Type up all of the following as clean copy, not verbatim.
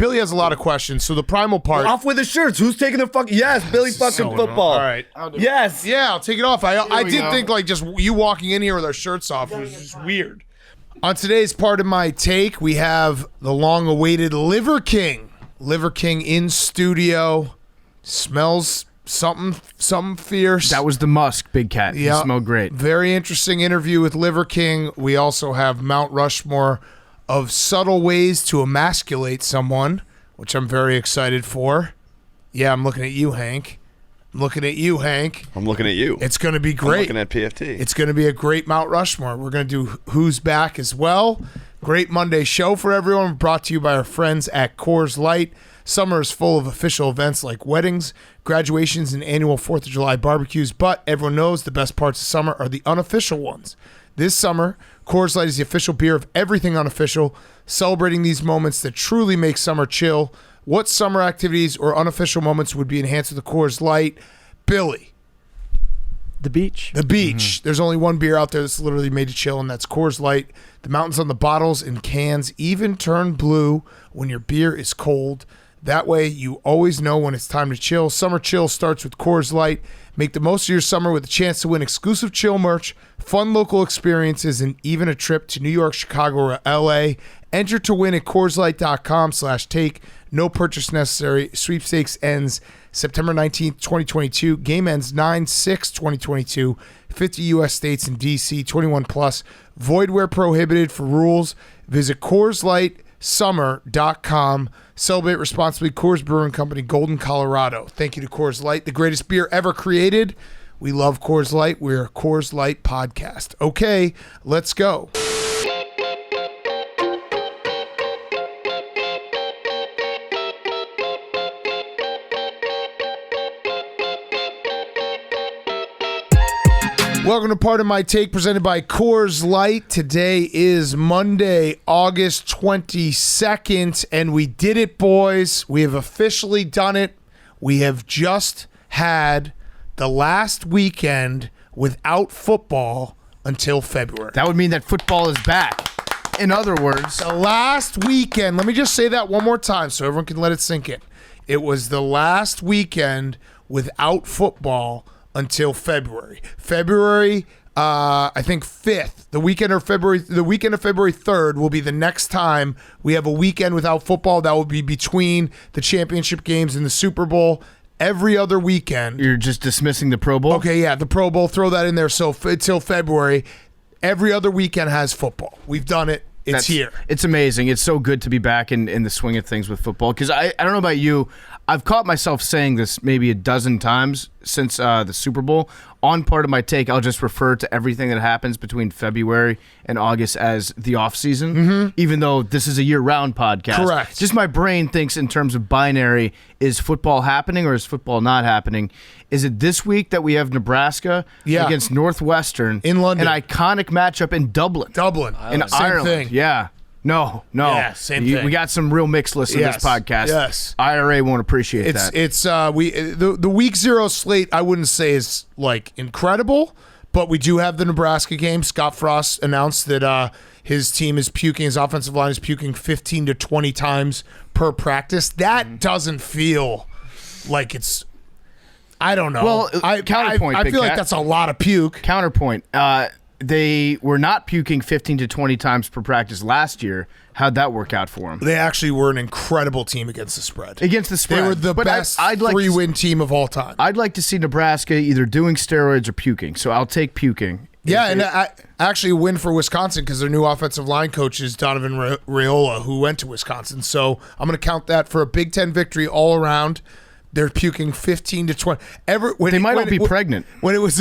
Billy has a lot of questions. So the primal part. Off with the shirts. Who's taking the fuck? Yes, Billy fucking football. All right. Yes. Yeah, I'll take it off. I did think like just you walking in here with our shirts off was just weird. On today's part of my take, we have the long-awaited Liver King. Liver King in studio. Smells something fierce. That was the musk, Big Cat. Yeah. He smelled great. Very interesting interview with Liver King. We also have Mt Rushmore of subtle ways to emasculate someone, which I'm very excited for. Yeah, I'm looking at you, Hank. I'm looking at you. It's going to be great. I'm looking at PFT. It's going to be a great Mt Rushmore. We're going to do Who's Back as well. Great Monday show for everyone. Brought to you by our friends at Coors Light. Summer is full of official events like weddings, graduations, and annual 4th of July barbecues, but everyone knows the best parts of summer are the unofficial ones. This summer, Coors Light is the official beer of everything unofficial, celebrating these moments that truly make summer chill. What summer activities or unofficial moments would be enhanced with the Coors Light? Billy. The beach. The beach. There's only one beer out there that's literally made to chill, and that's Coors Light. The mountains on the bottles and cans even turn blue when your beer is cold. That way, you always know when it's time to chill. Summer chill starts with Coors Light. Make the most of your summer with a chance to win exclusive chill merch, fun local experiences, and even a trip to New York, Chicago, or LA. Enter to win at CoorsLight.com/take. No purchase necessary. Sweepstakes ends September 19th, 2022. Game ends 9/6/2022. 50 U.S. states and D.C. 21 plus. Void where prohibited. For rules, visit CoorsLightSummer.com. Celebrate responsibly. Coors Brewing Company, Golden, Colorado. Thank you to Coors Light, the greatest beer ever created. We love Coors Light. We're a Coors Light podcast. Okay, let's go. Welcome to Part of My Take, presented by Coors Light. Today is Monday, August 22nd, and we did it, boys. We have officially done it. We have just had the last weekend without football until February. That would mean that football is back. In other words, the last weekend, let me just say that one more time so everyone can let it sink in. It was the last weekend without football until February. I think 5th, the weekend of February 3rd will be the next time we have a weekend without football. That will be between the championship games and the Super Bowl. Every other weekend. You're just dismissing the Pro Bowl? Okay, yeah, the Pro Bowl, throw that in there. So until February, every other weekend has football. We've done it. It's here. It's amazing. It's so good to be back in the swing of things with football. Because I don't know about you, I've caught myself saying this maybe a dozen times since the Super Bowl. On Part of My Take, I'll just refer to everything that happens between February and August as the offseason, even though this is a year-round podcast. Correct. Just my brain thinks in terms of binary. Is football happening or is football not happening? Is it this week that we have Nebraska against Northwestern in London? An iconic matchup in Dublin. In Ireland. Thing. Yeah. No. Yeah, same thing. We got some real mixed lists in this podcast. Yes. IRA won't appreciate that. The week 0 slate I wouldn't say is like incredible, but we do have the Nebraska game. Scott Frost announced that his team is puking, his offensive line is puking 15 to 20 times per practice. That doesn't feel like it's, I don't know. Well, counterpoint. I feel like that's a lot of puke. Counterpoint. They were not puking 15 to 20 times per practice last year. How'd that work out for them? They actually were an incredible team against the spread. They were the best 3-win team of all time. I'd like to see Nebraska either doing steroids or puking, so I'll take puking. Yeah, actually a win for Wisconsin because their new offensive line coach is Donovan Raiola, who went to Wisconsin. So I'm going to count that for a Big Ten victory all around. They're puking 15 to 20. They might all be pregnant. When it was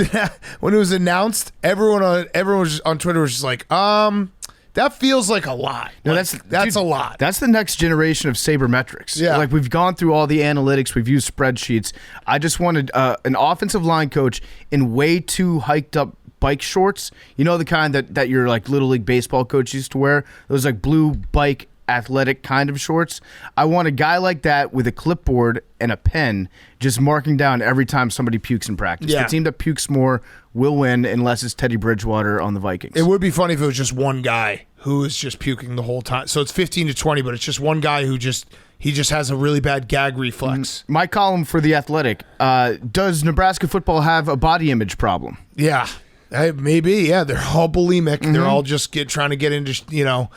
announced, everyone on Twitter was just like, that feels like a lot. No, that's a lot. That's the next generation of sabermetrics. Yeah. Like we've gone through all the analytics, we've used spreadsheets. I just wanted an offensive line coach in way too hiked up bike shorts. You know, the kind that your like Little League baseball coach used to wear? Those like blue bike athletic kind of shorts. I want a guy like that with a clipboard and a pen just marking down every time somebody pukes in practice. Yeah. The team that pukes more will win unless it's Teddy Bridgewater on the Vikings. It would be funny if it was just one guy who is just puking the whole time. So it's 15 to 20, but it's just one guy who just He just has a really bad gag reflex. My column for The Athletic, does Nebraska football have a body image problem? Yeah, maybe. Yeah, they're all bulimic. They're all just trying to get into,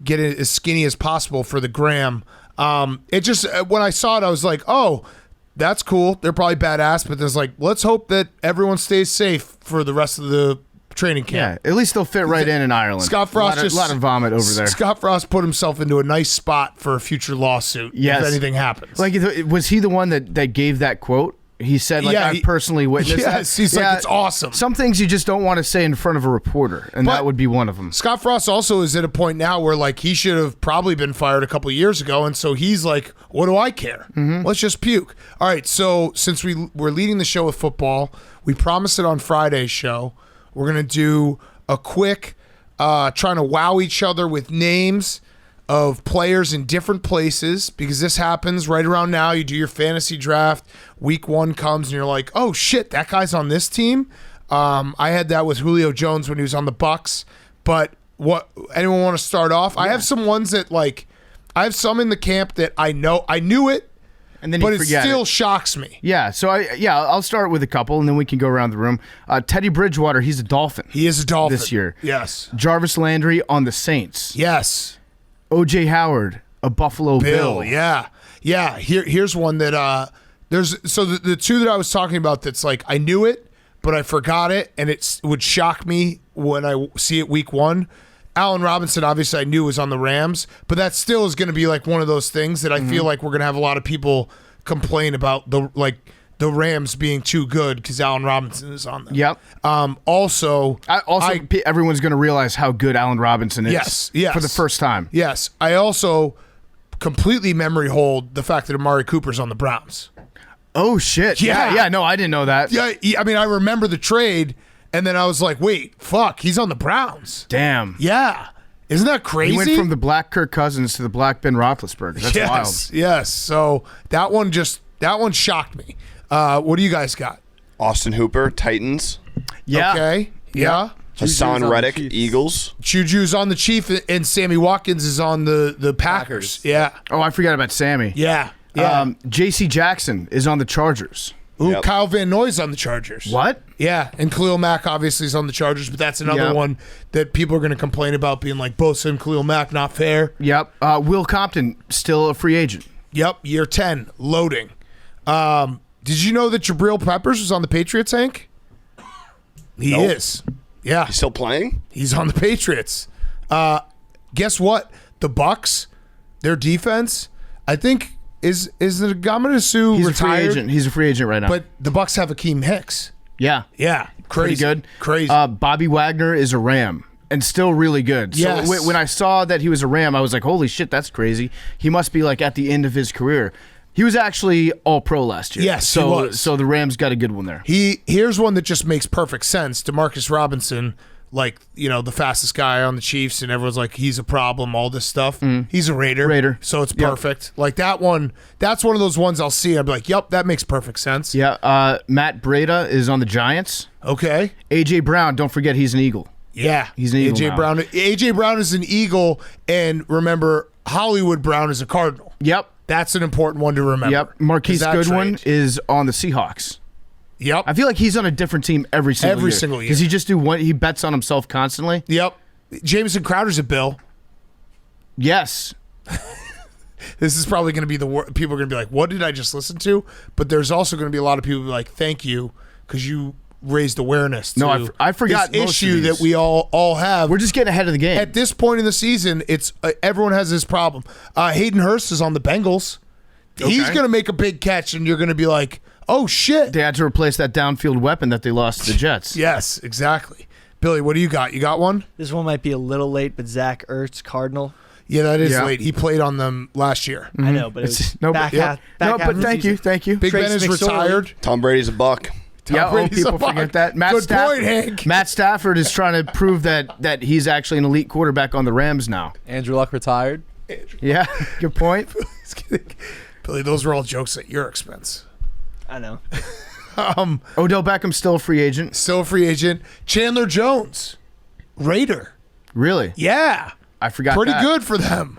get it as skinny as possible for the gram. It just, when I saw it, I was like, oh, that's cool. They're probably badass, but there's like, let's hope that everyone stays safe for the rest of the training camp. Yeah, at least they'll fit right in Ireland. Scott Frost a lot of vomit over there. Scott Frost put himself into a nice spot for a future lawsuit if anything happens. Like, was he the one that gave that quote? He said, like, I personally witnessed that. Yes, he's like, it's awesome. Some things you just don't want to say in front of a reporter, and that would be one of them. Xin Frost also is at a point now where, like, he should have probably been fired a couple of years ago, and so he's like, what do I care? Let's just puke. All right, so since we're leading the show with football, we promised it on Friday's show. We're going to do a quick trying to wow each other with names of players in different places, because this happens right around now. You do your fantasy draft, week 1 comes and you're like, oh shit, that guy's on this team. I had that with Julio Jones when he was on the Bucks. But anyone want to start off? Yeah. I have some ones that, like, I have some in the camp that I knew it, and then but it still shocks me. Yeah, so I'll start with a couple, and then we can go around the room. Teddy Bridgewater, he's a Dolphin. He is a Dolphin this year. Yes. Jarvis Landry on the Saints. Yes. O.J. Howard, a Buffalo Bill. Yeah. Here's one that the two that I was talking about that's like I knew it, but I forgot it, and it would shock me when I see it week 1. Allen Robinson, obviously I knew was on the Rams, but that still is going to be like one of those things that I feel like we're going to have a lot of people complain about the Rams being too good because Allen Robinson is on them. Yep. Everyone's going to realize how good Allen Robinson is. Yes. For the first time. Yes. I also completely memory hold the fact that Amari Cooper's on the Browns. Oh, shit. Yeah. No, I didn't know that. Yeah. I mean, I remember the trade, and then I was like, wait, fuck, he's on the Browns. Damn. Yeah. Isn't that crazy? He went from the black Kirk Cousins to the black Ben Roethlisberger. That's wild. Yes. So that one shocked me. What do you guys got? Austin Hooper, Titans. Yeah. Okay. Yeah. Hassan Reddick, Eagles. Juju's on the Chiefs, and Sammy Watkins is on the Packers. Yeah. Oh, I forgot about Sammy. Yeah. J.C. Jackson is on the Chargers. Ooh, yep. Kyle Van Noy's on the Chargers. What? Yeah, and Khalil Mack obviously is on the Chargers, but that's another one that people are going to complain about being like, Bosa and Khalil Mack, not fair. Yep. Will Compton, still a free agent. Yep, year 10, loading. Did you know that Jabril Peppers was on the Patriots, Hank? He is. Yeah. He's still playing? He's on the Patriots. Guess what? The Bucks, their defense, I think, is the Gamma Sue He's retired? A free agent. He's a free agent right now. But the Bucks have Akeem Hicks. Yeah. Yeah. Crazy. Pretty good. Crazy. Bobby Wagner is a Ram. And still really good. Yes. So when I saw that he was a Ram, I was like, holy shit, that's crazy. He must be like at the end of his career. He was actually all-pro last year. Yes, so, he was. So the Rams got a good one there. Here's one that just makes perfect sense. DeMarcus Robinson, like, the fastest guy on the Chiefs, and everyone's like, he's a problem, all this stuff. He's a Raider. So it's perfect. Yep. Like that one, that's one of those ones I'll see. I'll be like, yep, that makes perfect sense. Yeah. Matt Breida is on the Giants. Okay. A.J. Brown, don't forget he's an Eagle. Yeah. He's an Eagle now. A.J. Brown is an Eagle, and remember, Hollywood Brown is a Cardinal. Yep. That's an important one to remember. Yep. Marquise Goodwin is on the Seahawks. Yep. I feel like he's on a different team every single year. Does he just do one? He bets on himself constantly? Yep. Jameson Crowder's a Bill. Yes. This is probably going to be people are going to be like, what did I just listen to? But there's also going to be a lot of people who be like, thank you, because you raised awareness to I forgot this most issue of these. that we all have. We're just getting ahead of the game. At this point in the season, it's everyone has this problem. Hayden Hurst is on the Bengals. Okay. He's going to make a big catch, and you're going to be like, oh, shit. They had to replace that downfield weapon that they lost to the Jets. Yes, exactly. Billy, what do you got? You got one? This one might be a little late, but Zach Ertz, Cardinal. Yeah, that is late. He played on them last year. I know, but it's back half. But thank you. Big Ben is retired. Tom Brady's a buck. People forget that. Good point, Hank. Matt Stafford is trying to prove that he's actually an elite quarterback on the Rams now. Andrew Luck retired. Yeah, good point. Billy, those were all jokes at your expense. I know. Odell Beckham still a free agent. Still a free agent. Chandler Jones, Raider. Really? Yeah. I forgot. Pretty good for them.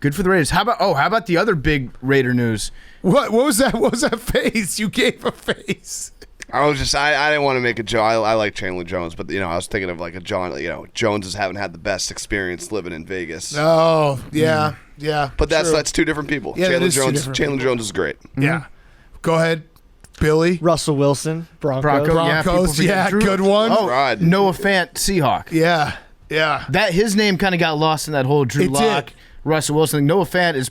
Good for the Raiders. How about the other big Raider news? What was that? What was that face? You gave a face. I didn't want to make a joke. I like Chandler Jones, but I was thinking of like a Joneses haven't had the best experience living in Vegas. Oh, yeah. Yeah. But that's two different people. Yeah, Chandler Jones Jones is great. Yeah. Go ahead, Billy. Russell Wilson, Broncos. Yeah, good one. Oh, Rod. Noah Fant, Seahawk. Yeah. That his name kind of got lost in that whole Drew Lock, Russell Wilson. Noah Fant is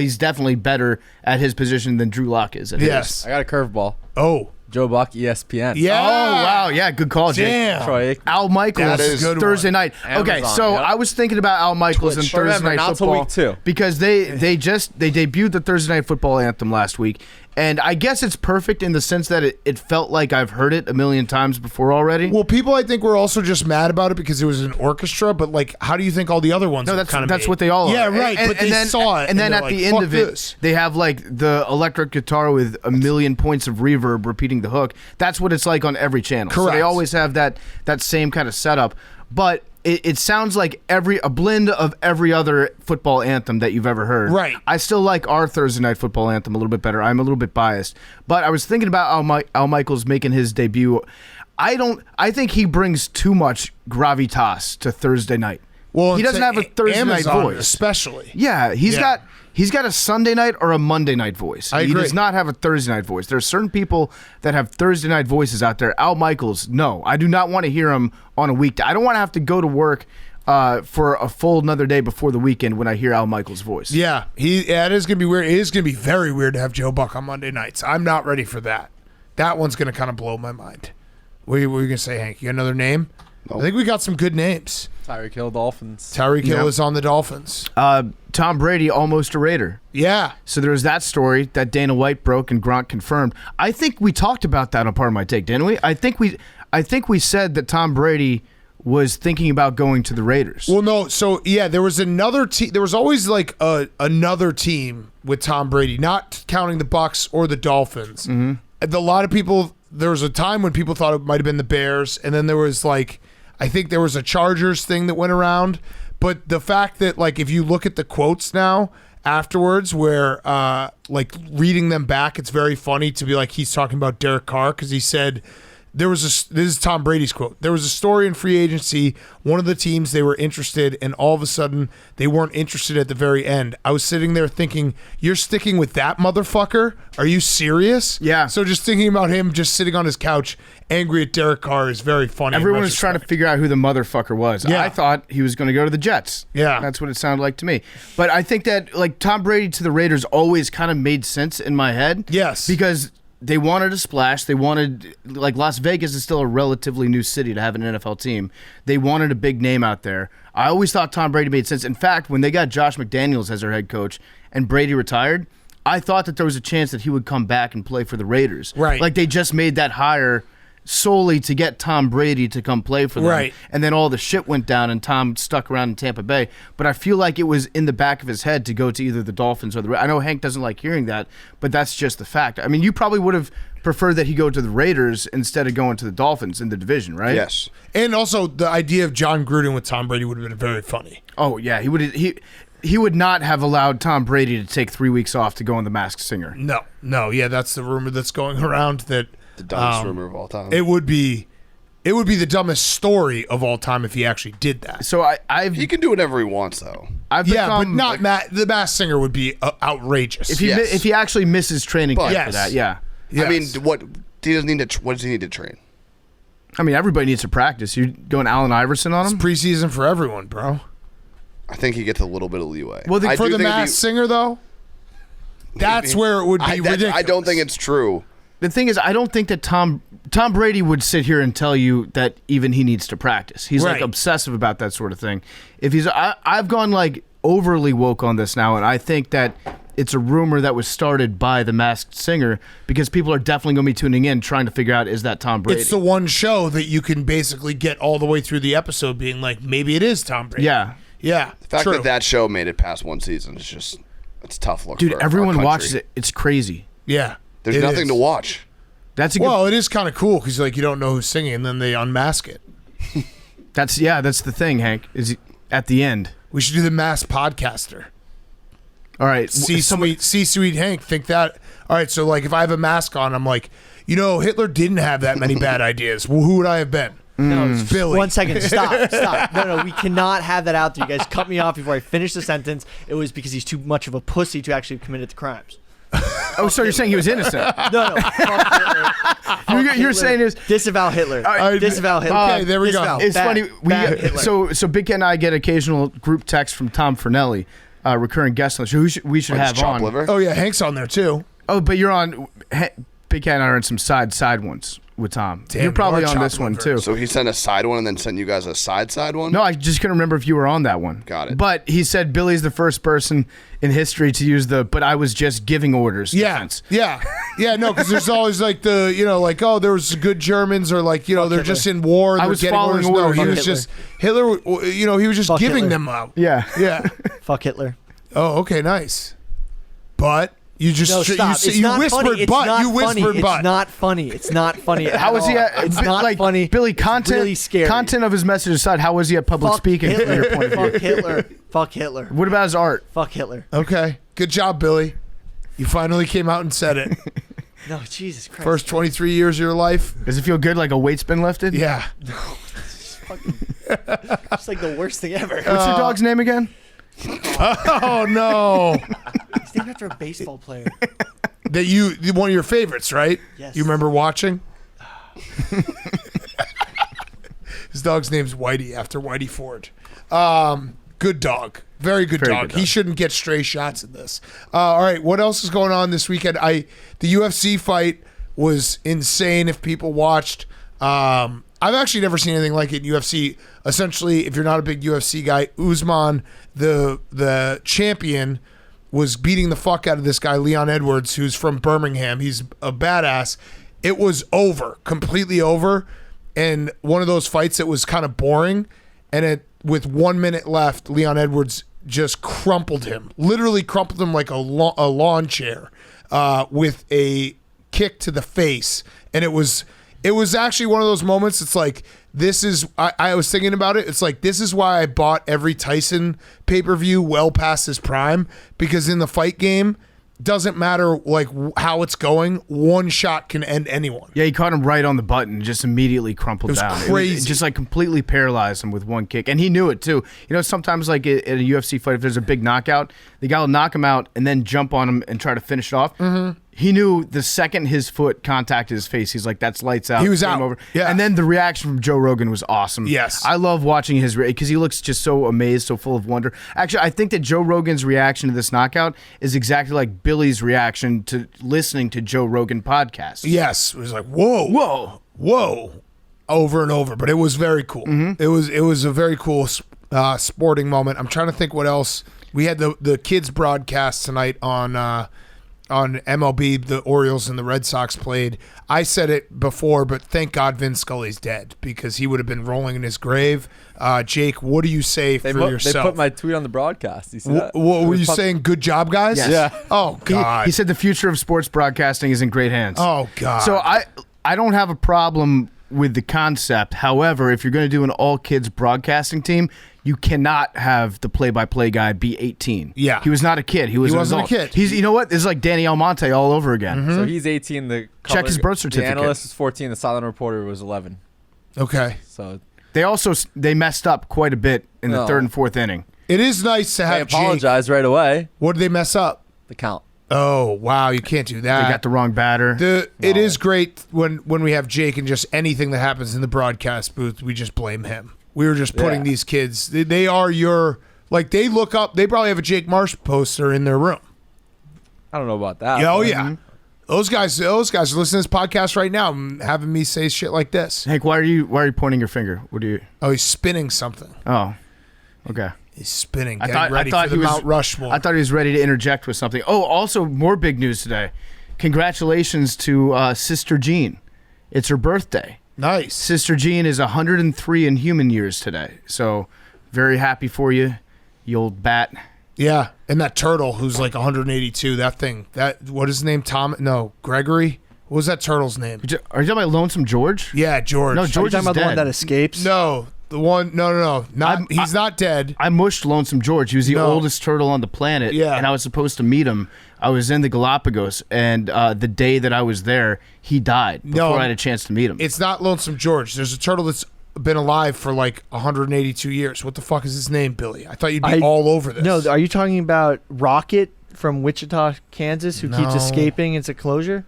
he's definitely better at his position than Drew Lock is. Yes. I got a curveball. Oh. Joe Buck, ESPN. Yeah. Oh, wow. Yeah, good call, Jake. Damn. Troy Aikman. Al Michaels, That is a good Thursday one. night. Okay, Amazon, so yep. I was thinking about Al Michaels and Thursday Remember, Night not till Football week 2. because they debuted the Thursday Night Football anthem last week, and I guess it's perfect in the sense that it felt like I've heard it a million times before already. Well, people I think were also just mad about it because it was an orchestra, but like, how do you think all the other ones? No, that's what they all are. Yeah, right. And but they then, saw it, and then they're at like, the end "Fuck of it, this." they have like the electric guitar with a million points of reverb repeating the hook. That's what it's like on every channel. So Correct. they always have that same kind of setup, but it sounds like a blend of every other football anthem that you've ever heard. Right. I still like our Thursday Night Football anthem a little bit better. I'm a little bit biased, but I was thinking about Al Michaels making his debut. I think he brings too much gravitas to Thursday night. Well, he doesn't have a Thursday Amazon night voice, especially. Yeah, he's got a Sunday night or a Monday night voice. I He agree. does not have a Thursday night voice. There are certain people that have Thursday night voices out there. Al Michaels, no, I do not want to hear him on a weekday. I don't want to have to go to work for a full another day before the weekend when I hear Al Michaels' voice. Yeah, it is gonna be weird. It is gonna be very weird to have Joe Buck on Monday nights. I'm not ready for that. That one's gonna kind of blow my mind. What were you gonna say, Hank? You got another name? Nope. I think we got some good names. Tyreek Hill, Dolphins. Tyreek Hill is on the Dolphins. Tom Brady, almost a Raider. Yeah. So there was that story that Dana White broke and Gronk confirmed. I think we talked about that on Part of My Take, didn't we? I think we said that Tom Brady was thinking about going to the Raiders. Well, no. So yeah, there was another team. There was always like another team with Tom Brady, not counting the Bucs or the Dolphins. Mm-hmm. A lot of people. There was a time when people thought it might have been the Bears, and then there was like, I think there was a Chargers thing that went around. But the fact that like if you look at the quotes now afterwards, where like reading them back, it's very funny to be like he's talking about Derek Carr because he said. This is Tom Brady's quote. There was a story in free agency, one of the teams they were interested, and all of a sudden they weren't interested at the very end. I was sitting there thinking, you're sticking with that motherfucker? Are you serious? Yeah. So just thinking about him just sitting on his couch angry at Derek Carr is very funny. Everyone was trying to figure out who the motherfucker was. Yeah. I thought he was going to go to the Jets. Yeah. That's what it sounded like to me. But I think that like Tom Brady to the Raiders always kind of made sense in my head. Yes. Because they wanted a splash. They wanted, like, Las Vegas is still a relatively new city to have an NFL team. They wanted a big name out there. I always thought Tom Brady made sense. In fact, when they got Josh McDaniels as their head coach and Brady retired, I thought that there was a chance that he would come back and play for the Raiders. Right. Like, they just made that hire solely to get Tom Brady to come play for them. Right. And then all the shit went down and Tom stuck around in Tampa Bay. But I feel like it was in the back of his head to go to either the Dolphins or the Raiders. I know Hank doesn't like hearing that, but that's just the fact. I mean, you probably would have preferred that he go to the Raiders instead of going to the Dolphins in the division, right? Yes. And also the idea of John Gruden with Tom Brady would have been very funny. Oh, yeah. He would not have allowed Tom Brady to take 3 weeks off to go on The Masked Singer. No. Yeah, that's the rumor that's going around that The dumbest rumor of all time. it would be the dumbest story of all time if he actually did that. So He can do whatever he wants, though. I've Yeah, become, but not the Masked Singer would be outrageous. if he actually misses training camp Yes. for that, yeah. Yes. I mean, what does he need to train? I mean, everybody needs to practice. You're going Allen Iverson on It's him? preseason for everyone, bro. I think he gets a little bit of leeway. Well, I for do the think it'd Masked Singer, though, that's where it would be ridiculous. I don't think it's true. The thing is, I don't think that Tom Brady would sit here and tell you that even he needs to practice. He's like Right. obsessive about that sort of thing. If he's, I've gone like overly woke on this now, and I think that it's a rumor that was started by the Masked Singer because people are definitely going to be tuning in trying to figure out, is that Tom Brady? It's the one show that you can basically get all the way through the episode being like, maybe it is Tom Brady. Yeah. Yeah. The fact true. that show made it past one season is just, it's a tough look. Dude, for our everyone country. watches it. It's crazy. Yeah. There's it nothing is. to watch. That's a good. Well, it is kind of cool because like you don't know who's singing, and then they unmask it. That's the thing, Hank. Is at the end. We should do the Masked Podcaster. All right. C-suite Hank think that. All right, so like if I have a mask on, I'm like, Hitler didn't have that many bad ideas. Well, who would I have been? No, Billy. 1 second. Stop. No, we cannot have that out there. You guys cut me off before I finish the sentence. It was because he's too much of a pussy to actually have committed the crimes. Oh, so you're saying he was innocent? No. Fuck Hitler. You're saying is disavow Hitler. Disavow Hitler. Okay, there we go. It's funny. So Big Cat and I get occasional group texts from Tom Fernelli, recurring guest on the show. We should have on. Liver? Oh yeah, Hank's on there too. Oh, but you're on. Big Cat and I are in some side ones with Tom. Damn, you're probably you are on this chopped one liver. too. So he sent a side one and then sent you guys a side one? No, I just couldn't remember if you were on that one. Got it. But he said Billy's the first person in history to use but I was just giving orders. Defense. Yeah, no, because there's always like there was good Germans or like they're Hitler. just in war. I They're was getting following orders. No, orders. he Fuck was just Hitler. He was just Fuck giving Hitler. them out. Yeah. Yeah. Fuck Hitler. Oh, okay, nice. But you just No, stop. It's you not whispered funny. It's but. not You whispered funny. but. It's not funny. It's not funny. How was he at? It's not like, funny. Billy, It's content, really scary. content of his message aside, how was he at public Fuck speaking Hitler. from your point of view? Fuck Hitler. Fuck Hitler. What about his art? Fuck Hitler. Okay, good job, Billy. You finally came out and said it. No, Jesus Christ. First 23 years of your life. Does it feel good like a weight's been lifted? Yeah. It's like the worst thing ever. What's your dog's name again? Oh no. He's named after a baseball player. That one of your favorites, right? Yes. You remember watching? His dog's name's Whitey after Whitey Ford. Good dog. Very good dog. He shouldn't get stray shots in this. All right, what else is going on this weekend? The UFC fight was insane if people watched. I've actually never seen anything like it in UFC. Essentially, if you're not a big UFC guy, Usman, the champion, was beating the fuck out of this guy, Leon Edwards, who's from Birmingham. He's a badass. It was over, completely over. And one of those fights that was kind of boring. And with 1 minute left, Leon Edwards just crumpled him, literally crumpled him like a lawn chair with a kick to the face. And it was actually one of those moments. It's like, I was thinking about it. It's like, this is why I bought every Tyson pay-per-view well past his prime, because in the fight game, doesn't matter like how it's going, one shot can end anyone. Yeah, he caught him right on the button, just immediately crumpled down. Crazy. It just like completely paralyzed him with one kick. And he knew it too. Sometimes like in a UFC fight, if there's a big knockout, the guy will knock him out and then jump on him and try to finish it off. Mm-hmm. He knew the second his foot contacted his face, he's like, that's lights out. He was out. Over. Yeah. And then the reaction from Joe Rogan was awesome. Yes. I love watching his because he looks just so amazed, so full of wonder. Actually, I think that Joe Rogan's reaction to this knockout is exactly like Billy's reaction to listening to Joe Rogan podcasts. Yes. It was like, whoa, over and over. But it was very cool. Mm-hmm. It was a very cool sporting moment. I'm trying to think what else. We had the kids broadcast tonight on MLB, the Orioles and the Red Sox played. I said it before, but thank God Vin Scully's dead, because he would have been rolling in his grave. Jake, what do you say for yourself? They put my tweet on the broadcast. You see that? What were you saying? Good job, guys? Yes. Yeah. Oh, God. He said the future of sports broadcasting is in great hands. Oh, God. So I don't have a problem with the concept. However, if you're going to do an all-kids broadcasting team, you cannot have the play-by-play guy be 18. Yeah. He was not a kid. He wasn't a kid. He's, you know what? This is like Danny Almonte all over again. Mm-hmm. So he's 18. The Check his birth certificate. The analyst was 14. The silent reporter was 11. Okay. So They messed up quite a bit in the third and fourth inning. It is nice to I have Jake. apologize right away. What did they mess up? The count. Oh, wow. You can't do that. They got the wrong batter. It is great when we have Jake, and just anything that happens in the broadcast booth, we just blame him. We were just putting these kids. They are they look up. They probably have a Jake Marsh poster in their room. I don't know about that. Oh, yeah. Those guys are listening to this podcast right now and having me say shit like this. Hank, why are you pointing your finger? What do you? Oh, he's spinning something. Oh, okay. He's spinning. I Getting ready thought for the he was, Mount Rushmore. I thought he was ready to interject with something. Oh, also more big news today. Congratulations to Sister Jean. It's her birthday. Nice. Sister Jean is 103 in human years today. So very happy for you, you old bat. Yeah, and that turtle who's like 182. That thing. What is his name? Gregory. What was that turtle's name? Are you talking about Lonesome George? Yeah, George. No, Are you George talking is about the dead. one that escapes? No, The one, no. He's not dead. I mushed Lonesome George. He was the No. oldest turtle on the planet. Yeah. And I was supposed to meet him. I was in the Galapagos, and the day that I was there, he died before I had a chance to meet him. It's not Lonesome George. There's a turtle that's been alive for like 182 years. What the fuck is his name, Billy? I thought you'd be all over this. No, are you talking about Rocket from Wichita, Kansas, who keeps No. escaping into closure?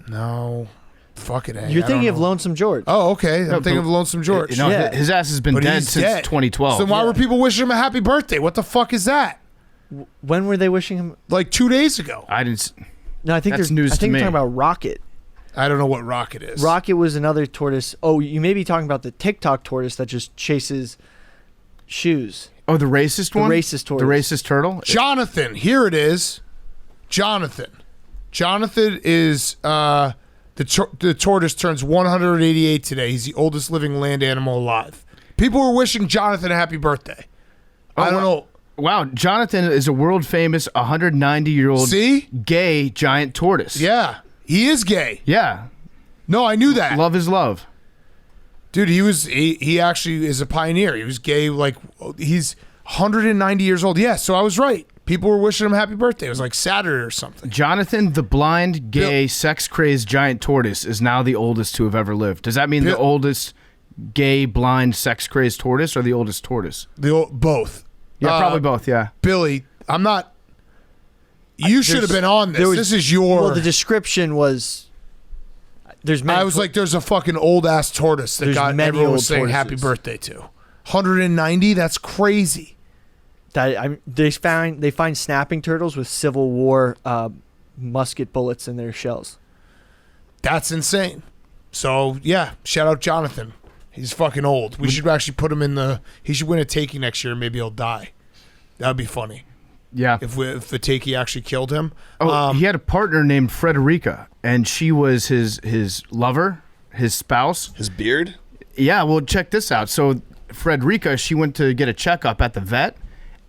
No. Fuck it, You're thinking of Lonesome George. Oh, okay. I'm thinking of Lonesome George. No, Yeah. his ass has been But dead he's since dead. 2012. So why were people wishing him a happy birthday? What the fuck is that? When were they wishing him? Like 2 days ago. I didn't. No, I think That's they're news I to think me. they're talking about Rocket. I don't know what Rocket is. Rocket was another tortoise. Oh, you may be talking about the TikTok tortoise that just chases shoes. Oh, the racist one? Racist tortoise. The racist turtle? Jonathan. Here it is. Jonathan. Jonathan is the tortoise turns 188 today. He's the oldest living land animal alive. People were wishing Jonathan a happy birthday. I don't know. Wow, Jonathan is a world famous 190-year-old See? gay giant tortoise. Yeah. He is gay. Yeah. No, I knew that. Love is love. Dude, he actually is a pioneer. He was gay, like, he's 190 years old. Yeah, so I was right. People were wishing him a happy birthday. It was like Saturday or something. Jonathan, the blind, gay, sex-crazed giant tortoise, is now the oldest to have ever lived. Does that mean the oldest gay, blind, sex-crazed tortoise or the oldest tortoise? Both. Yeah, probably both, yeah. Billy, I'm not. You should have been on this. This is your. Well, the description was. There's many I was like, there's a fucking old ass tortoise that There's got many everyone old was saying happy tortoises. birthday to. 190. That's crazy. that they find snapping turtles with Civil War musket bullets in their shells. That's insane. So yeah, shout out Jonathan. He's fucking old. We should actually put him in the. He should win a takey next year. And maybe he'll die. That would be funny Yeah. if the takey actually killed him. Oh, he had a partner named Frederica, and she was his lover, his spouse. His beard? Yeah, well, check this out. So Frederica, she went to get a checkup at the vet,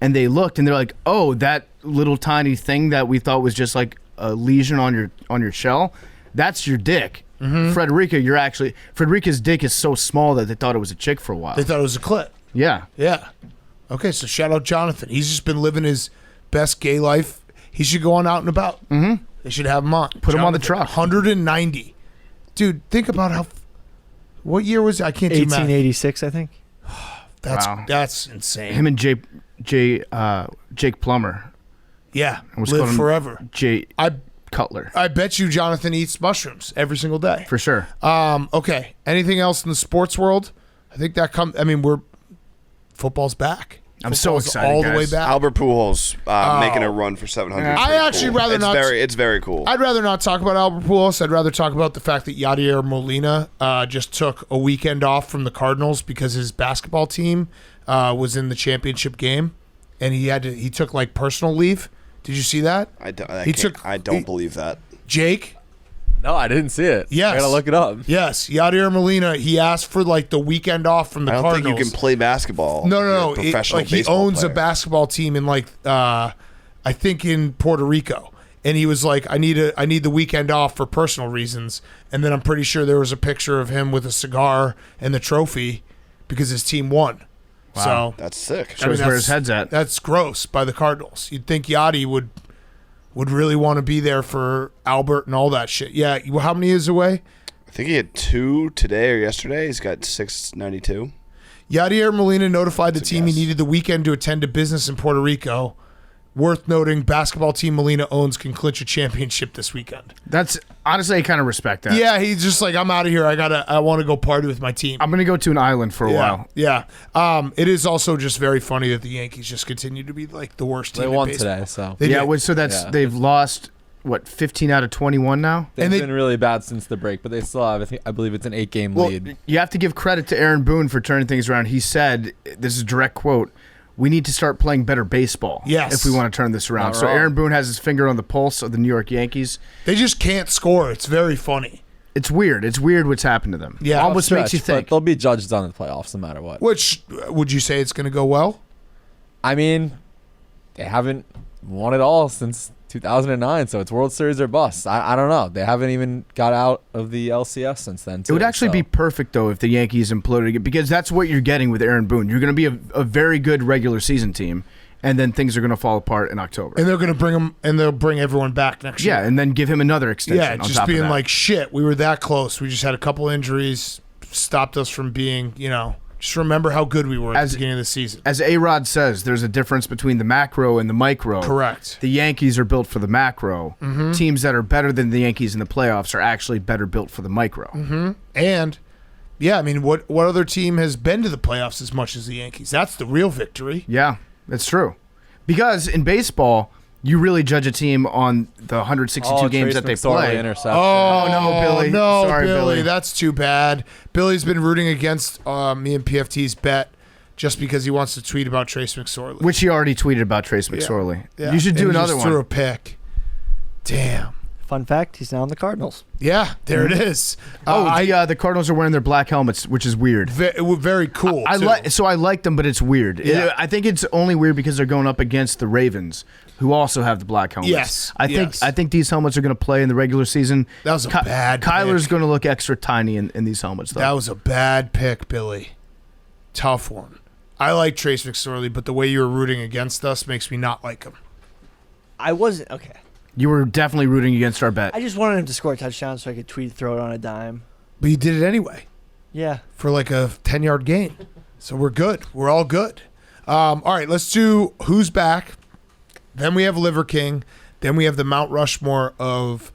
and they looked, and they're like, "Oh, that little tiny thing that we thought was just like a lesion on your shell, that's your dick." Mm-hmm. Frederica's dick is so small that they thought it was a chick for a while. They thought it was a clit. Yeah. Yeah. Okay, so shout out Jonathan. He's just been living his best gay life. He should go on out and about. Mm-hmm. They should have him on. Put him on the Jonathan, truck. 190. Dude, think about how. What year was it? I can't do math. 1886, I think. Wow. That's insane. Him and Jake Plummer. Yeah, Was live called him forever. Jay I Cutler. bet you Jonathan eats mushrooms every single day. For sure. Okay. Anything else in the sports world? I think that comes. I mean, football's back. I'm so Football's excited, all the way guys. back. Albert Pujols making a run for 700. It's I pretty actually cool. rather it's not- It's very cool. I'd rather not talk about Albert Pujols. I'd rather talk about the fact that Yadier Molina just took a weekend off from the Cardinals because his basketball team was in the championship game, and he took like personal leave. Did you see that? I don't he- believe that. Jake? No, I didn't see it. Yes. I gotta look it up. Yes, Yadier Molina. He asked for like the weekend off from the I don't Cardinals. think you can play basketball. No. You're a professional Like he baseball owns player. a basketball team in like I think in Puerto Rico, and he was like, I need the weekend off for personal reasons. And then I'm pretty sure there was a picture of him with a cigar and the trophy because his team won. Wow. So That's sick. Shows where his head's at. That's gross by the Cardinals. You'd think Yachty would really want to be there for Albert and all that shit. Yeah, how many is away? I think he had 2 today or yesterday. He's got 692. Yadier Molina notified the That's a team he guess. needed the weekend to attend to business in Puerto Rico. Worth noting, basketball team Molina owns can clinch a championship this weekend. That's honestly, I kind of respect that. Yeah, he's just like, I'm out of here. I want to go party with my team. I'm gonna go to an island for a while. Yeah. It is also just very funny that the Yankees just continue to be like the worst team They in won baseball. today, so They Yeah, did. well, so that's Yeah. they've lost what 15 out of 21 now. they've and they- been really bad since the break, but they still have. I believe it's an 8-game Well, lead. you have to give credit to Aaron Boone for turning things around. He said, "This is a direct quote." We need to start playing better baseball Yes. if we want to turn this around. Not So wrong. Aaron Boone has his finger on the pulse of the New York Yankees. They just can't score. It's very funny. It's weird. It's weird what's happened to them. Yeah. Almost makes you Stretch, but think. they'll be judged on the playoffs no matter what. Which, would you say it's going to go well? I mean, they haven't won it all since 2009, so it's World Series or bust. I don't know. They haven't even got out of the LCS since then. It would actually be so. perfect, though, if the Yankees imploded again, because that's what you're getting with Aaron Boone. You're going to be a very good regular season team, and then things are going to fall apart in October. And they're going to bring him, and they'll bring everyone back next year. Yeah, and then give him another extension. Yeah, on just top being of that. like, shit, we were that close. We just had a couple injuries, stopped us from being, just remember how good we were at the beginning of the season. As A-Rod says, there's a difference between the macro and the micro. Correct. The Yankees are built for the macro. Mm-hmm. Teams that are better than the Yankees in the playoffs are actually better built for the micro. Mm-hmm. And, yeah, I mean, what other team has been to the playoffs as much as the Yankees? That's the real victory. Yeah, that's true. Because in baseball, you really judge a team on the 162 games that they play. Interception. Oh, no, Billy. No, Sorry, Billy. Billy. That's too bad. Billy's been rooting against me and PFT's bet just because he wants to tweet about Trace McSorley. Which he already tweeted about Trace McSorley. Yeah. You should do And he another just one. threw a pick. Damn. Fun fact: he's now in the Cardinals. Yeah, there it is. The Cardinals are wearing their black helmets, which is weird. Very cool. I too. like them, but it's weird. Yeah. I think it's only weird because they're going up against the Ravens, who also have the black helmets. Yes, I think these helmets are going to play in the regular season. That was a bad Kyler's pick. going to look extra tiny in these helmets, though. That was a bad pick, Billy. Tough one. I like Trace McSorley, but the way you were rooting against us makes me not like him. I wasn't okay. You were definitely rooting against our bet. I just wanted him to score a touchdown so I could throw it on a dime. But you did it anyway Yeah. for like a 10-yard gain. So we're good. We're all good. All right, let's do Who's Back. Then we have Liver King. Then we have the Mt Rushmore of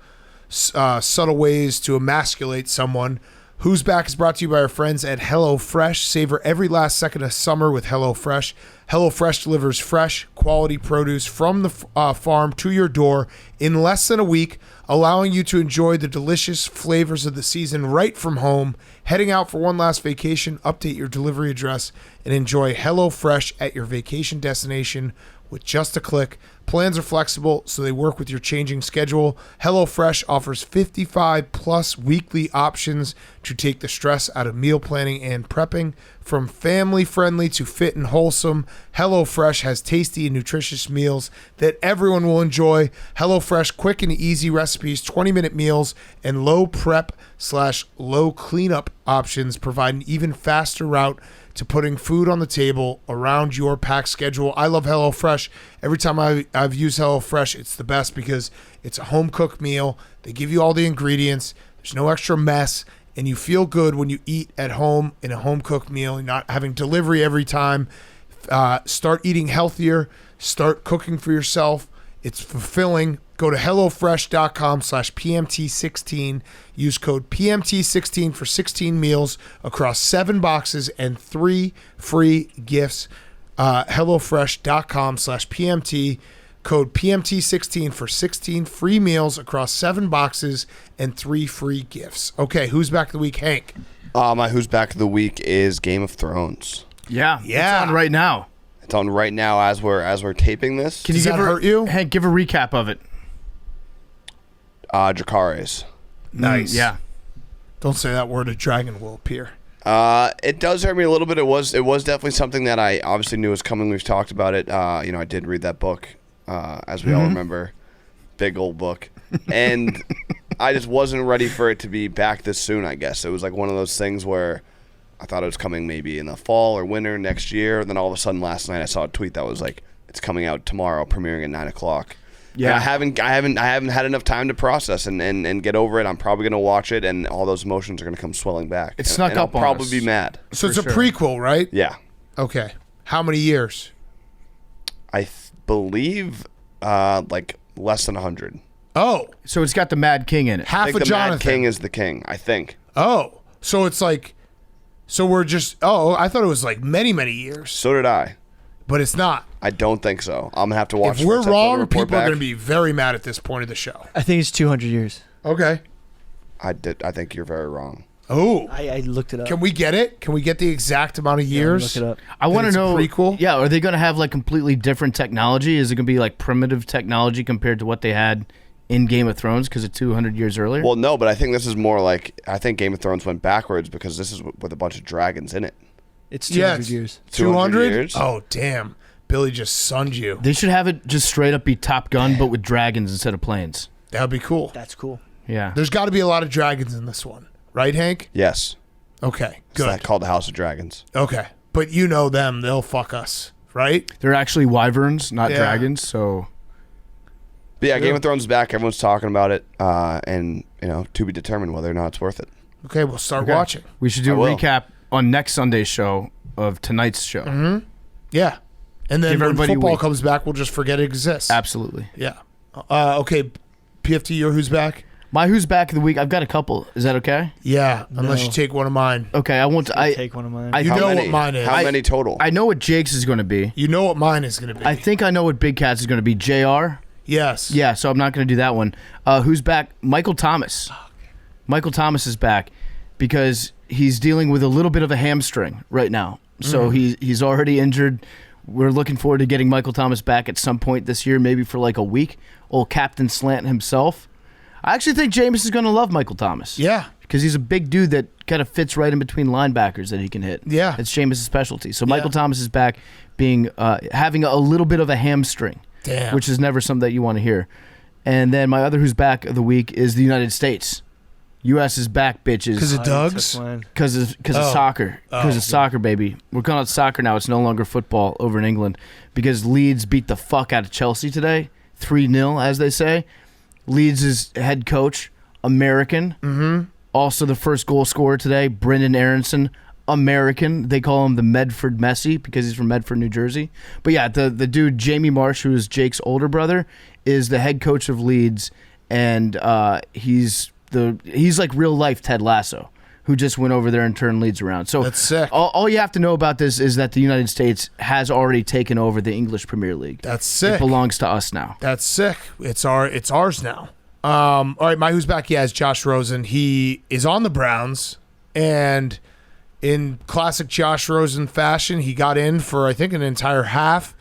subtle ways to emasculate someone. Who's Back is brought to you by our friends at HelloFresh. Savor every last second of summer with HelloFresh. HelloFresh delivers fresh, quality produce from the farm to your door in less than a week, allowing you to enjoy the delicious flavors of the season right from home. Heading out for one last vacation, update your delivery address, and enjoy HelloFresh at your vacation destination with just a click. Plans are flexible, so they work with your changing schedule. HelloFresh offers 55-plus weekly options to take the stress out of meal planning and prepping. From family-friendly to fit and wholesome, HelloFresh has tasty and nutritious meals that everyone will enjoy. HelloFresh quick and easy recipes, 20-minute meals, and low prep/low cleanup options provide an even faster route to putting food on the table around your packed schedule. I love HelloFresh. Every time I've used HelloFresh, it's the best because it's a home-cooked meal. They give you all the ingredients. There's no extra mess, and you feel good when you eat at home in a home-cooked meal. You're not having delivery every time. Start eating healthier. Start cooking for yourself. It's fulfilling. Go to HelloFresh.com/PMT16. Use code PMT16 for 16 meals across 7 boxes and 3 free gifts. HelloFresh.com/PMT. Code PMT16 for 16 free meals across 7 boxes and 3 free gifts. Okay, who's back of the week? Hank. My Who's Back of the Week is Game of Thrones. Yeah. Yeah. It's on right now. It's on right now as we're taping this. Can Does you that give hurt you? Hank, give a recap of it. Dracarys. Nice. Yeah. Don't say that word. A dragon will appear. It does hurt me a little bit. It was definitely something that I obviously knew was coming. We've talked about it. I did read that book, as we all remember. Big old book. And I just wasn't ready for it to be back this soon, I guess. It was like one of those things where I thought it was coming maybe in the fall or winter next year. And then all of a sudden last night I saw a tweet that was like, it's coming out tomorrow, premiering at 9:00. Yeah. And I haven't had enough time to process and get over it. I'm probably going to watch it, and all those emotions are going to come swelling back. It snuck and up I'll on probably us. be mad. So it's For a sure. prequel, right? Yeah. Okay. How many years? I believe like less than 100. Oh, So it's got the Mad King in it. I half think of the Jonathan. Mad King is the king, I think. Oh, so it's like, so we're just, I thought it was like many, many years, So did I. but it's not. I don't think so. I'm going to have to watch If we're first episode wrong, and report people are back. going to be very mad at this point of the show. I think it's 200 years. Okay. I think you're very wrong. Oh, I looked it up. can we get it? Can we get the exact amount of years? Look it up. I want to it's a know. prequel? Yeah, are they going to have like completely different technology? Is it going to be like primitive technology compared to what they had in Game of Thrones because it's 200 years earlier? Well, no, but I think this is more like, I think Game of Thrones went backwards because this is with a bunch of dragons in it. It's Yeah, 200 years. 200 200 years? Oh, damn. Billy just sunned you. They should have it just straight up be Top Gun, but with dragons instead of planes. That would be cool. That's cool. Yeah. There's got to be a lot of dragons in this one, right, Hank? Yes. Okay, It's good. called the House of Dragons. Okay, but you know them; they'll fuck us, right? They're actually wyverns, not Yeah. dragons. So But yeah, Game of Thrones is back. Everyone's talking about it, and to be determined whether or not it's worth it. Okay, we'll start Okay. watching. we should do I a will. recap on next Sunday's show of tonight's show. Mm-hmm. Yeah, and then Give when everybody a football week. comes back, we'll just forget it exists. Absolutely. Yeah. Okay, PFT, your who's back? My who's back of the week. I've got a couple. Is that okay? Yeah, unless No. you take one of mine. Okay. I want to. Take one of mine. I You how know many- what mine is. How many total? I know what Jake's is going to be. You know what mine is going to be. I think I know what Big Cat's is going to be. JR. Yes. Yeah, so I'm not going to do that one. Who's back? Michael Thomas. Michael Thomas is back because he's dealing with a little bit of a hamstring right now. So he's already injured. We're looking forward to getting Michael Thomas back at some point this year, maybe for like a week. Old Captain Slant himself. I actually think Jameis is going to love Michael Thomas. Yeah. Because he's a big dude that kind of fits right in between linebackers that he can hit. Yeah. It's Jameis' specialty. So Michael Thomas is back being having a little bit of a hamstring. Damn. Which is never something that you want to hear. And then my other who's back of the week is the United States. U.S. is back, bitches. Because of I Doug's? took mine. Because of Oh. soccer. Because Oh. of soccer, baby. We're calling it soccer now. It's no longer football over in England. Because Leeds beat the fuck out of Chelsea today. 3-0, as they say. Leeds' head coach, American. Mm-hmm. Also the first goal scorer today, Brendan Aronson, American. They call him the Medford Messi because he's from Medford, New Jersey. But yeah, the dude, Jamie Marsh, who is Jake's older brother, is the head coach of Leeds. And he's like real life Ted Lasso, who just went over there and turned Leeds around. So That's sick. All you have to know about this is that the United States has already taken over the English Premier League. That's It sick. belongs to us now. That's sick. It's ours now. All right, my who's back, is Josh Rosen. He is on the Browns, and in classic Josh Rosen fashion, he got in for, I think, an entire half.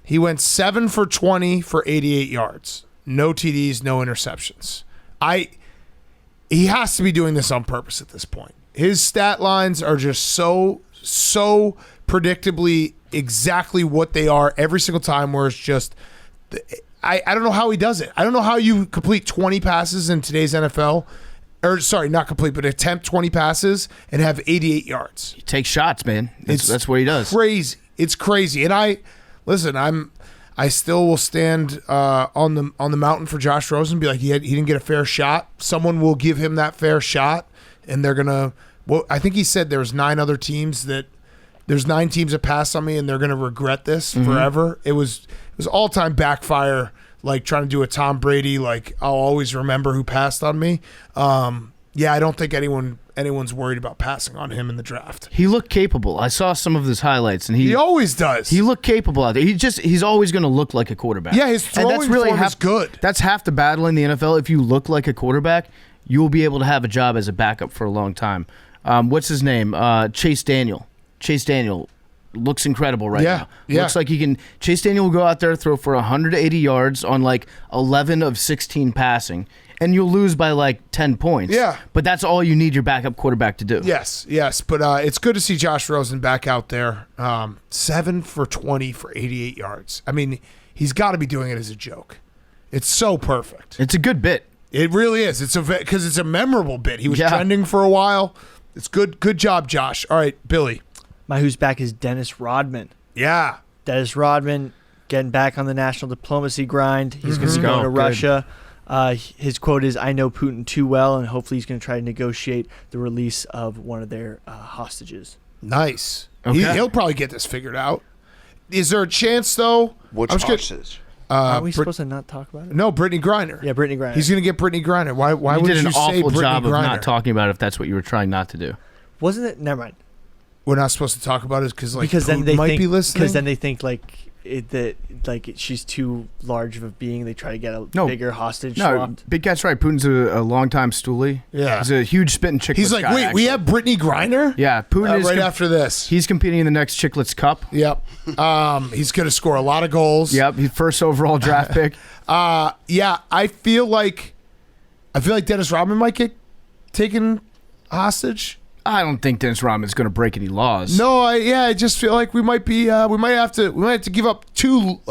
He went 7 for 20 for 88 yards. No TDs, no interceptions. He has to be doing this on purpose at this point. His stat lines are just so predictably exactly what they are every single time, where it's just I don't know how he does it. I don't know how you complete 20 passes in today's NFL. Or sorry, not complete, but attempt 20 passes and have 88 yards. He takes shots, man. That's what he does. Crazy. It's crazy. And I still will stand on the mountain for Josh Rosen and be like, he didn't get a fair shot. Someone will give him that fair shot, and they're gonna. Well, I think he said there's 9 teams that passed on me, and they're gonna regret this forever. It was all-time backfire, like trying to do a Tom Brady, like I'll always remember who passed on me. Yeah, I don't think anyone's worried about passing on him in the draft. He looked capable. I saw some of his highlights, and He always does. he looked capable out there. He's always going to look like a quarterback. Yeah, his And throwing form is good. That's half the battle in the NFL. If you look like a quarterback, you will be able to have a job as a backup for a long time. What's his name? Chase Daniel. Chase Daniel looks incredible right now. Yeah. Looks like he can. Chase Daniel will go out there, throw for 180 yards on like 11 of 16 passing, and you'll lose by like 10 points. Yeah. But that's all you need your backup quarterback to do. Yes. But it's good to see Josh Rosen back out there. 7 for 20 for 88 yards. I mean, he's got to be doing it as a joke. It's so perfect. It's a good bit. It really is. Because it's a memorable bit. He was Yeah. trending for a while. It's good. Good job, Josh. All right, Billy. My who's back is Dennis Rodman. Yeah. Dennis Rodman getting back on the national diplomacy grind. He's going to be Let's going go. to Good. Russia. His quote is, "I know Putin too well," and hopefully he's going to try to negotiate the release of one of their hostages. Nice. Okay. He'll probably get this figured out. Is there a chance, though? Which I'm just gonna- hostage? Are we supposed to not talk about it? No, Brittany Griner. Yeah, Brittany Griner. He's going to get Brittany Griner. Why You would did you an say awful Brittany job of Griner? not talking about it if that's what you were trying not to do. Wasn't it? Never mind. We're not supposed to talk about it because Because then Putin they might think, be listening. Because then they think she's too large of a being. They try to get a No. bigger hostage No, swapped. Big Cat's right. Putin's a longtime stoolie. Yeah. He's a huge spitting chicklets He's like, guy, wait, actually. we have Brittany Griner? Yeah, Putin is right after this. He's competing in the next Chicklets Cup. Yep. He's going to score a lot of goals. Yep, he's first overall draft pick. Yeah, I feel like Dennis Rodman might get taken hostage. I don't think Dennis Rodman's going to break any laws. No, I just feel like we might have to give up 2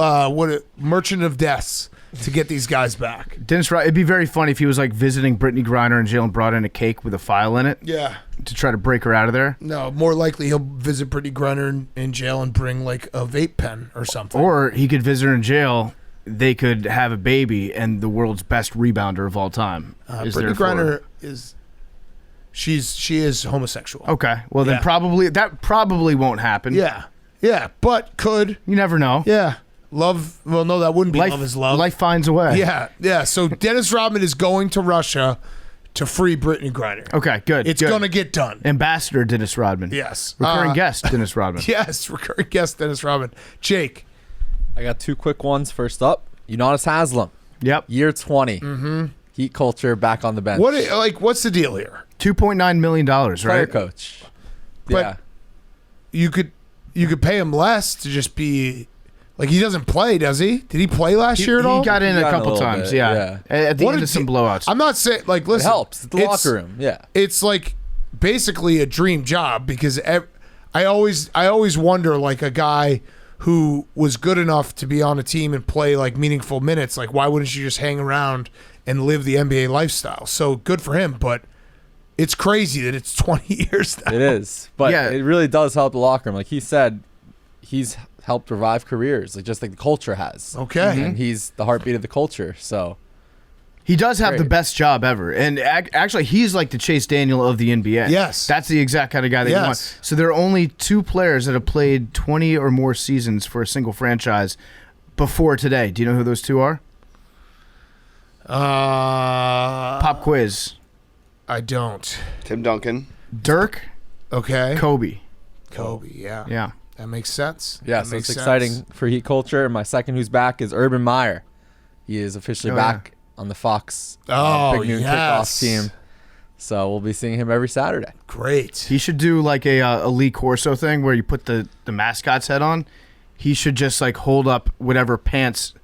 merchant of deaths to get these guys back. Dennis Rodman, it'd be very funny if he was like visiting Brittany Griner in jail and brought in a cake with a file in it. Yeah. To try to break her out of there. No, more likely he'll visit Brittany Griner in jail and bring like a vape pen or something. Or he could visit her in jail. They could have a baby, and the world's best rebounder of all time Brittany Griner she is homosexual. Okay, well then probably won't happen. Yeah, but could. You never know. Yeah. Love, well, no, that wouldn't be love is love. Life finds a way. Yeah. So Dennis Rodman is going to Russia to free Brittany Griner. Okay, good. It's going to get done. Ambassador Dennis Rodman. Yes. Recurring guest Dennis Rodman. Yes, recurring guest Dennis Rodman. Jake. I got 2 quick ones. First up, Udonis Haslem. Yep. Year 20. Mm-hmm. Heat culture back on the bench. What's the deal here? $2.9 million, right? Player coach. But you could pay him less to just be. Like, he doesn't play, does he? Did he play last year at all? He got in a couple times, yeah. At the end of some blowouts. I'm not saying, like, listen. It helps. It's the locker room, yeah. It's, like, basically a dream job because I always wonder, like, a guy who was good enough to be on a team and play, like, meaningful minutes, like, why wouldn't you just hang around and live the NBA lifestyle? So, good for him, but it's crazy that it's 20 years now. It is. But it really does help the locker room. Like he said, he's helped revive careers, like just like the culture has. Okay. And he's the heartbeat of the culture. So he does have the best job ever. And actually, he's like the Chase Daniel of the NBA. Yes. That's the exact kind of guy that you want. So there are only 2 players that have played 20 or more seasons for a single franchise before today. Do you know who those 2 are? Pop quiz. I don't. Tim Duncan. Dirk. Okay. Kobe. Yeah. Yeah. That makes sense. Yeah, that so makes it's sense. exciting for Heat culture. And my second who's back is Urban Meyer. He is officially back on the Fox Big Noon Kickoff team. So we'll be seeing him every Saturday. Great. He should do like a Lee Corso thing where you put the mascot's head on. He should just like hold up whatever pants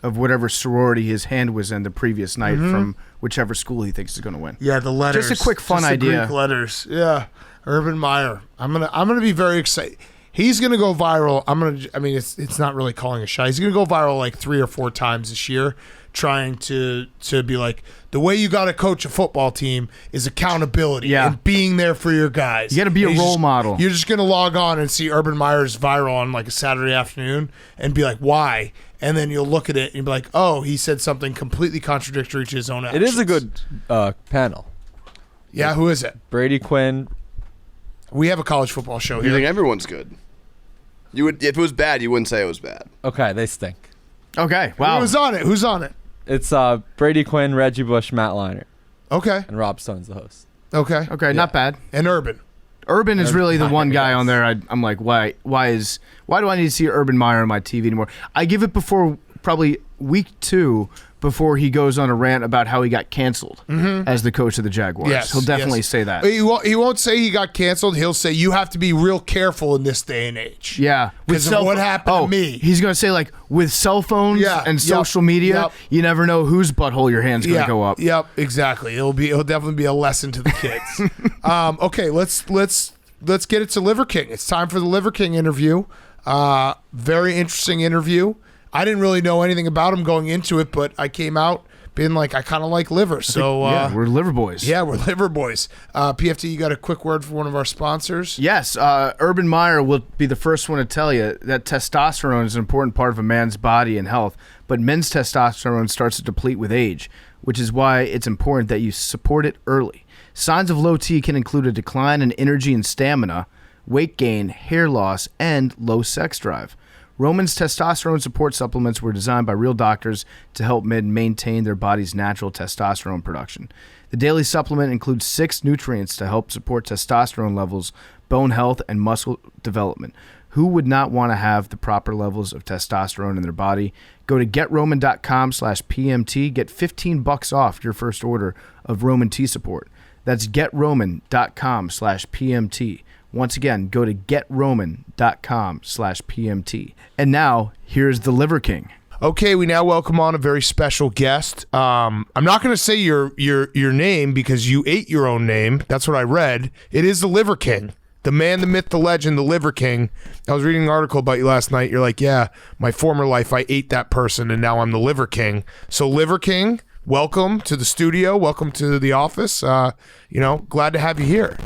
of whatever sorority his hand was in the previous night from whichever school he thinks is going to win. Yeah, the letters. Just a quick fun Just the idea. Greek letters. Yeah. Urban Meyer. I'm gonna be very excited. He's gonna go viral. It's not really calling a shot. He's gonna go viral like 3 or 4 times this year, trying to be like, the way you gotta coach a football team is accountability and being there for your guys. You gotta be a role model. You're just gonna log on and see Urban Meyer's viral on like a Saturday afternoon and be like, why? And then you'll look at it and be like, oh, he said something completely contradictory to his own actions. It is a good panel. Yeah, who is it? Brady Quinn. We have a college football show You here. think everyone's good? You would, if it was bad, you wouldn't say it was bad. Okay, they stink. Okay, wow. Who's on it? It's Brady Quinn, Reggie Bush, Matt Leinart, Okay. and Rob Stone's the host. Okay. Okay, not bad. And Urban. Urban is really the one guy on there. I'm like, why do I need to see Urban Meyer on my TV anymore? I give it before probably week 2 before he goes on a rant about how he got canceled as the coach of the Jaguars. Yes, He'll definitely say that. He won't say he got canceled. He'll say you have to be real careful in this day and age. Yeah. Because of what happened to me. He's going to say, like, with cell phones and social media, you never know whose butthole your hand's going to go up. Yep, exactly. It'll definitely be a lesson to the kids. Okay, let's get it to Liver King. It's time for the Liver King interview. Very interesting interview. I didn't really know anything about him going into it, but I came out being like, I kind of like liver. So we're liver boys. Yeah, we're liver boys. PFT, you got a quick word for one of our sponsors? Yes, Urban Meyer will be the first one to tell you that testosterone is an important part of a man's body and health, but men's testosterone starts to deplete with age, which is why it's important that you support it early. Signs of low T can include a decline in energy and stamina, weight gain, hair loss, and low sex drive. Roman's testosterone support supplements were designed by real doctors to help men maintain their body's natural testosterone production. The daily supplement includes 6 nutrients to help support testosterone levels, bone health, and muscle development. Who would not want to have the proper levels of testosterone in their body? Go to GetRoman.com/PMT. Get $15 off your first order of Roman T support. That's GetRoman.com/PMT. Once again, go to GetRoman.com/PMT. And now, here's the Liver King. Okay, we now welcome on a very special guest. I'm not going to say your name because you ate your own name. That's what I read. It is the Liver King, the man, the myth, the legend, the Liver King. I was reading an article about you last night. You're like, yeah, my former life, I ate that person, and now I'm the Liver King. So, Liver King, welcome to the studio. Welcome to the office. Glad to have you here.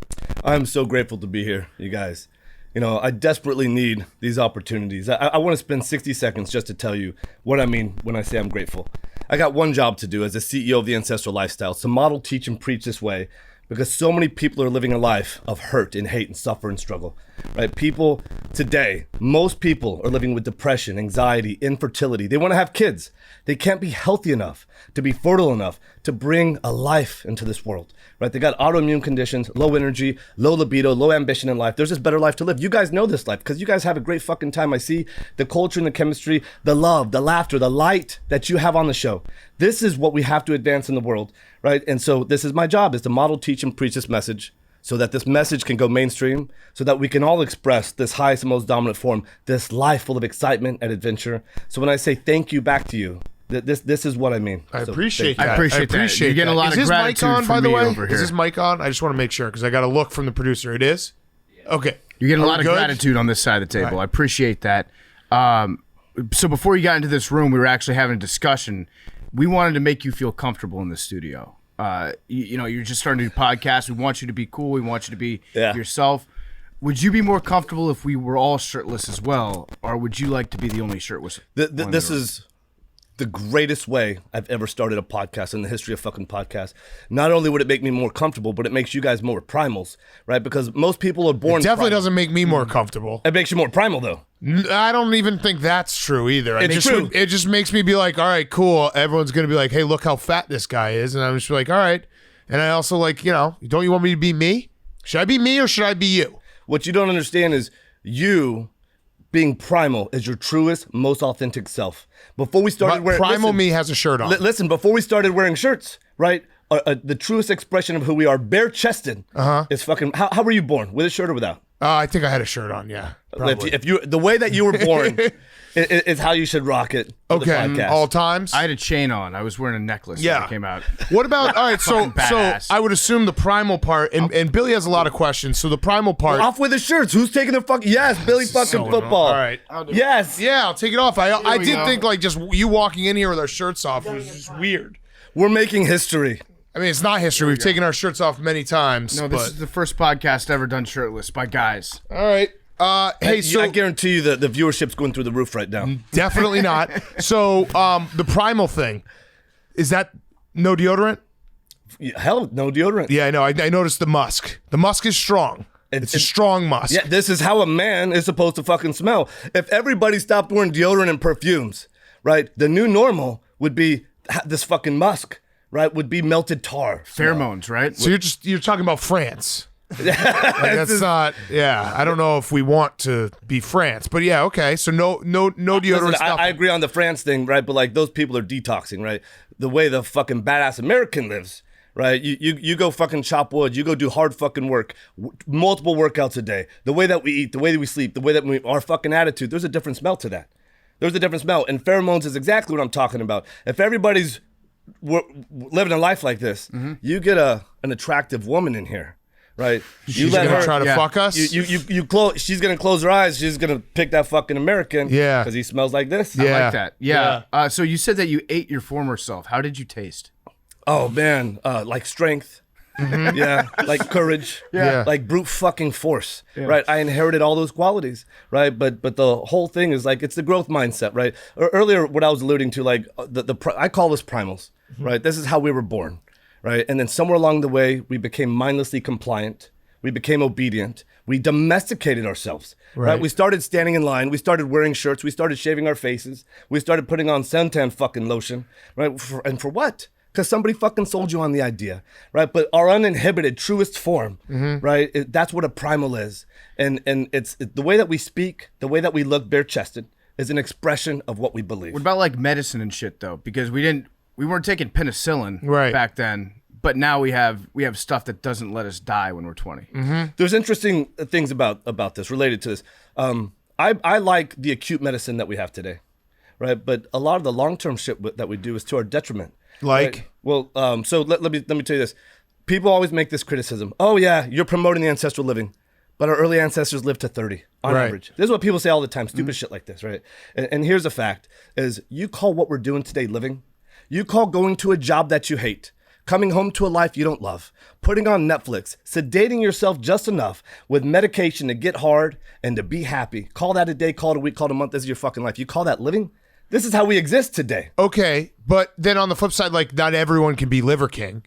I'm so grateful to be here, you guys. I desperately need these opportunities. I want to spend 60 seconds just to tell you what I mean when I say I'm grateful. I got one job to do as the CEO of the Ancestral Lifestyle, to model, teach, and preach this way, because so many people are living a life of hurt and hate and suffer and struggle, right? People today, most people are living with depression, anxiety, infertility. They want to have kids. They can't be healthy enough to be fertile enough to bring a life into this world, right? They got autoimmune conditions, low energy, low libido, low ambition in life. There's this better life to live. You guys know this life because you guys have a great fucking time. I see the culture and the chemistry, the love, the laughter, the light that you have on the show. This is what we have to advance in the world, right? And so this is my job, is to model, teach, and preach this message so that this message can go mainstream, so that we can all express this highest and most dominant form, this life full of excitement and adventure. So when I say thank you back to you, this is what I mean. I So appreciate thank that. you. I appreciate that. You're getting a lot of gratitude Is this mic on, from by the me way? over here. Is this mic on? I just want to make sure because I got a look from the producer. It is? Okay. You're getting a Are lot we of good? gratitude on this side of the table. Right. I appreciate that. So before you got into this room, we were actually having a discussion. We wanted to make you feel comfortable in the studio. You're just starting to do podcasts. We want you to be cool. We want you to be yourself. Would you be more comfortable if we were all shirtless as well, or would you like to be the only shirtless? This is the greatest way I've ever started a podcast in the history of fucking podcasts. Not only would it make me more comfortable, but it makes you guys more primals, right? Because most people are born. It definitely primal. doesn't make me more comfortable. It makes you more primal, though. I don't even think that's true either. It's true. It just makes me be like, all right, cool. Everyone's going to be like, hey, look how fat this guy is. And I'm just like, all right. And I also like, don't you want me to be me? Should I be me or should I be you? What you don't understand is you being primal is your truest, most authentic self. Before we started wearing Primal me has a shirt on. Listen, before we started wearing shirts, right? The truest expression of who we are, bare-chested, is fucking. How were you born? With a shirt or without? I think I had a shirt on, yeah. Probably. If you the way that you were born is how you should rock it. For the podcast. All times? I had a chain on. I was wearing a necklace when it came out. What about, all right, so badass. I would assume the primal part, and Billy has a lot of questions, so the primal part. Off with the shirts. Who's taking the fuck? Yes, Billy fucking football. All right. Yes. Yeah, I'll take it off. I we did go. think like just you walking in here with our shirts off was just weird. We're making history. I mean, it's not history. We've taken our shirts off many times. No, this is the first podcast ever done shirtless by guys. All right. Hey, so I guarantee you that the viewership's going through the roof right now. definitely not. So the primal thing, is that no deodorant? Hell, no deodorant. Yeah, I know. I noticed the musk. The musk is strong. It's a strong musk. Yeah, this is how a man is supposed to fucking smell. If everybody stopped wearing deodorant and perfumes, right, the new normal would be this fucking musk, right, would be melted tar. Pheromones, right? So you're talking about France. Like, that's not. Yeah, I don't know if we want to be France, but yeah, okay. So no deodorant Listen, stuff. I agree on the France thing, right? But like those people are detoxing, right? The way the fucking badass American lives, right? You go fucking chop wood, you go do hard fucking work, multiple workouts a day. The way that we eat, the way that we sleep, the way that our fucking attitude, there's a different smell to that. There's a different smell, and pheromones is exactly what I'm talking about. If everybody's living a life like this, you get an attractive woman in here. Right, She's gonna try to fuck us. You close. She's gonna close her eyes. She's gonna pick that fucking American. Yeah, because he smells like this. Yeah. I like that. Yeah. So you said that you ate your former self. How did you taste? Oh man, like strength. Yeah, like courage. Yeah. like brute fucking force. Right, I inherited all those qualities. Right, but the whole thing is like it's the growth mindset. Right, earlier what I was alluding to, like I call this primals. Right, this is how we were born. Right, and then somewhere along the way, we became mindlessly compliant. We became obedient. We domesticated ourselves. Right. We started standing in line. We started wearing shirts. We started shaving our faces. We started putting on suntan fucking lotion. Right, and for what? Because somebody fucking sold you on the idea. Right, but our uninhibited, truest form. Right, that's what a primal is, and it's the way that we speak, the way that we look bare-chested, is an expression of what we believe. What about like medicine and shit though? Because we weren't taking penicillin back then, but now we have stuff that doesn't let us die when we're 20. There's interesting things about this related to this. I like the acute medicine that we have today, right? But a lot of the long-term shit that we do is to our detriment. Like, right? Well, so let me tell you this. People always make this criticism. Oh yeah, you're promoting the ancestral living, but our early ancestors lived to 30 on average. This is what people say all the time. Stupid shit like this, right? And here's the fact: is you call what we're doing today living. You call going to a job that you hate, coming home to a life you don't love, putting on Netflix, sedating yourself just enough with medication to get hard and to be happy. Call that a day, call it a week, call it a month. This is your fucking life. You call that living? This is how we exist today. Okay, but then on the flip side, like not everyone can be Liver King,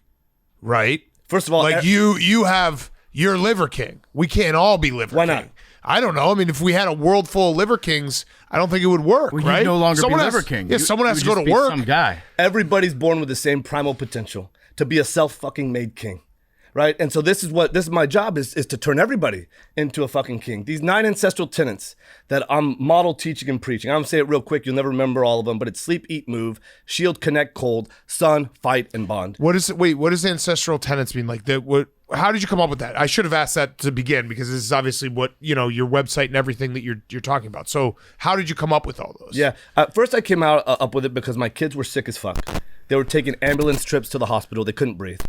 right? First of all, like you have your Liver King. We can't all be Liver King. Why not? I don't know. I mean, if we had a world full of Liver Kings, I don't think it would work, Well, right? you'd no longer someone be has, Liver King. Yeah, someone has to go to be work. Some guy. Everybody's born with the same primal potential to be a self-fucking made king, right? And so this is my job is to turn everybody into a fucking king. These 9 ancestral tenets that I'm model teaching and preaching. I'm gonna say it real quick. You'll never remember all of them, but it's sleep, eat, move, shield, connect, cold, sun, fight, and bond. What does ancestral tenets mean? Like how did you come up with that? I should have asked that to begin because this is obviously what, your website and everything that you're talking about. So how did you come up with all those? Yeah, first I came up with it because my kids were sick as fuck. They were taking ambulance trips to the hospital. They couldn't breathe.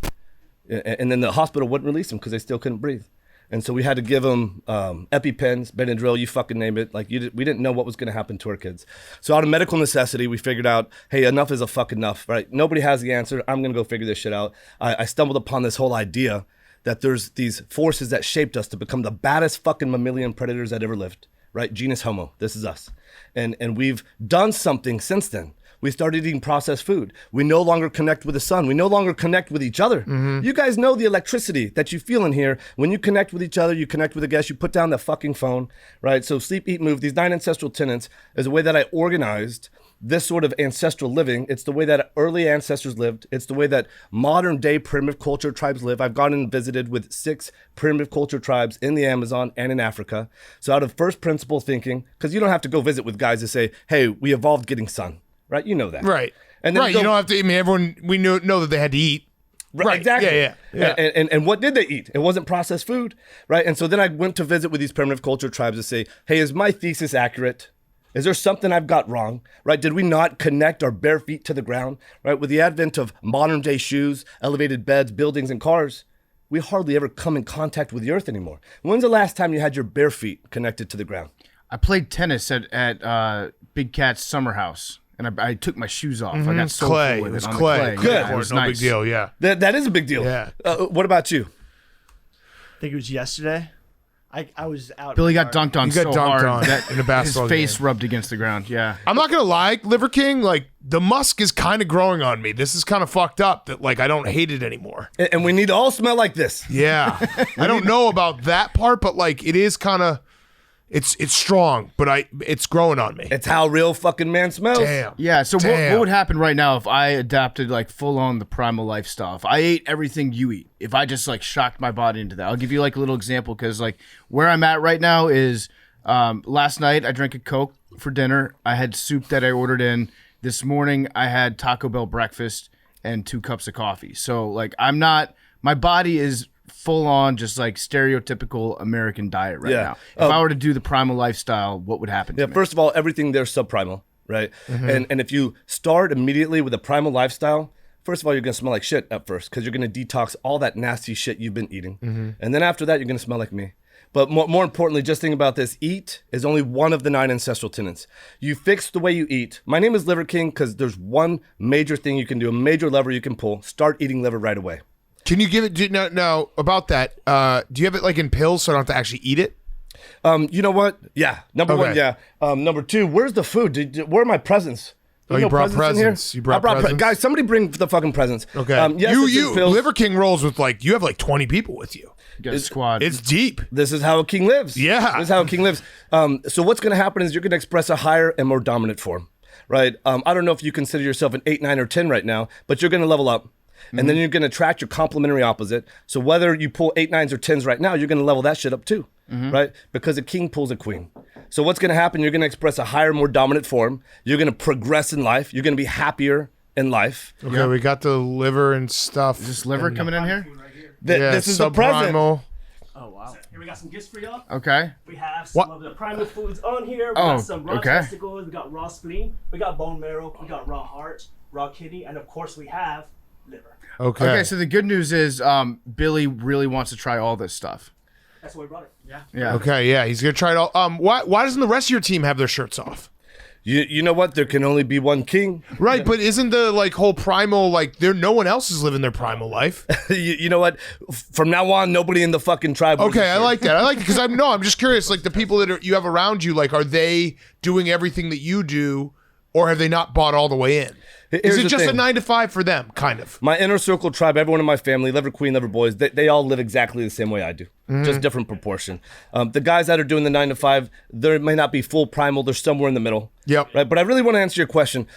And then the hospital wouldn't release them because they still couldn't breathe. And so we had to give them EpiPens, Benadryl, you fucking name it. Like we didn't know what was going to happen to our kids. So out of medical necessity, we figured out, hey, enough is a fuck enough, right? Nobody has the answer. I'm going to go figure this shit out. I stumbled upon this whole idea that there's these forces that shaped us to become the baddest fucking mammalian predators that ever lived, right? Genus Homo, this is us. And we've done something since then. We started eating processed food. We no longer connect with the sun. We no longer connect with each other. Mm-hmm. You guys know the electricity that you feel in here. When you connect with each other, you connect with a guest, you put down the fucking phone, right? So sleep, eat, move, these 9 ancestral tenets is a way that I organized this sort of ancestral living. It's the way that early ancestors lived. It's the way that modern day primitive culture tribes live. I've gone and visited with 6 primitive culture tribes in the Amazon and in Africa. So out of first principle thinking, because you don't have to go visit with guys to say, hey, we evolved getting sun, right? You know that. Right. And then right. You don't have to, I mean, everyone, we know that they had to eat. Right, exactly. Yeah. And what did they eat? It wasn't processed food, right? And so then I went to visit with these primitive culture tribes to say, hey, is my thesis accurate? Is there something I've got wrong, right? Did we not connect our bare feet to the ground, right? With the advent of modern day shoes, elevated beds, buildings, and cars, we hardly ever come in contact with the earth anymore. When's the last time you had your bare feet connected to the ground? I played tennis at Big Cat's summer house, and I took my shoes off. I got so clay. with It was on the clay. Good. Yeah, It was no nice. big deal. Yeah. That is a big deal. Yeah. What about you? I think it was yesterday. I was out. Billy got dunked on You got so dunked hard on that in a basketball his face game. rubbed against the ground. Yeah. I'm not gonna lie, Liver King, like the musk is kind of growing on me. This is kind of fucked up that like I don't hate it anymore. And we need to all smell like this. Yeah. I don't know about that part, but like it is kind of it's strong, but it's growing on me. It's how real fucking man smells. Damn. Yeah, so Damn. what would happen right now if I adapted like full on the primal lifestyle? If I ate everything you eat, if I just like shocked my body into that? I'll give you like a little example because like where I'm at right now is last night I drank a Coke for dinner. I had soup that I ordered in. This morning I had Taco Bell breakfast and 2 cups of coffee. So like my body is full on just like stereotypical American diet right now. If I were to do the primal lifestyle, what would happen to me? First of all, everything there's subprimal, right? Mm-hmm. And if you start immediately with a primal lifestyle, first of all, you're going to smell like shit at first because you're going to detox all that nasty shit you've been eating. Mm-hmm. And then after that, you're going to smell like me. But more importantly, just think about this. Eat is only one of the 9 ancestral tenets. You fix the way you eat. My name is Liver King because there's one major thing you can do, a major lever you can pull. Start eating liver right away. Can you give it now about that? Do you have it like in pills so I don't have to actually eat it? You know what? Yeah. Number one, yeah. Number 2, where's the food? Where are my presents? Oh, you brought presents. You brought presents? Guys, somebody bring the fucking presents. Okay. Yes, you Liver King rolls with like, you have like 20 people with you. You got a squad. It's deep. This is how a king lives. Yeah. This is how a king lives. So what's going to happen is you're going to express a higher and more dominant form, right? I don't know if you consider yourself an 8, 9, or 10 right now, but you're going to level up. And then you're going to attract your complementary opposite. So whether you pull 8, 9s, or 10s right now, you're going to level that shit up too, right? Because a king pulls a queen. So what's going to happen? You're going to express a higher, more dominant form. You're going to progress in life. You're going to be happier in life. Okay, we got the liver and stuff. Is this liver coming in here? This is the present. Subprimal. Oh wow. Wow. Here we got some gifts for y'all. Okay. We have some of the primal foods on here. We got some raw okay. testicles. We got raw spleen. We got bone marrow. We got raw heart, raw kidney, and of course we have liver. Okay. So the good news is Billy really wants to try all this stuff. That's why we brought it. Yeah. Yeah. Okay, yeah, he's gonna try it all. Why doesn't the rest of your team have their shirts off? You know what? There can only be one king. Right, but isn't the whole primal no one else is living their primal life? You know what? From now on, nobody in the fucking tribe. Okay, I like that. I like it because I'm just curious. Like the people that you have around you, are they doing everything that you do, or have they not bought all the way in? Is it just a 9 to 5 for them, kind of? My inner circle tribe, everyone in my family, liver queen, liver boys, they all live exactly the same way I do, just different proportion. The guys that are doing the 9 to 5, they may not be full primal, they're somewhere in the middle. Yep. Right, but I really want to answer your question.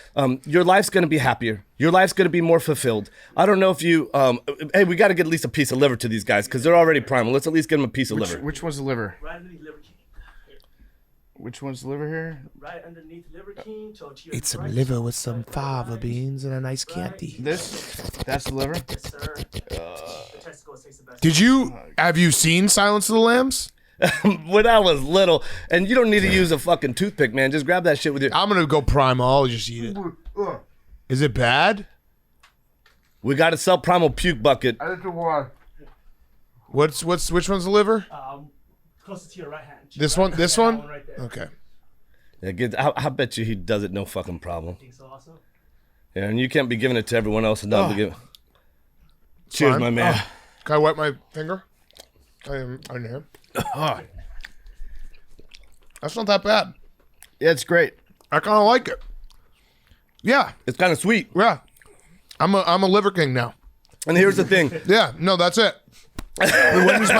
Your life's going to be happier. Your life's going to be more fulfilled. I don't know if you, hey, we got to get at least a piece of liver to these guys because they're already primal. Let's at least get them a piece of liver. Which one's the liver? Right underneath liver king. Which one's the liver here? Right underneath liver king. To your Eat some right. liver with some fava beans and a nice candy. That's the liver? Yes, sir. The testicles taste the best. Have you seen Silence of the Lambs? When I was little, and you don't need to use a fucking toothpick, man. Just grab that shit with your. I'm gonna go primal. I'll just eat it. Is it bad? We got to sell primal puke bucket. I don't know why. Which one's the liver? Closest to your right hand. This one? This one? Right there. Okay. Yeah, I bet you he does it no fucking problem. Think so also? Yeah, and you can't be giving it to everyone else and not be giving. Cheers, Fine. my man. Can I wipe my finger? I am on here. That's not that bad. Yeah, it's great. I kind of like it. Yeah, It's kind of sweet. yeah. I'm a liver king now. And here's the thing. Yeah, no, that's it. When does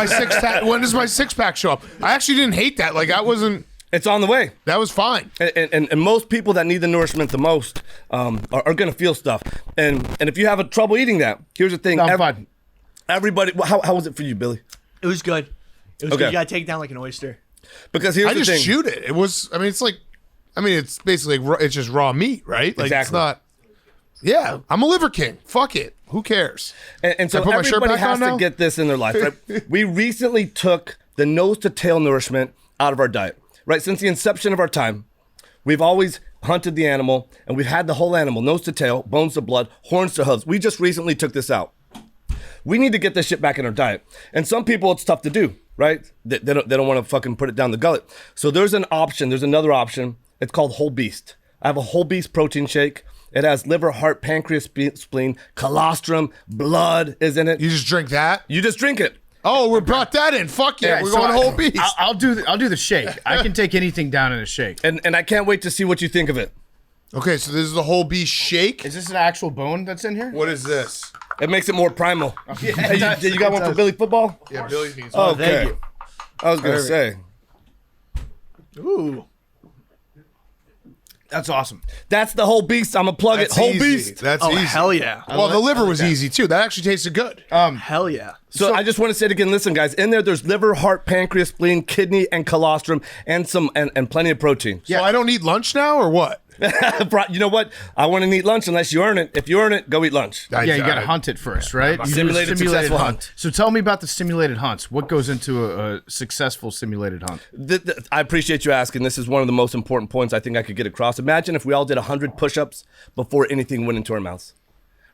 my six pack show up? I actually didn't hate that. That wasn't. It's on the way. That was fine. And most people that need the nourishment the most are going to feel stuff. And if you have a trouble eating that, here's the thing. No, I'm fine. Everybody, how was it for you, Billy? It was good. It was Okay. good. You gotta take it down like an oyster. Because here's I the just thing. shoot it. It was. It's basically it's just raw meat, right? It's Exactly. not. Yeah, I'm a liver king. Fuck it. Who cares? And so Can I put my shirt everybody back has on to now? get this in their life, right? We recently took the nose to tail nourishment out of our diet, right? Since the inception of our time, we've always hunted the animal and we've had the whole animal, nose to tail, bones to blood, horns to hooves. We just recently took this out. We need to get this shit back in our diet. And some people, it's tough to do, right? They don't want to fucking put it down the gullet. So there's an option. There's another option. It's called Whole Beast. I have a Whole Beast protein shake. It has liver, heart, pancreas, spleen, colostrum, blood is in it. You just drink that? You just drink it. Oh, we brought that in. Fuck yeah, we're going whole beast. I'll do the shake. I can take anything down in a shake. And I can't wait to see what you think of it. Okay, so this is the whole beast shake. Is this an actual bone that's in here? What is this? It makes it more primal. Hey, you got one for Billy football? Yeah, Billy needs Oh, one. okay. I was gonna say Ooh, That's awesome. that's the Whole Beast. I'm gonna plug that's it. Whole easy. Beast. That's Oh easy. hell yeah! Well, the liver was easy too. That actually tasted good. Hell yeah! So I just want to say it again. Listen, guys. In there's liver, heart, pancreas, spleen, kidney, and colostrum, and some and plenty of protein. So I don't eat lunch now, or what? You know what? I want to eat lunch unless you earn it. If you earn it, go eat lunch. Yeah, you gotta hunt it first, right? You do a Simulated successful hunt. So tell me about the simulated hunts. What goes into a successful simulated hunt? I appreciate you asking. This is one of the most important points I think I could get across. Imagine if we all did 100 push-ups before anything went into our mouths,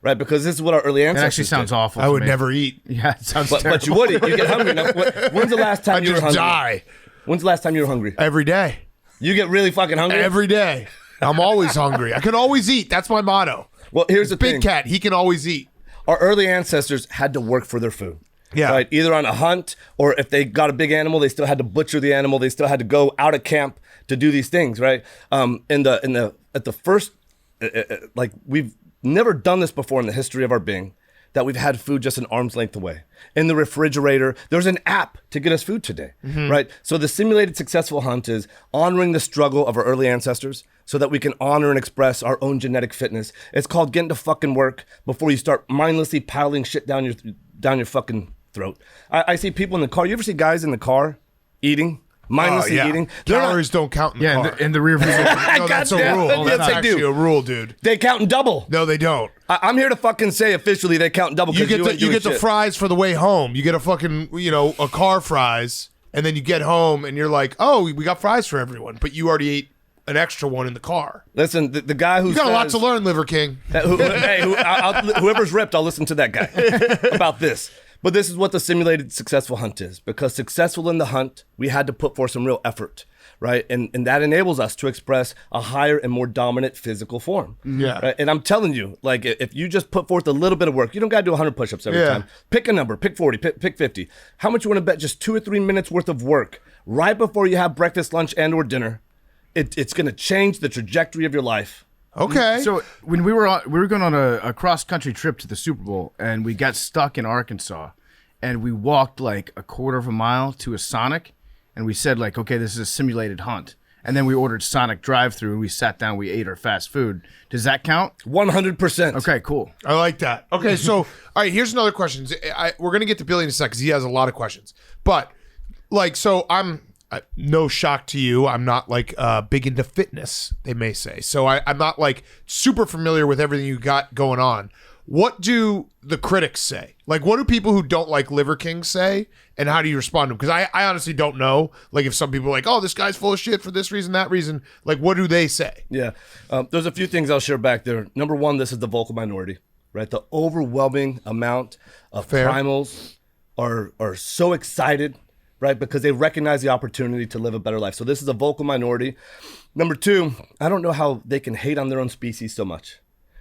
right? Because this is what our early That ancestors actually sounds did. awful. I to would me. never eat. Yeah, it sounds But terrible. you would eat. You get hungry enough. When's the last time I you were just hungry? die When's the last time you were hungry? every day. You get really fucking hungry? Every day. I'm always hungry. I can always eat. That's my motto. Well, here's the Big thing. cat, he can always eat. Our early ancestors had to work for their food. Yeah. Right? Either on a hunt or if they got a big animal, they still had to butcher the animal. They still had to go out of camp to do these things, right? At the first, like we've never done this before in the history of our being, that we've had food just an arm's length away. In the refrigerator, there's an app to get us food today, right? So the simulated successful hunt is honoring the struggle of our early ancestors so that we can honor and express our own genetic fitness. It's called getting to fucking work before you start mindlessly piling shit down your fucking throat. I see people in the car. You ever see guys in the car eating mindlessly eating. Calories don't count in the car. in the rear view. No, that's a Goddamn. rule. Yes, That's they actually do. a rule, dude. They count in double. No, they don't. I'm here to fucking say officially they count in double. You because get the fries for the way home. You get a fucking a car fries, and then you get home and you're like, oh, we got fries for everyone, but you already ate an extra one in the car. Listen, the guy who You got a lot to learn, Liver King. Whoever's ripped, I'll listen to that guy about this. But this is what the simulated successful hunt is. Because successful in the hunt, we had to put forth some real effort, right? And that enables us to express a higher and more dominant physical form. Yeah. Right? And I'm telling you, like, if you just put forth a little bit of work, you don't got to do 100 push-ups every time. Pick a number, pick 40, pick 50. How much you want to bet just 2 or 3 minutes worth of work right before you have breakfast, lunch, and or dinner? It's going to change the trajectory of your life. Okay. So when we were going on a cross country trip to the Super Bowl, and we got stuck in Arkansas, and we walked like a quarter of a mile to a Sonic, and we said like, okay, this is a simulated hunt, and then we ordered Sonic drive-through, and we sat down, we ate our fast food. Does that count? 100%. Okay, cool. I like that. Okay, so all right, here's another question. We're gonna get to Billy in a second because he has a lot of questions. But like, so I'm no shock to you. I'm not like big into fitness, they may say. So I'm not like super familiar with everything you got going on. What do the critics say? Like, what do people who don't like Liver King say? And how do you respond to them? Because I honestly don't know. Like, if some people are like, oh, this guy's full of shit for this reason, that reason. Like, what do they say? Yeah. There's a few things I'll share back there. Number one, this is the vocal minority, right? The overwhelming amount of primals are so excited, right? Because they recognize the opportunity to live a better life. So this is a vocal minority. Number two, I don't know how they can hate on their own species so much,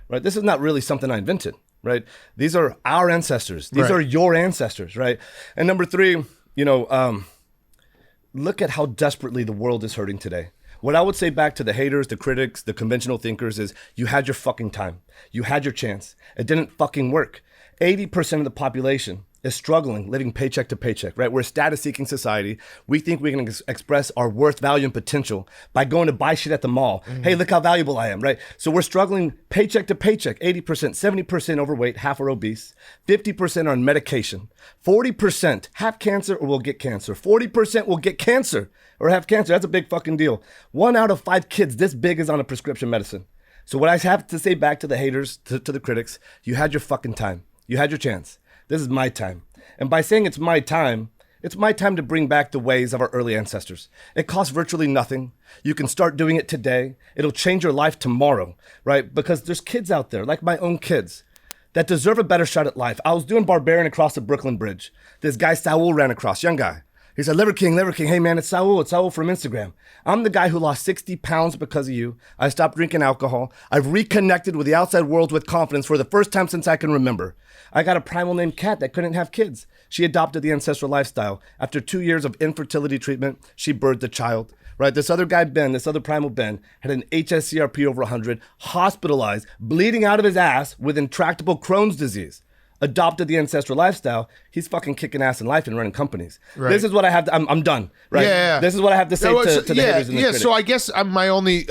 right? This is not really something I invented, right? These are our ancestors. These are your ancestors, right? And number three, look at how desperately the world is hurting today. What I would say back to the haters, the critics, the conventional thinkers is you had your fucking time. You had your chance. It didn't fucking work. 80% of the population is struggling, living paycheck to paycheck, right? We're a status-seeking society. We think we can express our worth, value, and potential by going to buy shit at the mall. Hey, look how valuable I am, right? So we're struggling paycheck to paycheck, 80%, 70% overweight, half are obese, 50% are on medication, 40% have cancer or will get cancer, 40% will get cancer or have cancer. That's a big fucking deal. 1 out of 5 kids this big is on a prescription medicine. So what I have to say back to the haters, to the critics, you had your fucking time. You had your chance. This is my time. And by saying it's my time to bring back the ways of our early ancestors. It costs virtually nothing. You can start doing it today. It'll change your life tomorrow, right? Because there's kids out there, like my own kids, that deserve a better shot at life. I was doing Barbarian across the Brooklyn Bridge. This guy, Saul, ran across, young guy. He said, Liver King, hey man, it's Saul from Instagram. I'm the guy who lost 60 pounds because of you. I stopped drinking alcohol. I've reconnected with the outside world with confidence for the first time since I can remember. I got a primal named Kat that couldn't have kids. She adopted the ancestral lifestyle. After 2 years of infertility treatment, she birthed a child. Right, this other guy, Ben, this other primal Ben, had an HSCRP over 100, hospitalized, bleeding out of his ass with intractable Crohn's disease. Adopted the ancestral lifestyle. He's fucking kicking ass in life and running companies. Right. This is what I have to, I'm done. Right. Yeah. This is what I have to say to the haters and the critics. So I guess my only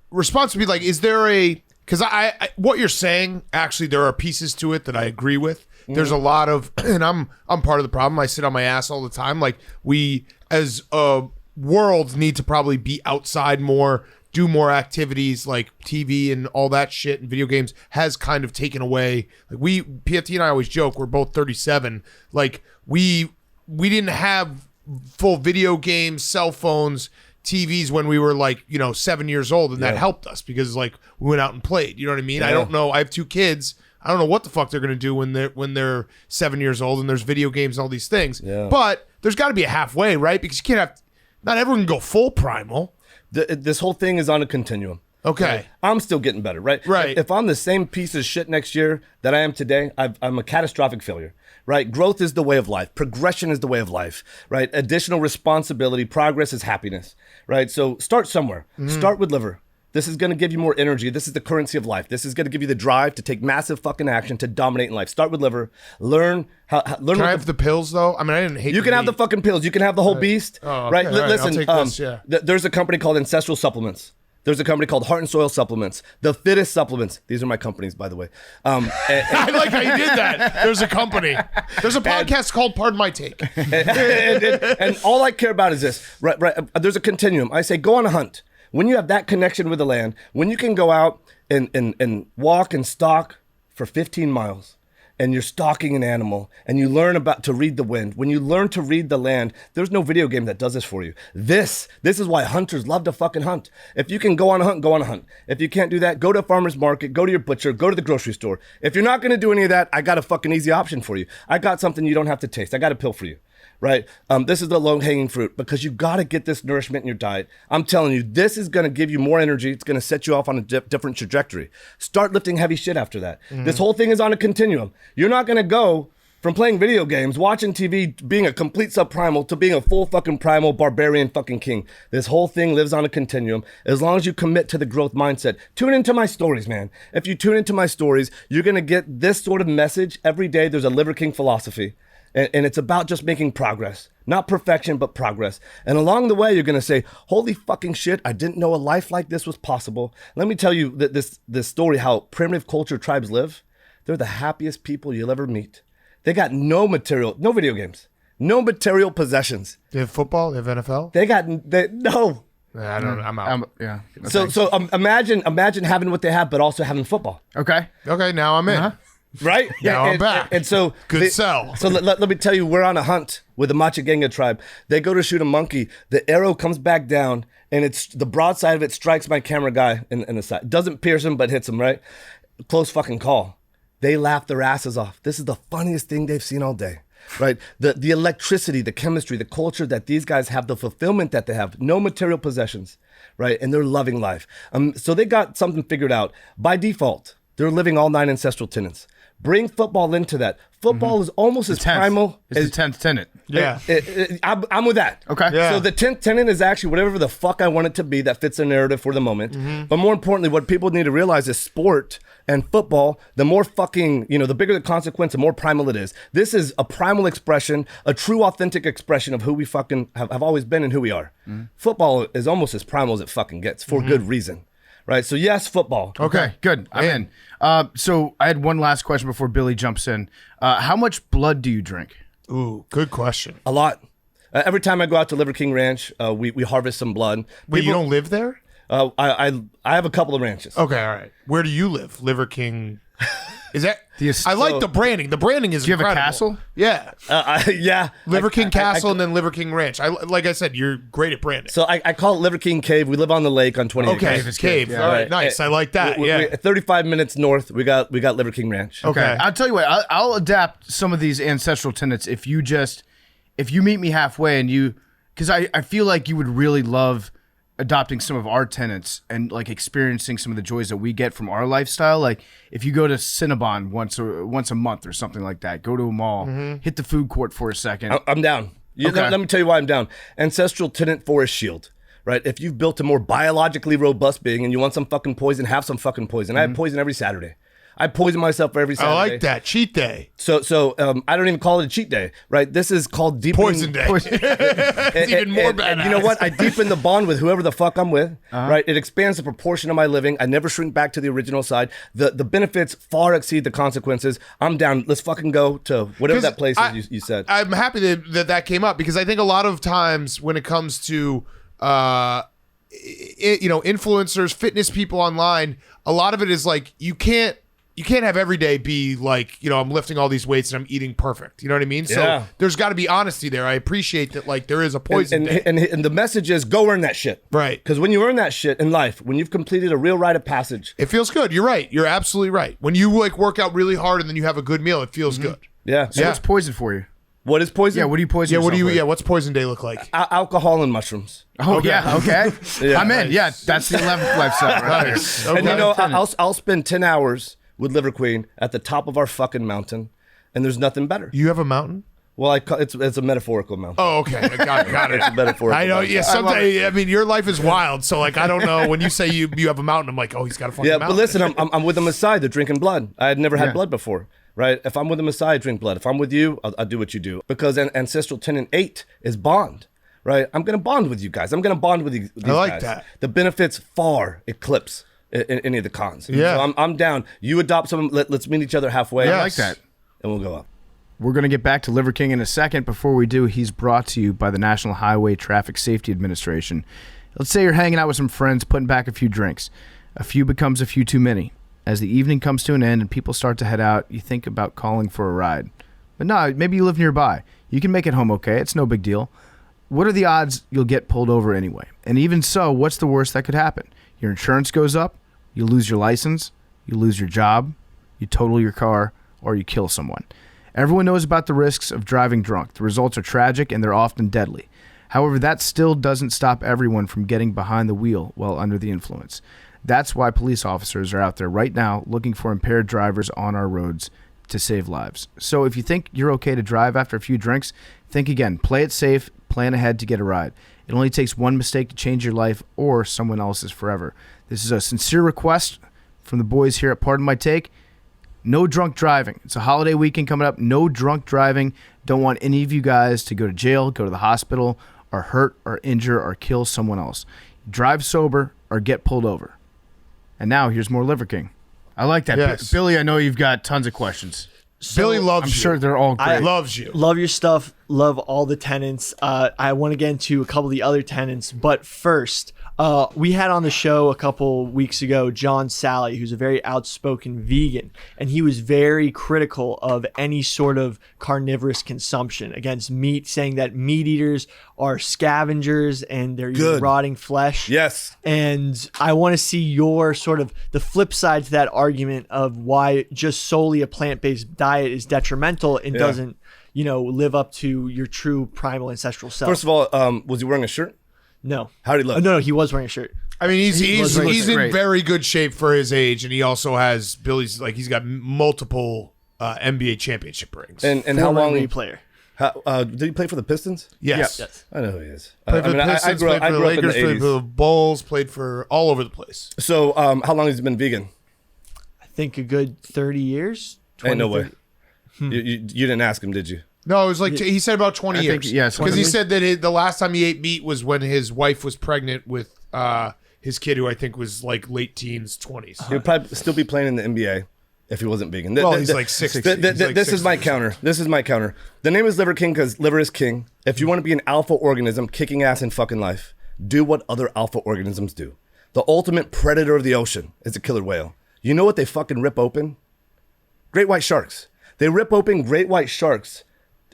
response would be like, is there because I what you're saying, actually there are pieces to it that I agree with. There's a lot of, and I'm part of the problem. I sit on my ass all the time. Like, we as a world need to probably be outside more, do more activities, like TV and all that shit, and video games has kind of taken away. Like, PFT and I always joke, we're both 37. Like, we didn't have full video games, cell phones, TVs when we were like 7 years old, and that helped us because like we went out and played. You know what I mean? Yeah. I don't know. I have 2 kids. I don't know what the fuck they're gonna do when they're 7 years old and there's video games and all these things. Yeah. But there's got to be a halfway, right? Because you can't have. Not everyone can go full primal. This whole thing is on a continuum. Okay. Right? I'm still getting better, right? Right. If I'm the same piece of shit next year that I am today, I'm a catastrophic failure, right? Growth is the way of life. Progression is the way of life, right? Additional responsibility, progress is happiness, right? So start somewhere. Start with liver. This is going to give you more energy. This is the currency of life. This is going to give you the drive to take massive fucking action to dominate in life. Start with liver. Learn how. Learn. Can I have the pills though? I mean, I didn't hate. You can have the fucking pills. You can have the whole beast. Oh, okay. Right. All right. Listen. I'll take this, yeah. There's a company called Ancestral Supplements. There's a company called Heart and Soil Supplements, the fittest supplements. These are my companies, by the way. I like how you did that. There's a company. There's a podcast called Pardon My Take. And all I care about is this. Right. There's a continuum. I say go on a hunt. When you have that connection with the land, when you can go out and walk and stalk for 15 miles, and you're stalking an animal, and you learn about to read the wind. When you learn to read the land, there's no video game that does this for you. This is why hunters love to fucking hunt. If you can go on a hunt, go on a hunt. If you can't do that, go to a farmer's market, go to your butcher, go to the grocery store. If you're not gonna do any of that, I got a fucking easy option for you. I got something you don't have to taste. I got a pill for you. Right? This is the low-hanging fruit because you got to get this nourishment in your diet. I'm telling you, this is going to give you more energy. It's going to set you off on a different trajectory. Start lifting heavy shit after that. This whole thing is on a continuum. You're not going to go from playing video games, watching TV, being a complete subprimal to being a full fucking primal barbarian fucking king. This whole thing lives on a continuum. As long as you commit to the growth mindset. Tune into my stories, man. If you tune into my stories, you're going to get this sort of message every day. There's a Liver King philosophy. And it's about just making progress. Not perfection, but progress. And along the way, you're going to say, holy fucking shit, I didn't know a life like this was possible. Let me tell you that this story, how primitive culture tribes live. They're the happiest people you'll ever meet. They got no video games, no material possessions. They have football? They have NFL? No. I don't know. I'm out. Yeah. So imagine having what they have, but also having football. Okay. Okay, now I'm in. Right? Now I'm back. And so Good sell. So let me tell you, we're on a hunt with the Machiganga tribe. They go to shoot a monkey. The arrow comes back down, and it's the broadside of it strikes my camera guy in the side. Doesn't pierce him, but hits him, right? Close fucking call. They laugh their asses off. This is the funniest thing they've seen all day. Right? The electricity, the chemistry, the culture that these guys have, the fulfillment that they have, no material possessions, right? And they're loving life. So they got something figured out. By default, they're living all 9 ancestral tenets. Bring football into that. Football is almost as primal as the 10th tenet. Yeah. I'm with that. Okay. Yeah. So the 10th tenet is actually whatever the fuck I want it to be that fits the narrative for the moment. But more importantly, what people need to realize is sport and football, the more fucking, the bigger the consequence, the more primal it is. This is a primal expression, a true authentic expression of who we fucking have always been and who we are. Football is almost as primal as it fucking gets for good reason. Right, so yes, football. Okay, good. I'm in. So I had one last question before Billy jumps in. How much blood do you drink? Ooh, good question. A lot. Every time I go out to Liver King Ranch, we harvest some blood. Wait, you don't live there? I have a couple of ranches. Okay, all right. Where do you live? Liver King. Is that? The I like the branding. The branding is Do you have a incredible. castle? Yeah. Yeah. Liver King Castle and then Liver King Ranch. Like I said, you're great at branding. So I call it Liver King Cave. We live on the lake on 20 Okay, acres. cave. Yeah. All right, nice. I like that. Yeah. 35 minutes north, we got Liver King Ranch. Okay. I'll tell you what. I'll adapt some of these ancestral tenets if you meet me halfway and because I feel like you would really love adopting some of our tenets and like experiencing some of the joys that we get from our lifestyle. Like if you go to Cinnabon once a month or something like that, go to a mall, hit the food court for a second. I'm down. Let me tell you why I'm down. Ancestral tenet forest shield. Right? If you've built a more biologically robust being and you want some fucking poison, have some fucking poison. I have poison every Saturday. I poison myself for every Saturday. I like that. Cheat day. So I don't even call it a cheat day, right? This is called deepening. Poison day. It's even more badass. And you know what? I deepen the bond with whoever the fuck I'm with, right? It expands the proportion of my living. I never shrink back to the original side. The benefits far exceed the consequences. I'm down. Let's fucking go to whatever that place is you said. I'm happy that came up because I think a lot of times when it comes to influencers, fitness people online, a lot of it is like you can't have every day be like, I'm lifting all these weights and I'm eating perfect. You know what I mean? Yeah. So there's got to be honesty there. I appreciate that. Like there is a poison day. And the message is go earn that shit. Right. Because when you earn that shit in life, when you've completed a real rite of passage. It feels good. You're right. You're absolutely right. When you like work out really hard and then you have a good meal, it feels good. Yeah. So what's poison for you? What is poison? Yeah, what do you poison Yeah, yourself with? what's poison day look like? Alcohol and mushrooms. Oh, yeah, okay. Yeah. I'm in. Yeah, that's the 11th lifestyle right there. Nice. And Okay. I'll spend 10 hours with Liver Queen at the top of our fucking mountain, and there's nothing better. You have a mountain? Well, it's a metaphorical mountain. Oh, okay. Got it. It's a metaphorical I know. mountain. Yeah. Someday, I mean, your life is wild. So, like, I don't know. When you say you have a mountain, I'm like, oh, he's got a fucking Yeah, mountain. but listen, I'm with the Maasai. They're drinking blood. I had never had Yeah. blood before, right? If I'm with the Maasai, I drink blood. If I'm with you, I'll do what you do. Because ancestral tenet 8 is bond, right? I'm going to bond with you guys. I'm going to bond with these I like guys. that. The benefits far eclipse any of the cons. Yeah. So I'm down. You adopt some. Let's meet each other halfway. Yes. I like that. And we'll go up. We're going to get back to Liver King in a second. Before we do, he's brought to you by the National Highway Traffic Safety Administration. Let's say you're hanging out with some friends, putting back a few drinks. A few becomes a few too many. As the evening comes to an end and people start to head out, you think about calling for a ride. But no, maybe you live nearby. You can make it home okay. It's no big deal. What are the odds you'll get pulled over anyway? And even so, what's the worst that could happen? Your insurance goes up, you lose your license, you lose your job, you total your car, or you kill someone. Everyone knows about the risks of driving drunk. The results are tragic and they're often deadly. However, that still doesn't stop everyone from getting behind the wheel while under the influence. That's why police officers are out there right now looking for impaired drivers on our roads to save lives. So if you think you're okay to drive after a few drinks, think again. Play it safe, plan ahead to get a ride. It only takes one mistake to change your life or someone else's forever. This is a sincere request from the boys here at Pardon My Take. No drunk driving. It's a holiday weekend coming up. No drunk driving. Don't want any of you guys to go to jail, go to the hospital, or hurt or injure or kill someone else. Drive sober or get pulled over. And now here's more Liver King. I like that. Yes. Billy, I know you've got tons of questions. Billy loves I'm you. sure they're all great. Loves you. Love your stuff. Love all the tenants. I want to get into a couple of the other tenants, but first, we had on the show a couple weeks ago John Sally, who's a very outspoken vegan, and he was very critical of any sort of carnivorous consumption against meat, saying that meat eaters are scavengers and they're eating rotting flesh. Yes. And I want to see your sort of the flip side to that argument of why just solely a plant-based diet is detrimental and doesn't, live up to your true primal ancestral self. First of all, was he wearing a shirt? No. How did he look? No, he was wearing a shirt. I mean, he's in great. very good shape for his age, and he also has he's got multiple NBA championship rings. And how Former long? NBA player. Did he play for the Pistons? Yes. Yes. I know who he is. Played for the Pistons, I grew played for the up in Lakers, the played for 80s. the Bulls, played for all over the place. So, how long has he been vegan? I think a good 30 years. Ain't no 30. way. You didn't ask him, did you? No, it was like he said about 20 I think, years. yes, Because he 20. said that the last time he ate meat was when his wife was pregnant with his kid, who I think was like late teens, 20s. He would probably still be playing in the NBA if he wasn't vegan. Well, he's like 60. This is my counter. This is my counter. The name is Liver King because liver is king. If you want to be an alpha organism kicking ass in fucking life, do what other alpha organisms do. The ultimate predator of the ocean is a killer whale. You know what they fucking rip open? Great white sharks. They rip open great white sharks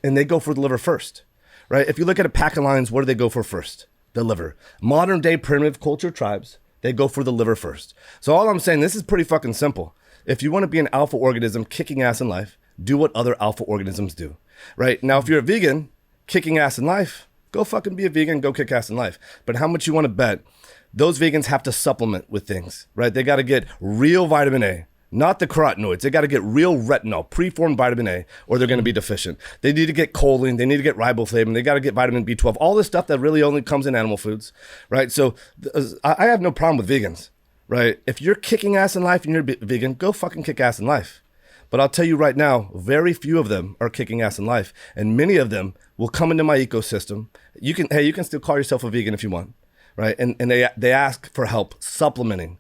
and they go for the liver first, right? If you look at a pack of lions, what do they go for first? The liver. Modern day primitive culture tribes, they go for the liver first. So all I'm saying, this is pretty fucking simple. If you want to be an alpha organism kicking ass in life, do what other alpha organisms do, right? Now, if you're a vegan kicking ass in life, go fucking be a vegan, go kick ass in life. But how much you want to bet those vegans have to supplement with things, right? They got to get real vitamin A. Not the carotenoids. They got to get real retinol, preformed vitamin A, or they're going to be deficient. They need to get choline. They need to get riboflavin. They got to get vitamin B12. All this stuff that really only comes in animal foods, right? So I have no problem with vegans, right? If you're kicking ass in life and you're vegan, go fucking kick ass in life. But I'll tell you right now, very few of them are kicking ass in life, and many of them will come into my ecosystem. You can still call yourself a vegan if you want, right? And they ask for help supplementing.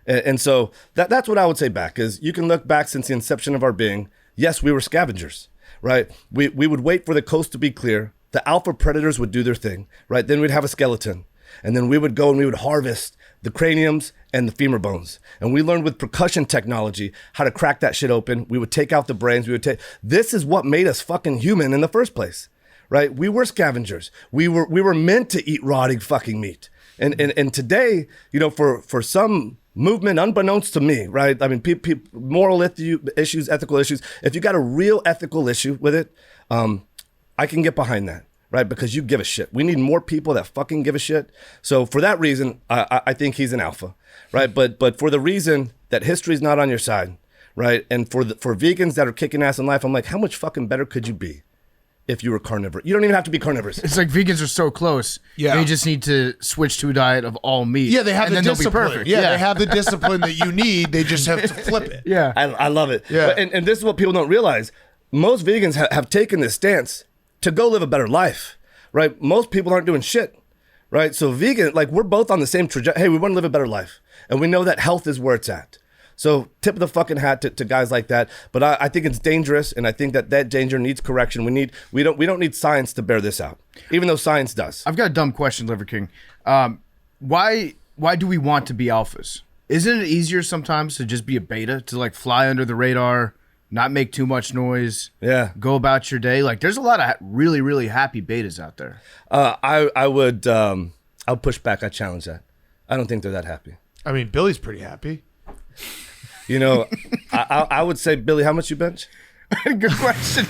And so that's what I would say back is you can look back since the inception of our being. Yes, we were scavengers, right? We would wait for the coast to be clear. The alpha predators would do their thing, right? Then we'd have a skeleton. And then we would go and we would harvest the craniums and the femur bones. And we learned with percussion technology how to crack that shit open. We would take out the brains. This is what made us fucking human in the first place, right? We were scavengers. We were meant to eat rotting fucking meat. And today, for some movement, unbeknownst to me, right? I mean, moral issues, ethical issues. If you got a real ethical issue with it, I can get behind that, right? Because you give a shit. We need more people that fucking give a shit. So for that reason, I think he's an alpha, right? But for the reason that history's not on your side, right? And for vegans that are kicking ass in life, I'm like, how much fucking better could you be if you were carnivore? You don't even have to be carnivorous. It's like vegans are so close. Yeah. They just need to switch to a diet of all meat. Yeah, they have and the then they'll be discipline. perfect. Yeah, they have the discipline that you need. They just have to flip it. Yeah. I love it. Yeah. And this is what people don't realize. Most vegans have taken this stance to go live a better life, right? Most people aren't doing shit, right? So vegan, like we're both on the same trajectory. Hey, we want to live a better life. And we know that health is where it's at. So tip of the fucking hat to guys like that. But I think it's dangerous, and I think that danger needs correction. We don't need science to bear this out, even though science does. I've got a dumb question, Liver King. Why do we want to be alphas? Isn't it easier sometimes to just be a beta, to like fly under the radar, not make too much noise, go about your day? Like there's a lot of really, really happy betas out there. I'll push back. I challenge that. I don't think they're that happy. I mean, Billy's pretty happy. You know, I would say, Billy, how much you bench? Good question.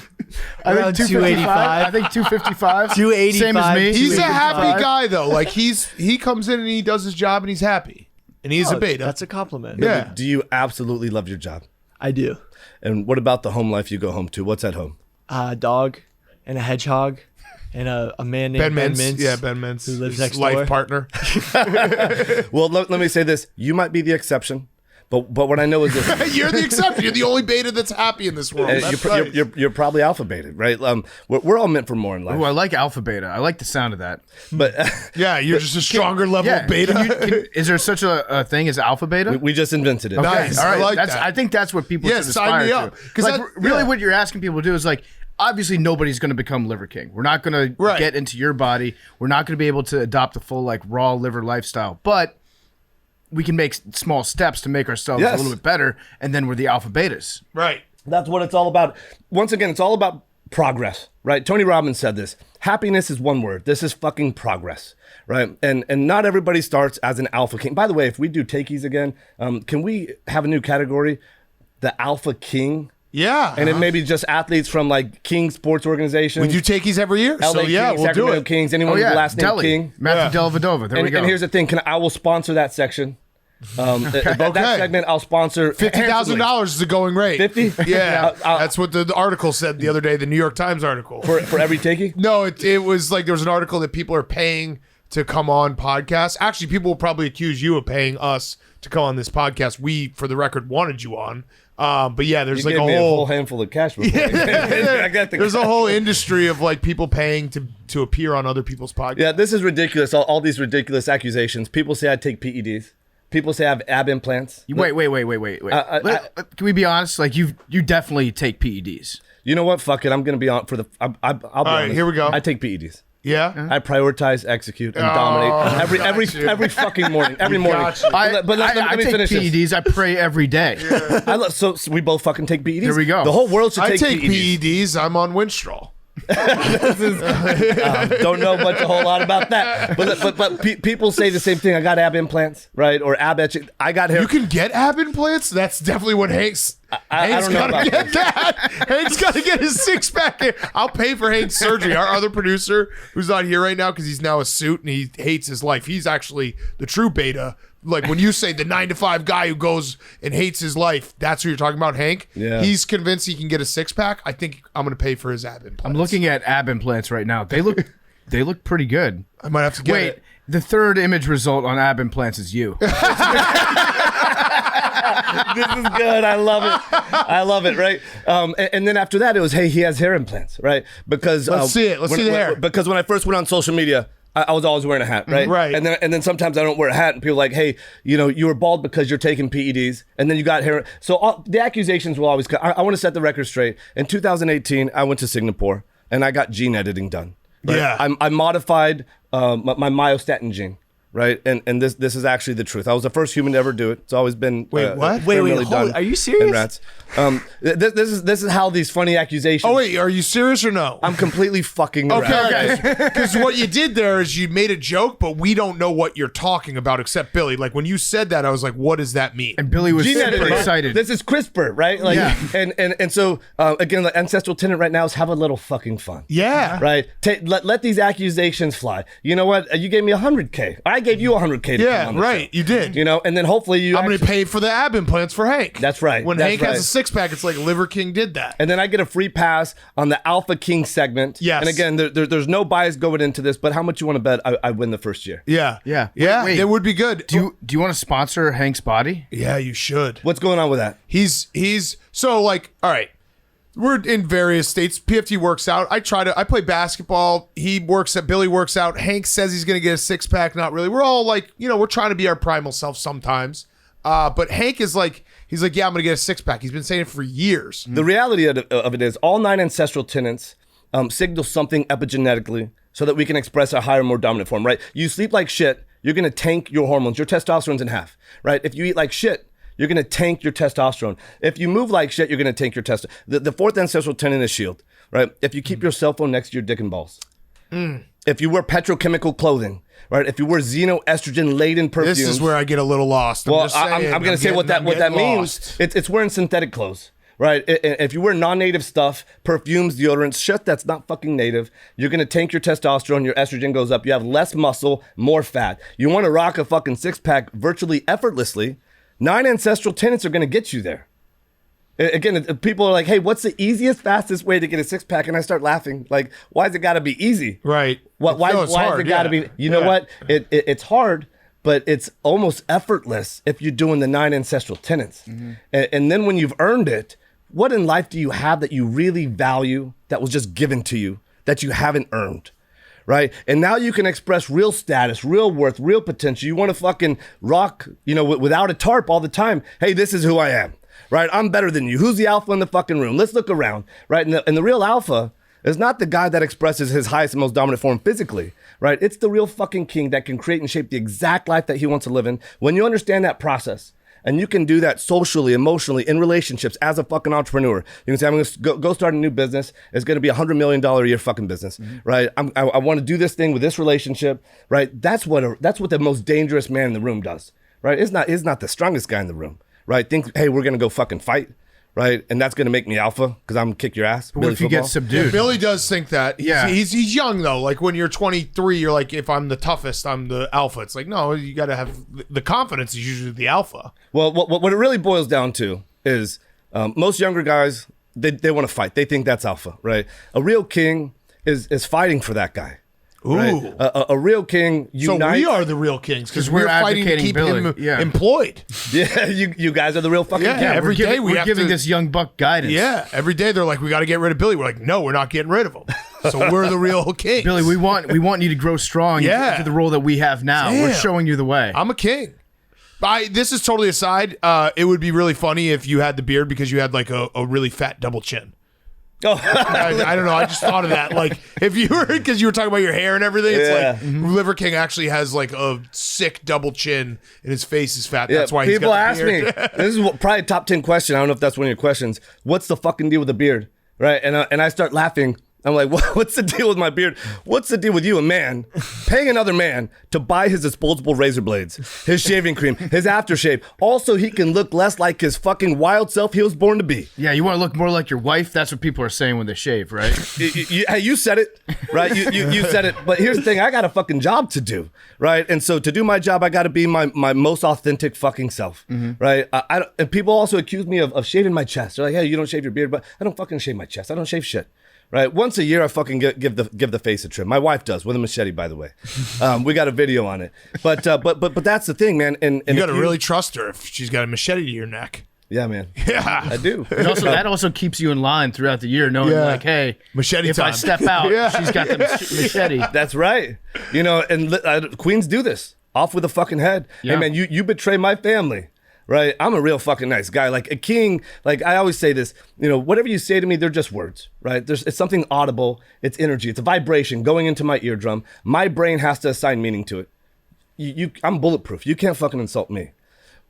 I Around think 285. I think 255. 285. Same as me. He's a 285. happy guy though. Like he comes in and he does his job and he's happy. And he's a beta. That's a compliment. Yeah. Do you absolutely love your job? I do. And what about the home life you go home to? What's at home? A dog and a hedgehog and a man named Ben Ben Mintz. Mintz. Yeah, Ben Mintz. Who lives His next life door. partner. Well, let me say this. You might be the exception, but what I know is this. You're the exception. You're the only beta that's happy in this world. You're probably alpha beta, right? We're all meant for more in life. Oh, I like alpha beta. I like the sound of that. But Yeah, you're just a stronger level of beta. Is there such a thing as alpha beta? we just invented it. Okay, Nice. all right. I like that's, that. I think that's what people Yeah, should sign aspire me up. to. 'Cause Like, that- really, yeah. what you're asking people to do is like, obviously, nobody's going to become Liver King. We're not going to Right. get into your body. We're not going to be able to adopt a full like raw liver lifestyle, but we can make small steps to make ourselves Yes. a little bit better, and then we're the alpha betas. Right. That's what it's all about. Once again, it's all about progress, right? Tony Robbins said this. Happiness is one word. This is fucking progress, right? And not everybody starts as an alpha king. By the way, if we do takeys again, can we have a new category? The alpha king. Yeah. And it may be just athletes from like King Sports Organization. we do takeys every year. LA So yeah, Kings, we'll do Sacramento it. Kings, anyone Oh with yeah, the last name Deli, King. Matthew Dellavedova. There we go. And here's the thing, I will sponsor that section. That Okay. segment I'll sponsor $50,000 is the going rate. 50? Yeah, I'll- that's what the article said the other day. The New York Times article. for every takey. No, it was like there was an article that people are paying to come on podcasts. Actually, people will probably accuse you of paying us to come on this podcast. We, for the record, wanted you on. But yeah, there's You like gave a me whole a whole handful of cash before. I got the there's a whole industry of like people paying to appear on other people's podcasts. Yeah, this is ridiculous. All these ridiculous accusations. People say I take PEDs. People say I have ab implants. Wait. Can we be honest? Like you definitely take PEDs. You know what? Fuck it. I'm gonna be on for the. I'll be All right, honest. here we go. I take PEDs. Yeah. I prioritize, execute, and Oh, dominate every got you. every fucking morning. Every morning. got you. But let I me take finish PEDs. this. I pray every day. So we both fucking take PEDs. Here we go. The whole world should I take take PEDs. PEDs. I'm on Winstrol. Don't know much a whole lot about that. But people say the same thing. I got ab implants, right? Or ab etching. I got hair. You can get ab implants? That's definitely what Hank's I don't know gotta about get that. Hank's got to get his six pack. I'll pay for Hank's surgery. Our other producer, who's not here right now because he's now a suit and he hates his life. He's actually the true beta. Like when you say the 9-to-5 guy who goes and hates his life, that's who you're talking about, Hank. Yeah. He's convinced he can get a six pack. I think I'm going to pay for his ab implants. I'm looking at ab implants right now. They look pretty good. I might have to get Wait, it. the third image result on ab implants is you. This is good. I love it. I love it. Right. And then after that, it was, hey, he has hair implants, right? Because Let's see it. Let's see the hair. Because when I first went on social media, I was always wearing a hat, right? Right. And then sometimes I don't wear a hat, and people are like, hey, you were bald because you're taking PEDs, and then you got hair. So the accusations will always come. I want to set the record straight. In 2018, I went to Singapore and I got gene editing done. Right? Yeah. I modified my myostatin gene. Right, and this is actually the truth. I was the first human to ever do it. It's always been Wait, what? experimentally Wait, done are you in serious? rats. This is how these funny accusations. Oh, wait. Are you serious or no? I'm completely fucking around. Because what you did there is you made a joke, but we don't know what you're talking about except Billy. Like when you said that, I was like, what does that mean? And Billy was Gene super editing. excited. This is CRISPR, right? Like, Yeah. And so again, the ancestral tenet right now is have a little fucking fun. Yeah. Right. Let these accusations fly. You know what? You gave me $100K. I gave you $100K. To Yeah, come on the right. show. You did. You know, and then hopefully you. I'm going to actually- pay for the ab implants for Hank. That's right. When That's Hank right. has a six pack, it's like Liver King did that. And then I get a free pass on the Alpha King segment. Yes. And again, there's no bias going into this, but how much you want to bet I win the first year? Yeah. Yeah. Yeah. Wait. It would be good. Do you want to sponsor Hank's body? Yeah, you should. What's going on with that? He's so like, all right. We're in various states. PFT works out. I play basketball. Billy works out. Hank says he's going to get a six pack. Not really. We're all like, we're trying to be our primal self sometimes. But Hank is like, he's like, yeah, I'm going to get a six pack. He's been saying it for years. The reality of it is all 9 ancestral tenets signal something epigenetically so that we can express our higher, more dominant form, right? You sleep like shit, you're going to tank your hormones. Your testosterone's in half, right? If you eat like shit, you're going to tank your testosterone. If you move like shit, you're going to tank your testosterone. The fourth ancestral tenet is shield, right? If you keep your cell phone next to your dick and balls. If you wear petrochemical clothing, right? If you wear xenoestrogen-laden perfumes. This is where I get a little lost. I'm going to say what that means. It's wearing synthetic clothes, right? If you wear non-native stuff, perfumes, deodorants, shit that's not fucking native, you're going to tank your testosterone, your estrogen goes up, you have less muscle, more fat. You want to rock a fucking six-pack virtually effortlessly, 9 ancestral tenets are going to get you there. Again, people are like, hey, what's the easiest, fastest way to get a six pack? And I start laughing. Like, why's it got to be easy? Right. Why has it got to be? You know what? It's hard, but it's almost effortless if you're doing the 9 ancestral tenets. And then when you've earned it, what in life do you have that you really value that was just given to you that you haven't earned? Right? And now you can express real status, real worth, real potential. You want to fucking rock, without a tarp all the time. Hey, this is who I am, right? I'm better than you. Who's the alpha in the fucking room? Let's look around, right? And the real alpha is not the guy that expresses his highest and most dominant form physically, right? It's the real fucking king that can create and shape the exact life that he wants to live in. When you understand that process, and you can do that socially, emotionally, in relationships, as a fucking entrepreneur. You can say, I'm going to go start a new business. It's going to be $100 million a year fucking business, right? I want to do this thing with this relationship, right? That's what the most dangerous man in the room does, right? It's not the strongest guy in the room, right? Think, hey, we're going to go fucking fight, right? And that's going to make me alpha because I'm going to kick your ass. What if you get subdued? Yeah, Billy does think that. Yeah. He's young, though. Like, when you're 23, you're like, if I'm the toughest, I'm the alpha. It's like, no, you got to have the confidence is usually the alpha. Well, what it really boils down to is most younger guys, they want to fight. They think that's alpha, right? A real king is fighting for that guy. Ooh. Right? A real king unites. So we are the real kings because we're fighting to keep him employed. Yeah, you guys are the real fucking king. Every day we're giving this young buck guidance. Yeah, every day they're like, we got to get rid of Billy. We're like, no, we're not getting rid of him. So we're the real kings. Billy, we want you to grow strong into the role that we have now. Damn. We're showing you the way. I'm a king. This is totally aside. It would be really funny if you had the beard because you had like a really fat double chin. Oh. I don't know. I just thought of that. Like, if you were, because you were talking about your hair and everything, it's like Liver King actually has like a sick double chin and his face is fat. That's why he's people got ask me. This is probably a top 10 question. I don't know if that's one of your questions. What's the fucking deal with the beard? Right? And I start laughing. I'm like, what's the deal with my beard? What's the deal with you, a man, paying another man to buy his disposable razor blades, his shaving cream, his aftershave? Also, he can look less like his fucking wild self he was born to be. Yeah, you want to look more like your wife? That's what people are saying when they shave, right? Hey, you said it, right? You said it. But here's the thing. I got a fucking job to do, right? And so to do my job, I got to be my most authentic fucking self, right? And people also accuse me of shaving my chest. They're like, hey, you don't shave your beard. But I don't fucking shave my chest. I don't shave shit. Right, once a year I fucking give the face a trim. My wife does with a machete, by the way. We got a video on it, but that's the thing, man. And you got to really trust her if she's got a machete to your neck. Yeah, man. Yeah, I do. And also, that also keeps you in line throughout the year, knowing like, hey, machete if time. I step out, she's got the machete. That's right. And queens do this off with a fucking head. Yeah. Hey, man, you betray my family. Right, I'm a real fucking nice guy. Like a king, like I always say this, whatever you say to me, they're just words, right? It's something audible, it's energy, it's a vibration going into my eardrum. My brain has to assign meaning to it. I'm bulletproof. You can't fucking insult me.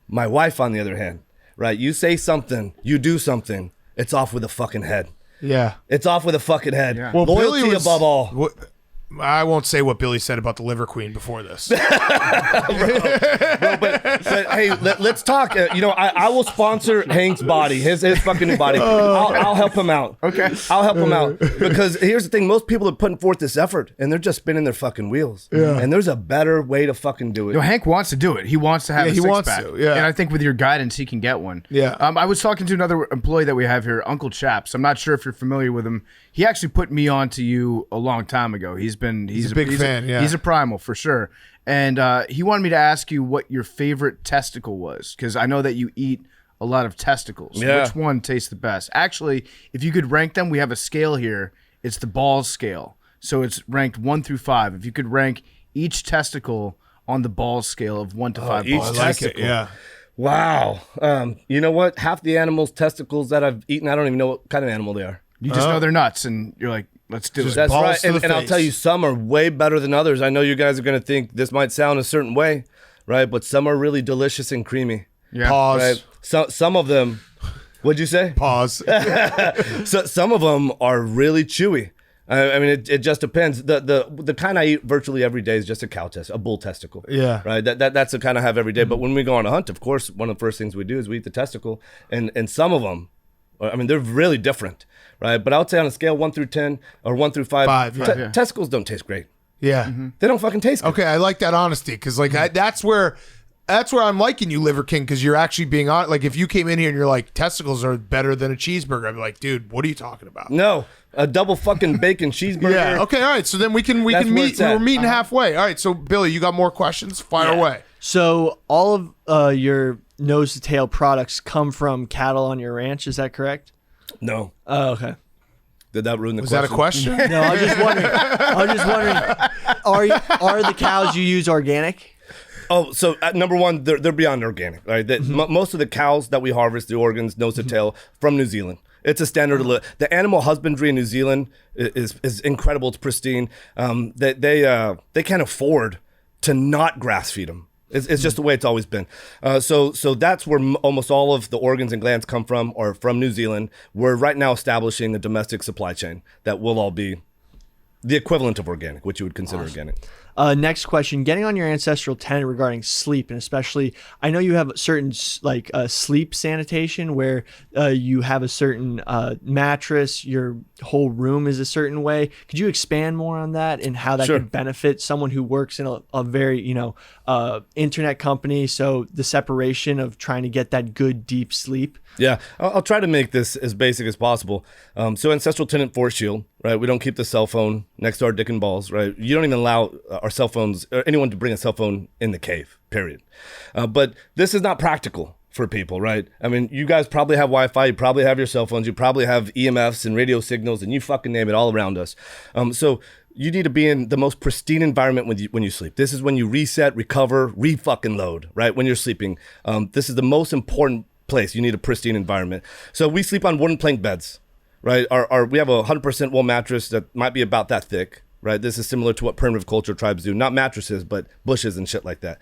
My wife, on the other hand, right? You say something, you do something, it's off with a fucking head. Yeah. It's off with a fucking head. Yeah. Well, Loyalty Billy was, above all. I won't say what Billy said about the Liver Queen before this. But hey, let's talk. I will sponsor Hank's body, his fucking new body. I'll help him out. Okay. I'll help him out because here's the thing: most people are putting forth this effort and they're just spinning their fucking wheels. Yeah. And there's a better way to fucking do it. Hank wants to do it. He wants to have a six-pack. Yeah. And I think with your guidance, he can get one. Yeah. I was talking to another employee that we have here, Uncle Chaps. I'm not sure if you're familiar with him. He actually put me on to you a long time ago. He's a big fan. Yeah. He's a primal for sure. And he wanted me to ask you what your favorite testicle was, because I know that you eat a lot of testicles. Yeah. Which one tastes the best? Actually, if you could rank them, we have a scale here. It's the balls scale. So it's ranked 1 through 5. If you could rank each testicle on the balls scale of 1 to 5 each balls. testicle. Yeah. Wow. You know what? Half the animals' testicles that I've eaten, I don't even know what kind of animal they are. You just know they're nuts, and you're like, let's do it. That's balls right. to the And I'll face. tell you, some are way better than others. I know you guys are going to think this might sound a certain way, right? But some are really delicious and creamy. Yeah. Pause. Right? Some of them, what'd you say? Pause. So, some of them are really chewy. I mean, it just depends. The kind I eat virtually every day is just a cow test, a bull testicle. Yeah. Right. That's the kind I have every day. But when we go on a hunt, of course, one of the first things we do is we eat the testicle. And some of them, I mean, they're really different. Right. But I would say on a scale 1 through 10 or 1 through 5, Five, yeah. testicles don't taste great. Yeah. They don't fucking taste good. Okay, I like that honesty because that's where I'm liking you, Liver King, because you're actually being honest. Like if you came in here and you're like testicles are better than a cheeseburger, I'd be like, dude, what are you talking about? No, a double fucking bacon cheeseburger. Yeah. Okay. All right. So then we can That's where meet. it's at. We're meeting halfway. All right. So Billy, you got more questions? Fire away. So all of your nose to tail products come from cattle on your ranch. Is that correct? No. Oh, okay. Did that ruin the Was question? that a question? No, I was just wondering. Are the cows you use organic? Oh, so number one, they're beyond organic, right? Most of the cows that we harvest, the organs, nose to tail, from New Zealand. It's a standard of the animal husbandry in New Zealand is incredible. It's pristine. They can't afford to not grass feed them. It's just the way it's always been. So that's where almost all of the organs and glands come from, or from New Zealand. We're right now establishing a domestic supply chain that will all be the equivalent of organic, which you would consider organic. Next question, getting on your ancestral tenet regarding sleep, and especially, I know you have certain sleep sanitation where you have a certain mattress, your whole room is a certain way. Could you expand more on that and how that Sure. could benefit someone who works in a very, internet company? So the separation of trying to get that good deep sleep. Yeah, I'll try to make this as basic as possible. So ancestral tenet force shield, right? We don't keep the cell phone next to our dick and balls, right? You don't even allow our cell phones or anyone to bring a cell phone in the cave, period. But this is not practical for people, right? I mean, you guys probably have Wi-Fi, you probably have your cell phones, you probably have EMFs and radio signals, and you fucking name it all around us. So you need to be in the most pristine environment when you sleep. This is when you reset, recover, re-fucking load, right? When you're sleeping. This is the most important place. You need a pristine environment. So we sleep on wooden plank beds, right? We have a 100% wool mattress that might be about that thick, right? This is similar to what primitive culture tribes do. Not mattresses, but bushes and shit like that.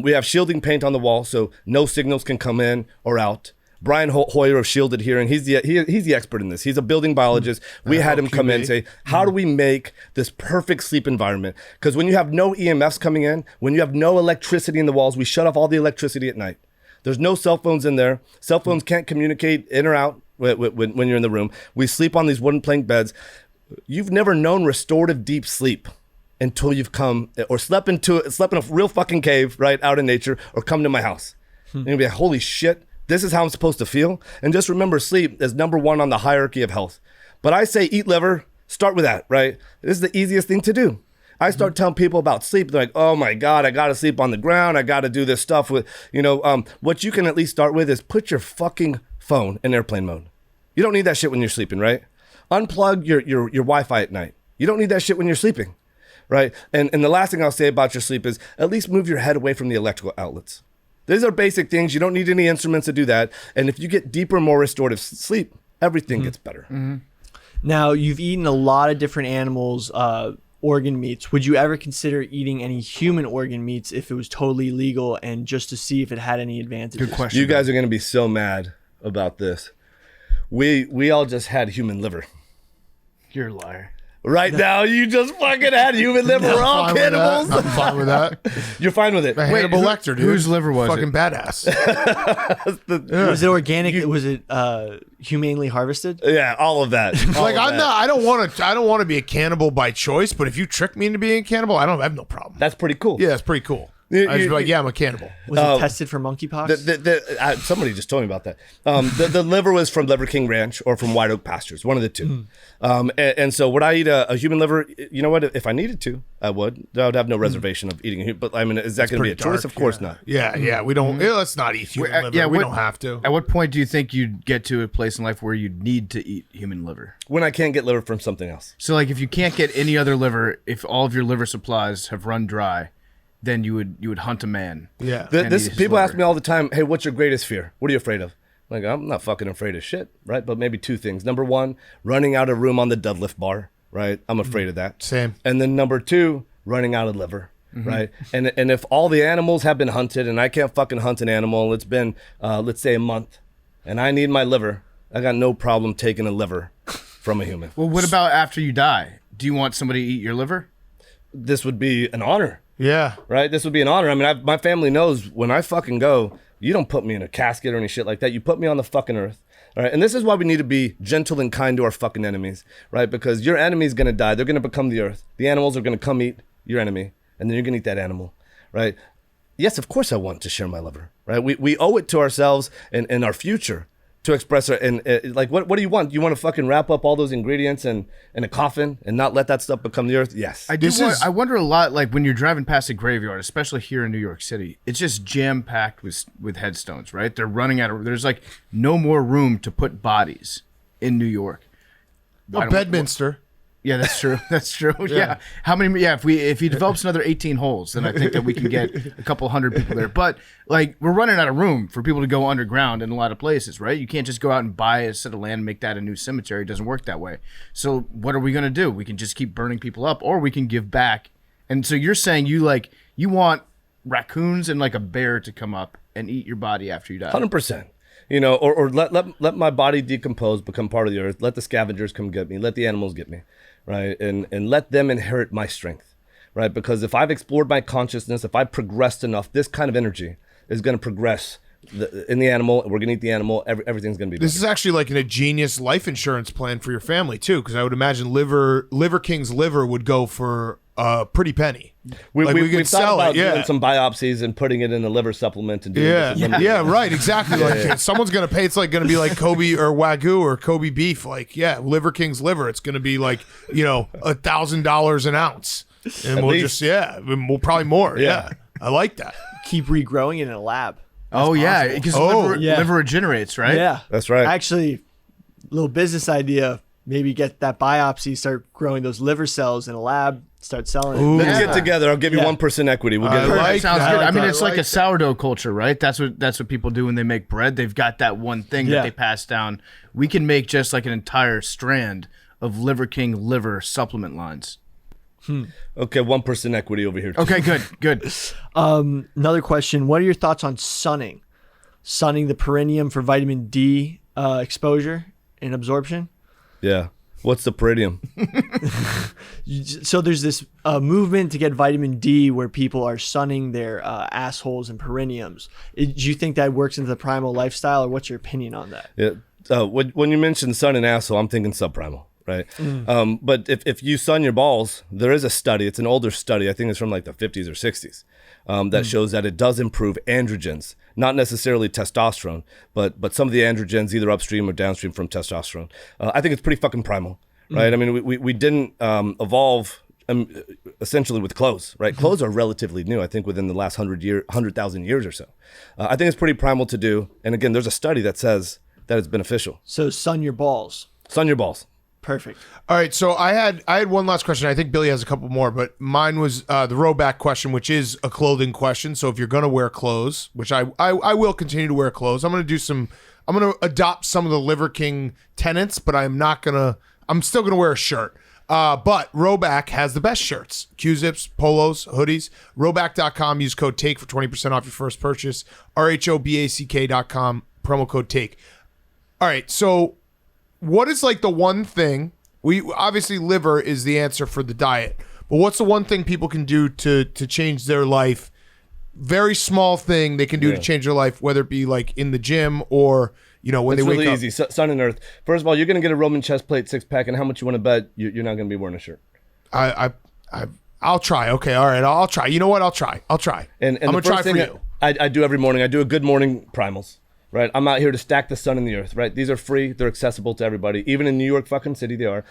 We have shielding paint on the wall, so no signals can come in or out. Brian Hoyer of Shielded Hearing, he's the expert in this. He's a building biologist. We had him come in and say, how do we make this perfect sleep environment? Because when you have no EMFs coming in, when you have no electricity in the walls, we shut off all the electricity at night. There's no cell phones in there. Cell phones can't communicate in or out when you're in the room. We sleep on these wooden plank beds. You've never known restorative deep sleep until you've come or slept in a real fucking cave, right, out in nature, or come to my house. And you'll be like, holy shit, this is how I'm supposed to feel. And just remember, sleep is number one on the hierarchy of health. But I say eat liver, start with that, right? This is the easiest thing to do. I start telling people about sleep. They're like, oh my God, I got to sleep on the ground. I got to do this stuff with, what you can at least start with is put your fucking phone in airplane mode. You don't need that shit when you're sleeping, right? Unplug your Wi-Fi at night. You don't need that shit when you're sleeping, right? And the last thing I'll say about your sleep is at least move your head away from the electrical outlets. These are basic things. You don't need any instruments to do that. And if you get deeper, more restorative sleep, everything gets better. Mm-hmm. Now, you've eaten a lot of different animals, organ meats. Would you ever consider eating any human organ meats if it was totally legal and just to see if it had any advantages? Good question. You guys are going to be so mad about this. We all just had human liver. You're a liar. Right now, you just fucking had human liver. We're all Fine with that. cannibals. I'm fine with that. You're fine with it. Hannibal Lecter, dude. whose liver was fucking it? badass. Was it organic? Was it humanely harvested? Yeah, all of that. Like I don't want to be a cannibal by choice, but if you trick me into being a cannibal, I have no problem. That's pretty cool. Yeah, it's pretty cool. I'd just be like, yeah, I'm a cannibal. Was it tested for monkeypox? Somebody just told me about that. The liver was from Liver King Ranch or from White Oak Pastures, one of the two. And so would I eat a human liver? You know what? If I needed to, I would. I would have no reservation of eating a human. But I mean, is that going to be a choice? Of course not. Yeah. We don't. Let's not eat human liver. We don't have to. At what point do you think you'd get to a place in life where you'd need to eat human liver? When I can't get liver from something else. So, like, if you can't get any other liver, if all of your liver supplies have run dry, then you would hunt a man. Yeah. People ask me all the time, hey, what's your greatest fear? What are you afraid of? Like, I'm not fucking afraid of shit, right? But maybe two things. Number one, running out of room on the deadlift bar, right? I'm afraid of that. Same. And then number two, running out of liver, right? And if all the animals have been hunted and I can't fucking hunt an animal, it's been, let's say, a month, and I need my liver, I got no problem taking a liver from a human. Well, what about after you die? Do you want somebody to eat your liver? This would be an honor. Yeah. Right? This would be an honor. I mean, my family knows when I fucking go, you don't put me in a casket or any shit like that. You put me on the fucking earth. All right? And this is why we need to be gentle and kind to our fucking enemies, right? Because your enemy's going to die. They're going to become the earth. The animals are going to come eat your enemy, and then you're going to eat that animal, right? Yes, of course I want to share my liver, right? We owe it to ourselves and our future to express our, and like, what do you want? You want to fucking wrap up all those ingredients in a coffin and not let that stuff become the earth? Yes. I wonder a lot, like when you're driving past a graveyard, especially here in New York City, it's just jam packed with headstones, right? They're running out of, there's like no more room to put bodies in New York. Bedminster. Yeah, that's true. That's true. Yeah. How many? Yeah, if he develops another 18 holes, then I think that we can get a couple hundred people there. But like, we're running out of room for people to go underground in a lot of places, right? You can't just go out and buy a set of land and make that a new cemetery. It doesn't work that way. So what are we gonna do? We can just keep burning people up, or we can give back. And so you're saying you want raccoons and like a bear to come up and eat your body after you die? 100%. You know, or let my body decompose, become part of the earth. Let the scavengers come get me. Let the animals get me, right? And let them inherit my strength, right? Because if I've explored my consciousness, if I've progressed enough, this kind of energy is going to progress in the animal. We're going to eat the animal. Everything's going to be better. This is actually like a genius life insurance plan for your family too, because I would imagine Liver King's liver would go for a pretty penny. We could thought sell about it, doing some biopsies and putting it in a liver supplement and doing Yeah, right, exactly. Like someone's gonna pay. It's like gonna be like Kobe or Wagyu or Kobe beef. Like Liver King's liver. It's gonna be like $1,000 an ounce, and At we'll least. we'll probably more. Yeah. I like that. Keep regrowing it in a lab. Because liver regenerates, right? Yeah, That's right. Actually, little business idea. Maybe get that biopsy, start growing those liver cells in a lab, start selling it. Let's get together. I'll give you 1% equity. We'll get it. like Sounds that. good. I mean, it's like that. a sourdough culture, right? That's what people do when they make bread. They've got that one thing that they pass down. We can make just like an entire strand of Liver King liver supplement lines. Okay, 1% equity over here. Okay, good. Another question. What are your thoughts on sunning? Sunning the perineum for vitamin D exposure and absorption? Yeah. What's the perineum? So there's this movement to get vitamin D where people are sunning their assholes and perineums. Do you think that works into the primal lifestyle, or what's your opinion on that? Yeah. When you mention sun and asshole, I'm thinking subprimal, right? But if you sun your balls, there is a study. It's an older study. I think it's from like the 50s or 60s. That shows that it does improve androgens, not necessarily testosterone, but some of the androgens either upstream or downstream from testosterone. I think it's pretty fucking primal, right? I mean, we didn't evolve essentially with clothes, right? Clothes are relatively new, I think, within the last 100,000 years or so. I think it's pretty primal to do. And again, there's a study that says that it's beneficial. So sun your balls. Sun your balls. Perfect. All right, so I had one last question. I think Billy has a couple more, but mine was the rowback question, which is a clothing question. So if you're gonna wear clothes, which I will continue to wear clothes, I'm gonna adopt some of the Liver King tenets, but I'm still gonna wear a shirt. But Rowback has the best shirts, Q-zips, polos, hoodies. Rowback.com, use code TAKE for 20% off your first purchase. RHOBACK.com, promo code TAKE. All right, so what is like the one thing, obviously liver is the answer for the diet, but what's the one thing people can do to change their life? Very small thing they can do to change their life, whether it be like in the gym or, when they wake up. It's really easy. Sun and earth. First of all, you're going to get a Roman chest plate, 6-pack, and how much you want to bet you're not going to be wearing a shirt? I I'll try. Okay, all right, I'll try. You know what? I'll try. And I'm the gonna try first for thing you. I do every morning, I do a good morning primals. Right, I'm out here to stack the sun and the earth. Right, these are free. They're accessible to everybody. Even in New York fucking city, they are.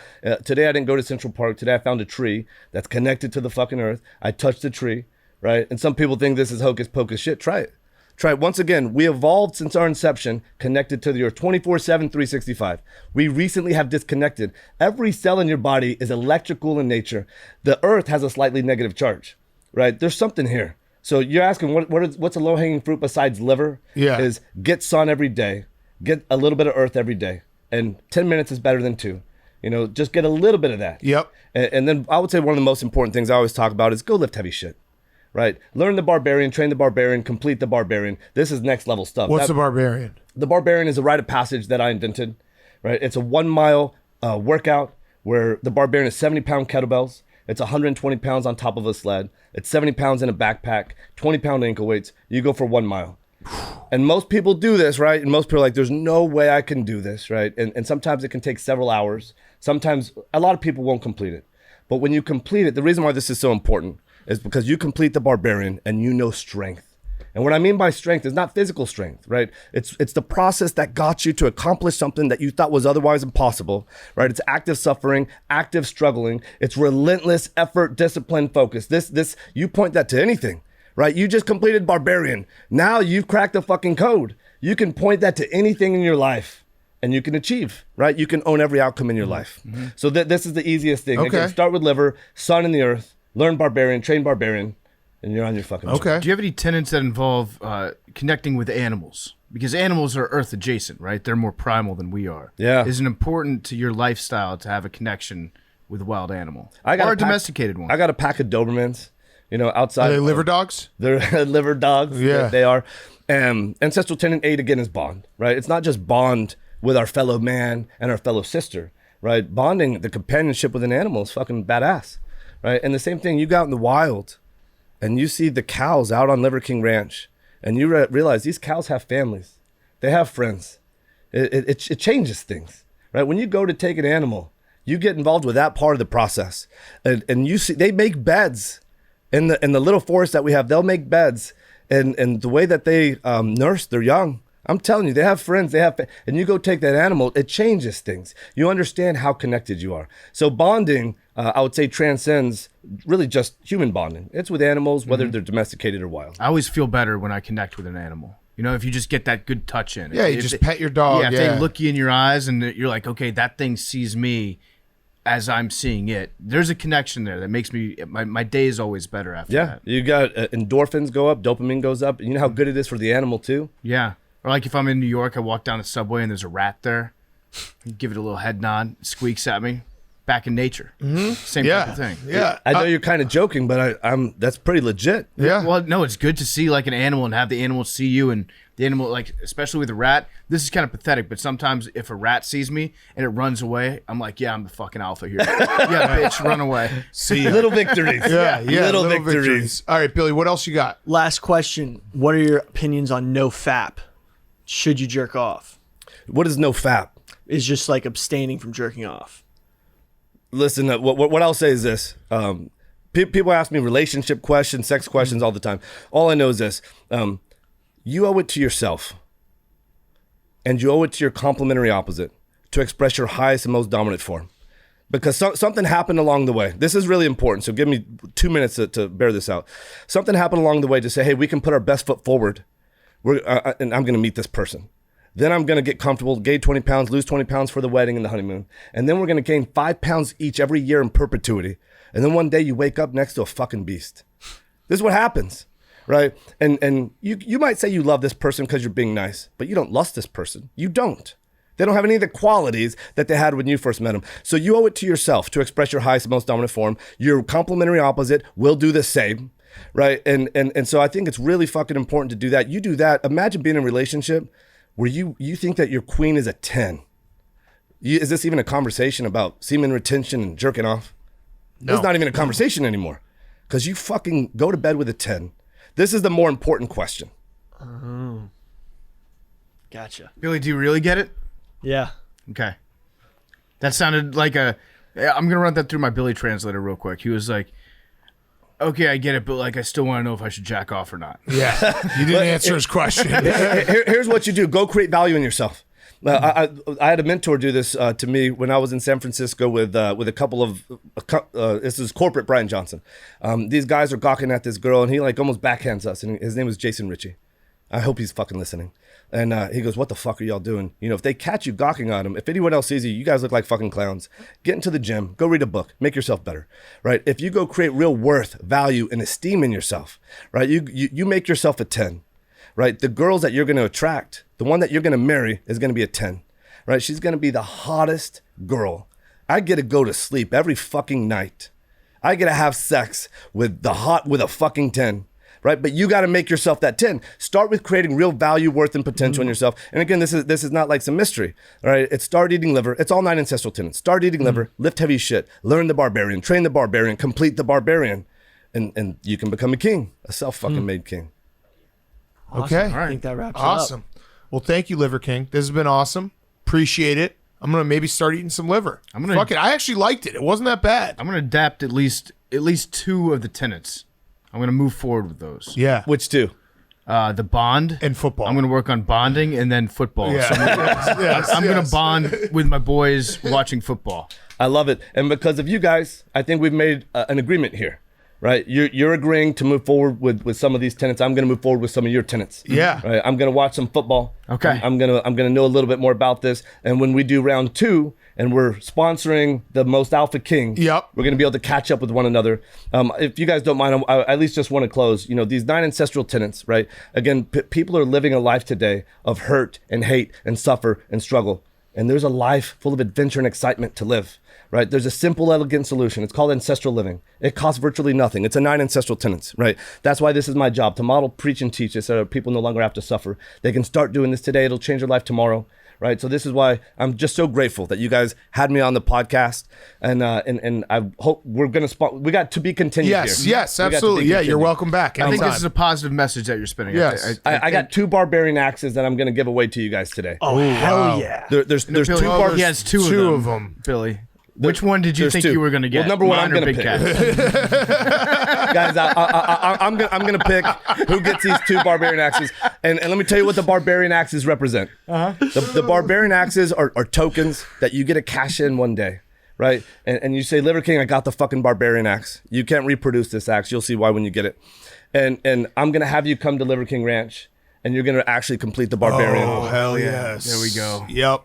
Today I didn't go to Central Park. Today I found a tree that's connected to the fucking earth. I touched the tree. Right, and some people think this is hocus pocus shit. Try it. Try it. Once again, we evolved since our inception, connected to the earth 24/7, 365. We recently have disconnected. Every cell in your body is electrical in nature. The earth has a slightly negative charge. Right, there's something here. So you're asking what's a low-hanging fruit besides liver? Yeah. Is get sun every day, get a little bit of earth every day, and 10 minutes is better than 2. You know, just get a little bit of that. Yep. And then I would say one of the most important things I always talk about is go lift heavy shit. Right? Learn the barbarian, train the barbarian, complete the barbarian. This is next level stuff. What's the barbarian? The barbarian is a rite of passage that I invented. Right? It's a 1 mile workout where the barbarian is 70-pound kettlebells. It's 120 pounds on top of a sled. It's 70 pounds in a backpack, 20-pound ankle weights. You go for 1 mile. And most people do this, right? And most people are like, there's no way I can do this, right? And sometimes it can take several hours. Sometimes a lot of people won't complete it. But when you complete it, the reason why this is so important is because you complete the barbarian and you know strength. And what I mean by strength is not physical strength, right? It's the process that got you to accomplish something that you thought was otherwise impossible, right? It's active suffering, active struggling. It's relentless effort, discipline, focus. This you point that to anything, right? You just completed barbarian. Now you've cracked the fucking code. You can point that to anything in your life and you can achieve, right? You can own every outcome in your life. So this is the easiest thing. Okay. Again, start with liver, sun in the earth, learn barbarian, train barbarian, and you're on your fucking way. Okay. Do you have any tenets that involve connecting with animals? Because animals are earth adjacent, right? They're more primal than we are. Yeah. Is it important to your lifestyle to have a connection with a wild animal? I got or a a domesticated one? I got a pack of Dobermans, outside. Are they liver dogs? They're liver dogs. Yeah. They are. Ancestral tenet 8 again is bond, right? It's not just bond with our fellow man and our fellow sister, right? Bonding, the companionship with an animal is fucking badass, right? And the same thing, you go out in the wild and you see the cows out on Liver King Ranch and you realize these cows have families. They have friends. It changes things, right? When you go to take an animal, you get involved with that part of the process. And you see, they make beds in the little forest that we have. They'll make beds and the way that they nurse their young, I'm telling you, they have friends, and you go take that animal, it changes things. You understand how connected you are. So bonding, I would say, transcends really just human bonding. It's with animals, whether they're domesticated or wild. I always feel better when I connect with an animal. If you just get that good touch in. Yeah, you just pet your dog. Yeah, if they look you in your eyes and you're like, okay, that thing sees me as I'm seeing it. There's a connection there that makes me, my day is always better after that. You got endorphins go up, dopamine goes up. You know how good it is for the animal too? Yeah. Or like if I'm in New York, I walk down the subway and there's a rat there. I give it a little head nod, it squeaks at me. Back in nature. Same type of thing. Yeah. I know you're kind of joking, but I'm that's pretty legit. Yeah. Well, no, it's good to see like an animal and have the animal see you, and the animal, like, especially with a rat, this is kind of pathetic, but sometimes if a rat sees me and it runs away, I'm like, yeah, I'm the fucking alpha here. Yeah, bitch, run away. See, little victories. Yeah. Little victories. All right, Billy, what else you got? Last question. What are your opinions on no fap? Should you jerk off? What is no fap? Is just like abstaining from jerking off. Listen, what I'll say is this. People ask me relationship questions, sex questions all the time. All I know is this. You owe it to yourself and you owe it to your complementary opposite to express your highest and most dominant form. Because something happened along the way. This is really important, so give me 2 minutes to bear this out. Something happened along the way to say, hey, we can put our best foot forward. And I'm going to meet this person. Then I'm going to get comfortable, gain 20 pounds, lose 20 pounds for the wedding and the honeymoon. And then we're going to gain 5 pounds each every year in perpetuity. And then one day you wake up next to a fucking beast. This is what happens, right? And you might say you love this person because you're being nice, but you don't lust this person. You don't. They don't have any of the qualities that they had when you first met them. So you owe it to yourself to express your highest and most dominant form. Your complementary opposite will do the same, right? And so I think it's really fucking important to do that. You do that. Imagine being in a relationship where you think that your queen is a 10. Is this even a conversation about semen retention and jerking off? No. It's not even a conversation anymore because you fucking go to bed with a 10. This is the more important question. Oh. Gotcha. Billy, do you really get it? Yeah. Okay. That sounded like I'm going to run that through my Billy translator real quick. He was like, okay, I get it, but like I still want to know if I should jack off or not. Yeah, you didn't answer his question. Here's what you do: go create value in yourself. I had a mentor do this to me when I was in San Francisco with a couple of this is corporate Brian Johnson. These guys are gawking at this girl, and he like almost backhands us. And his name was Jason Ritchie. I hope he's fucking listening. And he goes, "What the fuck are y'all doing? You know, if they catch you gawking on them, if anyone else sees you, you guys look like fucking clowns. Get into the gym, go read a book, make yourself better, right? If you go create real worth, value, and esteem in yourself, right? You make yourself a 10, right? The girls that you're going to attract, the one that you're going to marry is going to be a 10, right? She's going to be the hottest girl. I get to go to sleep every fucking night. I get to have sex with a fucking 10. Right, but you got to make yourself that 10. Start with creating real value, worth, and potential in yourself. And again, this is not like some mystery. All right, it's start eating liver. It's all 9 ancestral tenets. Start eating liver, lift heavy shit, learn the barbarian, train the barbarian, complete the barbarian, and you can become a king, a self-fucking made king. Okay, Awesome. I think that wraps it up. awesome. Well, thank you, Liver King. This has been awesome. Appreciate it. I'm gonna maybe start eating some liver. Fuck it. I actually liked it. It wasn't that bad. I'm gonna adapt at least 2 of the tenets. I'm going to move forward with those. Yeah. Which two? The bond. And football. I'm going to work on bonding and then football. Yeah. So I'm going to bond with my boys watching football. I love it. And because of you guys, I think we've made an agreement here, right? You're agreeing to move forward with some of these tenets. I'm going to move forward with some of your tenets. Yeah. Right? I'm going to watch some football. Okay. I'm going to know a little bit more about this. And when we do round 2, and we're sponsoring the most alpha king. Yep. We're going to be able to catch up with one another. If you guys don't mind, I at least just want to close. You know, these 9 ancestral tenets, right? Again, people are living a life today of hurt and hate and suffer and struggle. And there's a life full of adventure and excitement to live, right? There's a simple, elegant solution. It's called ancestral living. It costs virtually nothing. It's a 9 ancestral tenets, right? That's why this is my job, to model, preach, and teach this so that people no longer have to suffer. They can start doing this today. It'll change their life tomorrow. Right, so this is why I'm just so grateful that you guys had me on the podcast, and I hope we're gonna we got to be continued. Yes, here. yes, absolutely. Yeah, you're welcome back. I think anytime. this is a positive message that you're spinning. Yes. I got 2 barbarian axes that I'm gonna give away to you guys today. Oh, hell yeah. There's Billy, 2 he has two of them. Billy. Which one did you There's think 2. you were going to get? Well, number 1, Mine I'm or gonna Big pick. Cat? Guys, I'm gonna pick who gets these 2 barbarian axes, and let me tell you what the barbarian axes represent. The barbarian axes are tokens that you get to cash in one day, right? And you say, Liver King, I got the fucking barbarian axe. You can't reproduce this axe. You'll see why when you get it. And I'm gonna have you come to Liver King Ranch, and you're gonna actually complete the barbarian. Oh, hell yes. There we go. Yep.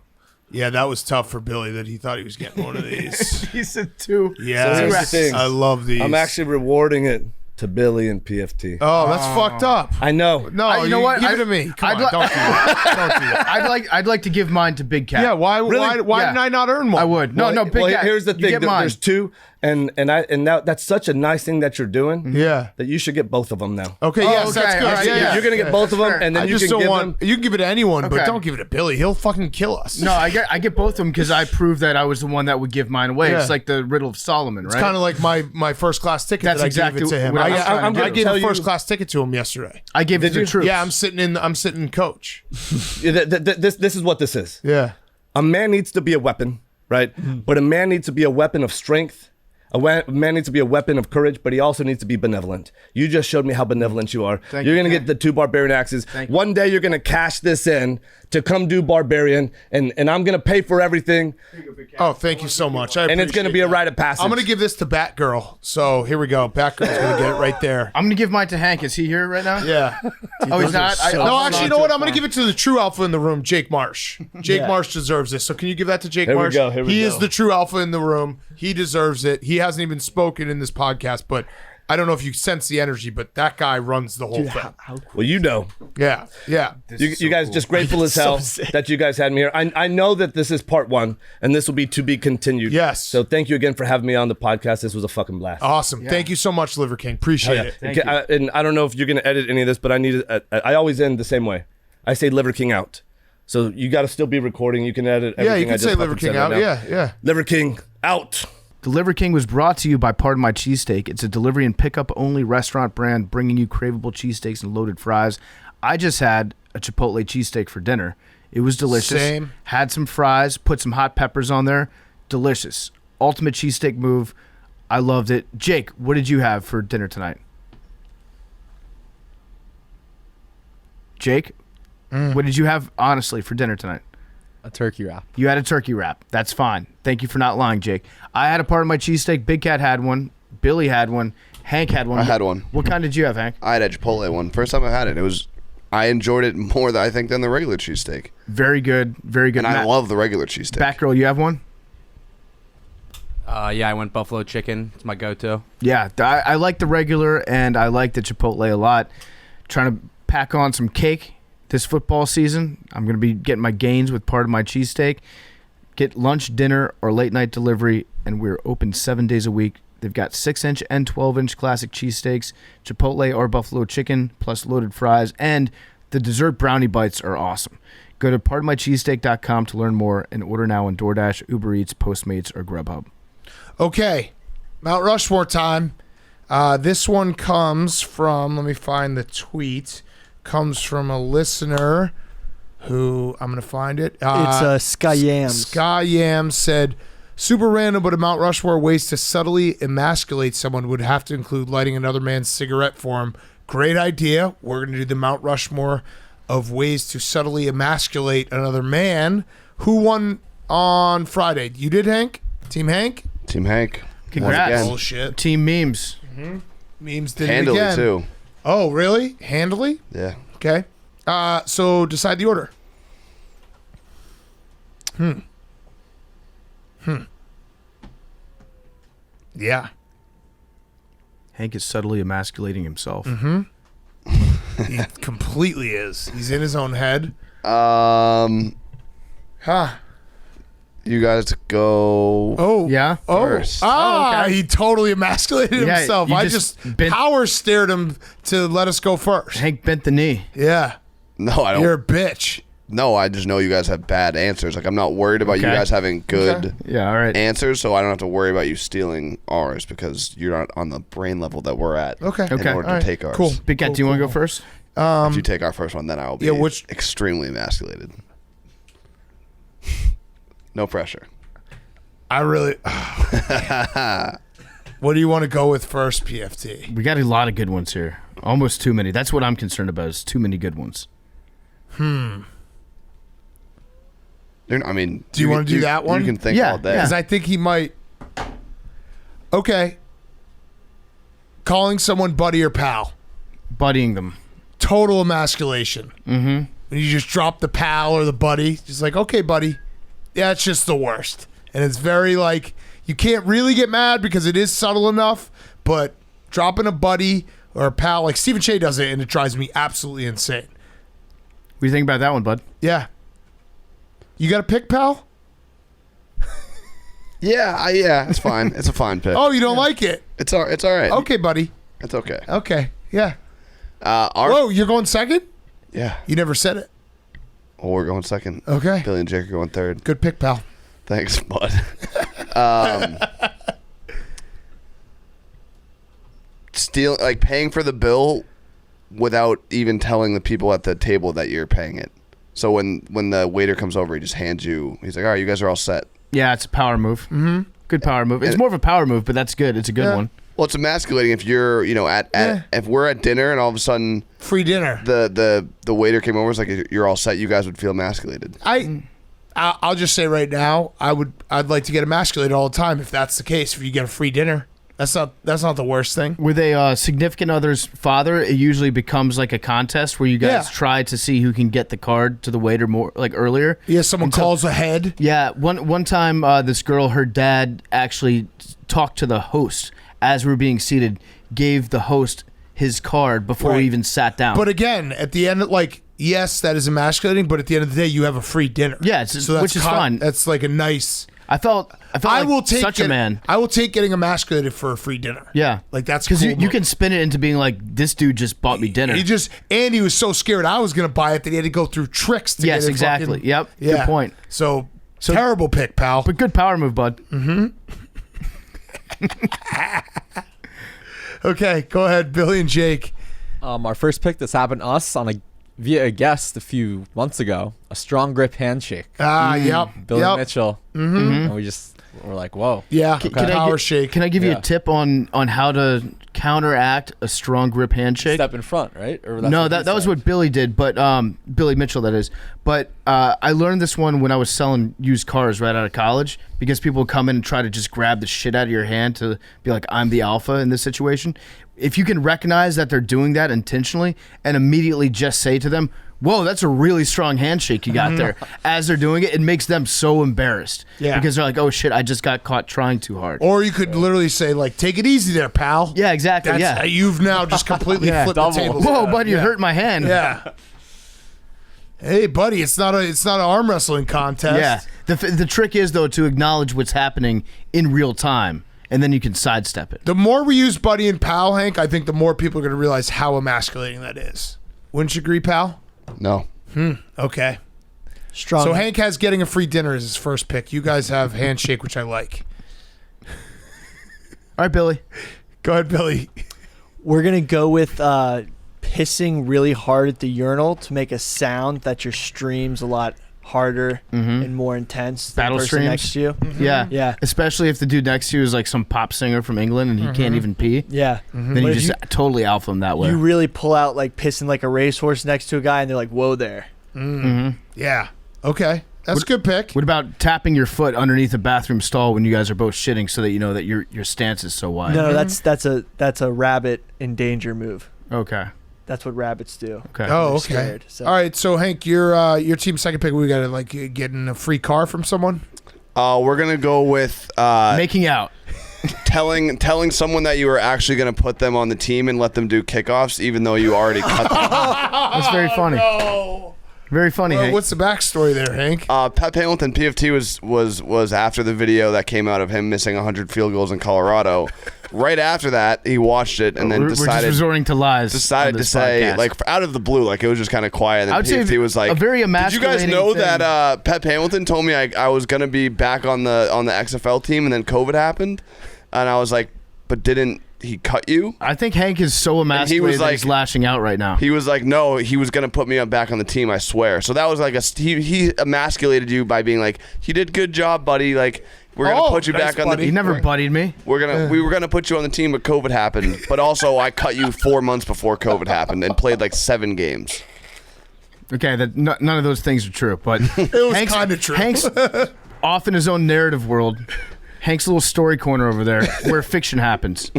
Yeah, that was tough for Billy that he thought he was getting one of these. He said 2. Yeah, So here's the thing. I love these. I'm actually rewarding it to Billy and PFT. Oh, that's fucked up. I know. No, you know what? Give it to me. Come I'd on, li- don't do that. Don't do that. I'd like to give mine to Big Cat. Yeah, why Yeah. didn't I not earn one? I would. No, Big Cat. Here's the you thing. get mine. There's 2, and that's such a nice thing that you're doing. Yeah. That you should get both of them now. Okay, Oh, yes, okay, that's good. all right, yeah. You're gonna get both of them, and then I you just can don't give want. them. You can give it to anyone, but Okay. don't give it to Billy. He'll fucking kill us. No, I get both of them because I proved that I was the one that would give mine away. Yeah. It's like the riddle of Solomon, right? It's kind of like my first class ticket That's that I exactly gave it to him. what I was trying to I do. gave Tell a you- first class ticket to him yesterday. I gave it to the troops. Yeah, I'm sitting coach. This is what this is. Yeah. A man needs to be a weapon, right? But a man needs to be a weapon of strength. Man needs to be a weapon of courage, but he also needs to be benevolent. You just showed me how benevolent you are. Thank You're you. going to get the 2 barbarian axes. Thank you. One day you're going to cash this in to come do barbarian, and I'm going to pay for everything, Oh, thank you so much. and it's going to be a rite of passage. I'm going to give this to Batgirl. So here we go. Batgirl's going to get it right there. I'm gonna give mine to Hank. Is he here right now? Yeah. Oh, he's not. No, actually, you know what? I'm going to give it to the true alpha in the room, Jake Marsh. Jake Marsh deserves this. So can you give that to Jake Here we Marsh? go, here we He go. is the true alpha in the room. He deserves it. He hasn't even spoken in this podcast, but I don't know if you sense the energy, but that guy runs the whole thing. Well, you know. Yeah. Yeah. You guys just grateful as hell that you guys had me here. I know that this is part 1, and this will be to be continued. Yes. So thank you again for having me on the podcast. This was a fucking blast. Awesome. Thank you so much, Liver King. Appreciate it. And I don't know if you're going to edit any of this, but I always end the same way. I say Liver King out. So you got to still be recording. You can edit everything. Yeah, you I can just say fucking Liver King said right out. now. Yeah. Liver King out. The Liver King was brought to you by Pardon My Cheesesteak. It's a delivery and pickup only restaurant brand bringing you craveable cheesesteaks and loaded fries. I just had a Chipotle cheesesteak for dinner. It was delicious. Same. Had some fries, put some hot peppers on there. Delicious. Ultimate cheesesteak move. I loved it. Jake, what did you have for dinner tonight? Jake, what did you have, honestly, for dinner tonight? A turkey wrap. You had a turkey wrap. That's fine. Thank you for not lying, Jake. I had a part of my cheesesteak. Big Cat had one. Billy had one. Hank had one. I had one. What kind did you have, Hank? I had a Chipotle one. First time I had it. I enjoyed it more, I think, than the regular cheesesteak. Very good. Very good. And I love the regular cheesesteak. Batgirl, you have one? Yeah, I went buffalo chicken. It's my go-to. Yeah, I like the regular, and I like the Chipotle a lot. Trying to pack on some cake this football season. I'm going to be getting my gains with part of my cheesesteak. Get lunch, dinner, or late night delivery, and we're open 7 days a week. They've got 6-inch and 12-inch classic cheesesteaks, Chipotle or buffalo chicken, plus loaded fries, and the dessert brownie bites are awesome. Go to partofmycheesesteak.com to learn more and order now on DoorDash, Uber Eats, Postmates, or Grubhub. Okay, Mount Rushmore time. This one comes from, let me find the tweet, comes from a listener who, I'm going to find it. It's Sky Yams. Sky Yams said, super random, but a Mount Rushmore ways to subtly emasculate someone would have to include lighting another man's cigarette for him. Great idea. We're going to do the Mount Rushmore of ways to subtly emasculate another man. Who won on Friday? You did, Hank? Team Hank? Team Hank. Congrats. Bullshit. Team Memes. Memes did Handily, it again. too. Oh, really? Handily? Yeah. Okay. So decide the order. Yeah. Hank is subtly emasculating himself. He completely is. He's in his own head. You guys go. Oh. Yeah? First. Ah, okay. he totally emasculated Yeah, himself. you I just just bent- power stared him to let us go first. Hank bent the knee. Yeah. No, I don't. You're a bitch. No, I just know you guys have bad answers. Like, I'm not worried about you Okay. guys having good Okay. Yeah, all right. answers, so I don't have to worry about you stealing ours because you're not on the brain level that we're at. Okay. In Okay. order All right. to take ours. Cool. Big Cat, do you want to go first? If you take our first one, then I will be which- extremely emasculated. No pressure. I really. What do you want to go with first, PFT? We got a lot of good ones here. Almost too many. That's what I'm concerned about, is too many good ones. I mean, Do you wanna do that one? You can think Yeah, all day. Because I think he might. Okay. Calling someone buddy or pal. Buddying them. Total emasculation. Mm-hmm. When you just drop the pal or the buddy, just like, okay, buddy. Yeah, it's just the worst. And it's very like, you can't really get mad because it is subtle enough, but dropping a buddy or a pal, like Stephen Shea does it, and it drives me absolutely insane. What do you think about that one, bud? Yeah. You got a pick, pal? Yeah, it's fine. It's a fine pick. Oh, you don't like it? It's all right. Okay, buddy. It's okay. Okay. Yeah. Our Whoa, you're going second? Yeah. You never said it. Well, we're going second. Okay. Billy and Jake are going third. Good pick, pal. Thanks, bud. Paying for the bill without even telling the people at the table that you're paying it. So when the waiter comes over, he just hands you. He's like, "All right, you guys are all set." Yeah, it's a power move. Mm-hmm. Good power move. It's more of a power move, but that's good. It's a good one. Well, it's emasculating if you're, if we're at dinner and all of a sudden Free dinner. the waiter came over, it's like you're all set. You guys would feel emasculated. I'll just say right now, I'd like to get emasculated all the time if that's the case. If you get a free dinner, that's not the worst thing. With a significant other's father, it usually becomes like a contest where you guys try to see who can get the card to the waiter more earlier. Yeah, someone calls ahead. Yeah, one time this girl, her dad actually talked to the host as we were being seated, gave the host his card before we even sat down. But again, at the end, yes, that is emasculating. But at the end of the day, you have a free dinner. Yeah, which is fun. That's like a nice. I felt I will like take such a man. I will take getting emasculated for a free dinner. Yeah, that's because cool you can spin it into being like, this dude just bought me dinner. He was so scared I was going to buy it that he had to go through tricks to get it. Exactly. Yep. Yeah. Good point. So terrible pick, pal. But good power move, bud. Mm-hmm. Okay, go ahead, Billy and Jake. Our first pick, this happened to us via a guest a few months ago. A strong grip handshake. Yep. Billy yep. Mitchell. Mm-hmm. And we just we're like, whoa. Yeah, power gi- shake. Can I give you Yeah. a tip on how to counteract a strong grip handshake? Step in front, right? Or that's No, what he that was said. what Billy did, but Billy Mitchell, that is. But I learned this one when I was selling used cars right out of college, because people would come in and try to just grab the shit out of your hand to be like, I'm the alpha in this situation. If you can recognize that they're doing that intentionally and immediately just say to them, whoa, that's a really strong handshake you got there. As they're doing it, it makes them so embarrassed. Yeah. Because they're like, oh shit, I just got caught trying too hard. Or you could literally say, like, take it easy there, pal. Yeah, exactly. That's, You've now just completely Yeah. flipped Double. the tables. Whoa, buddy, you hurt my hand. Yeah. Hey, buddy, it's not an arm wrestling contest. Yeah. The trick is, though, to acknowledge what's happening in real time, and then you can sidestep it. The more we use buddy and pal, Hank, I think the more people are going to realize how emasculating that is. Wouldn't you agree, pal? No. Okay. Strong. So Hank has getting a free dinner as his first pick. You guys have handshake, which I like. All right, Billy. Go ahead, Billy. We're gonna go with pissing really hard at the urinal to make a sound that your stream's a lot harder and more intense than Battle the person streams? next to you. Yeah. Yeah. Especially if the dude next to you is like some pop singer from England and he can't even pee. Yeah. Then But you if just totally alpha him that way. you really pull out like pissing like a racehorse next to a guy and they're like, whoa there. Yeah. Okay. That's a good pick. What about tapping your foot underneath a bathroom stall when you guys are both shitting so that you know that your stance is so wide? No, that's a rabbit in danger move. Okay. That's what rabbits do. Okay. Oh, They're okay. scared, so. All right. So Hank, your team's second pick. We got to like getting a free car from someone. We're gonna go with Making out. telling someone that you were actually gonna put them on the team and let them do kickoffs, even though you already cut them. That's very funny. Oh. Very funny, Well, Hank. what's the backstory there, Hank? Pat Hamilton, PFT was after the video that came out of him missing 100 field goals in Colorado. Right after that, he watched it and then we're just decided resorting to lies. decided on to this say, podcast. like, out of the blue, like it was just kind of quiet. And I would then say PFT was like, a very "Did you guys emasculating know thing." that Pep Hamilton told me I was gonna be back on the XFL team, and then COVID happened?" And I was like, "But didn't he cut you?" I think Hank is so emasculated that he's lashing out right now. He was like, "No, he was gonna put me back on the team. I swear." So that was like he emasculated you by being like, "You did good job, buddy. Like, we're gonna put you nice, back on buddy. He the. never buddied me. We were gonna put you on the team, but COVID happened. But also, I cut you 4 months before COVID happened and played like 7 games." Okay, none of those things are true, but It was kind of true. Hank's off in his own narrative world. Hank's little story corner over there where fiction happens.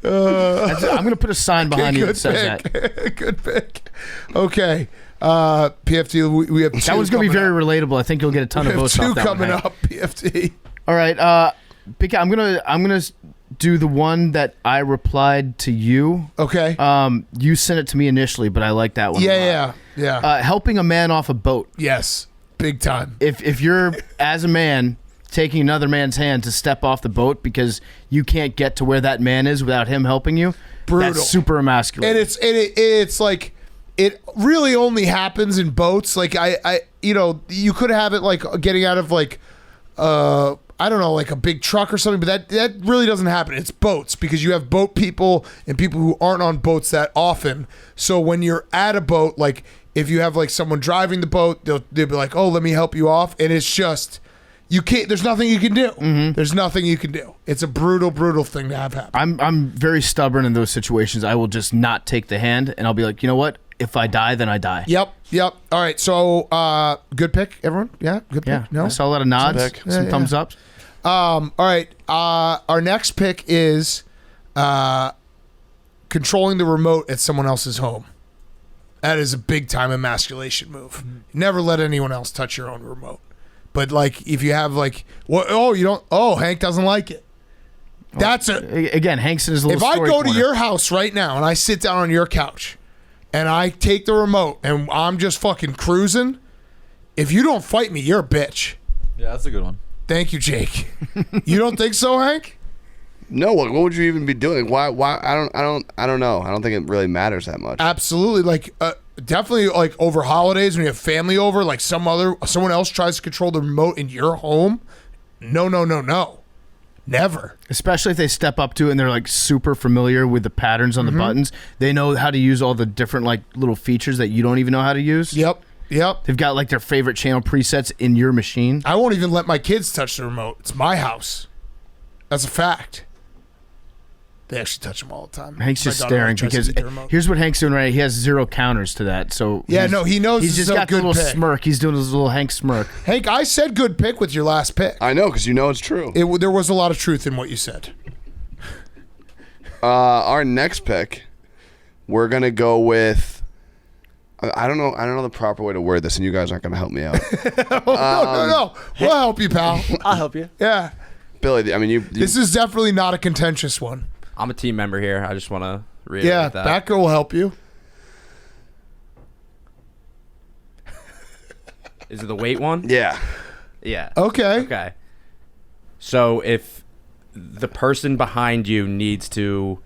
I'm going to put a sign behind you that says that. Good pick. Okay. PFT, we have two. That one's going to be coming very up. relatable. I think you'll get a ton We of have votes two off that coming one, Hank. up, PFT. All right, Big, I'm gonna do the one that I replied to you. Okay. You sent it to me initially, but I like that one. a lot. Yeah. Helping a man off a boat. Yes. Big time. If you're as a man taking another man's hand to step off the boat because you can't get to where that man is without him helping you, Brutal. that's super emasculating. And it's like it really only happens in boats. Like I you could have it like getting out of like I don't know, like a big truck or something, but that really doesn't happen. It's boats because you have boat people and people who aren't on boats that often. So when you're at a boat, like if you have like someone driving the boat, they'll be like, "Oh, let me help you off," and it's just you can't. There's nothing you can do. There's nothing you can do. It's a brutal thing to have happen. I'm very stubborn in those situations. I will just not take the hand, and I'll be like, you know what? If I die, then I die. Yep. All right. So, good pick, everyone. Yeah, good pick. Yeah. No. I saw a lot of nods, pick. some Yeah, thumbs ups. All right. Our next pick is controlling the remote at someone else's home. That is a big time emasculation move. Never let anyone else touch your own remote. But like, if you have like, Hank doesn't like it. That's Again, Hank's in his little If I story go to corner. your house right now and I sit down on your couch and I take the remote and I'm just fucking cruising, if you don't fight me, you're a bitch. Yeah, that's a good one. Thank you, Jake. You don't think so, Hank? No, what would you even be doing? Why? I don't know. I don't think it really matters that much. Absolutely. Like, definitely, like over holidays when you have family over, like someone else tries to control the remote in your home. No. Never. Especially if they step up to it and they're like super familiar with the patterns on the buttons. They know how to use all the different like little features that you don't even know how to use. Yep. Yep. They've got like their favorite channel presets in your machine. I won't even let my kids touch the remote. It's my house. That's a fact. They actually touch them all the time. Hank's My just daughter staring tries to because eat the remote. here's what Hank's doing right. He has 0 counters to that. So Yeah, no, he knows he's this just is a got the good little pick. smirk. He's doing his little Hank smirk. Hank, I said good pick with your last pick. I know, because you know it's true. There was a lot of truth in what you said. Our next pick, we're gonna go with. I don't know the proper way to word this, and you guys aren't gonna help me out. No. We'll help you, pal. I'll help you. Yeah. Billy, I mean, you This is definitely not a contentious one. I'm a team member here. I just want to reiterate Yeah, that. that girl will help you. Is it the weight one? yeah. Yeah. Okay. Okay. So if the person behind you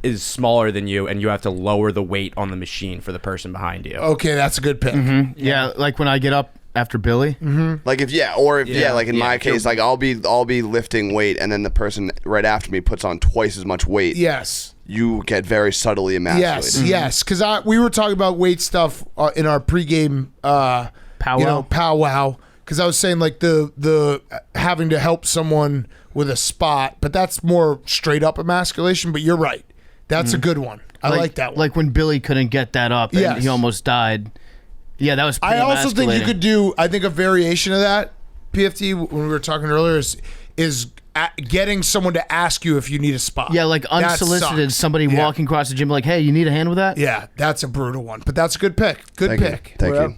is smaller than you, and you have to lower the weight on the machine for the person behind you. Okay, that's a good pick. Yeah, like when I get up after Billy. Like if like in my case, like I'll be lifting weight, and then the person right after me puts on twice as much weight. Yes. You get very subtly emasculated. Yes. Because we were talking about weight stuff in our pregame powwow. Because I was saying like the having to help someone with a spot, but that's more straight up emasculation. But you're right. That's a good one. I like that one. Like when Billy couldn't get that up and Yes. he almost died. Yeah, that was pretty I also think you emasculating. could do. I think a variation of that, PFT, when we were talking earlier, is getting someone to ask you if you need a spot. Yeah, like That unsolicited, sucks. somebody Yeah. walking across the gym like, hey, you need a hand with that? Yeah, that's a brutal one, but that's a good pick. Good pick. Thank We're up. you.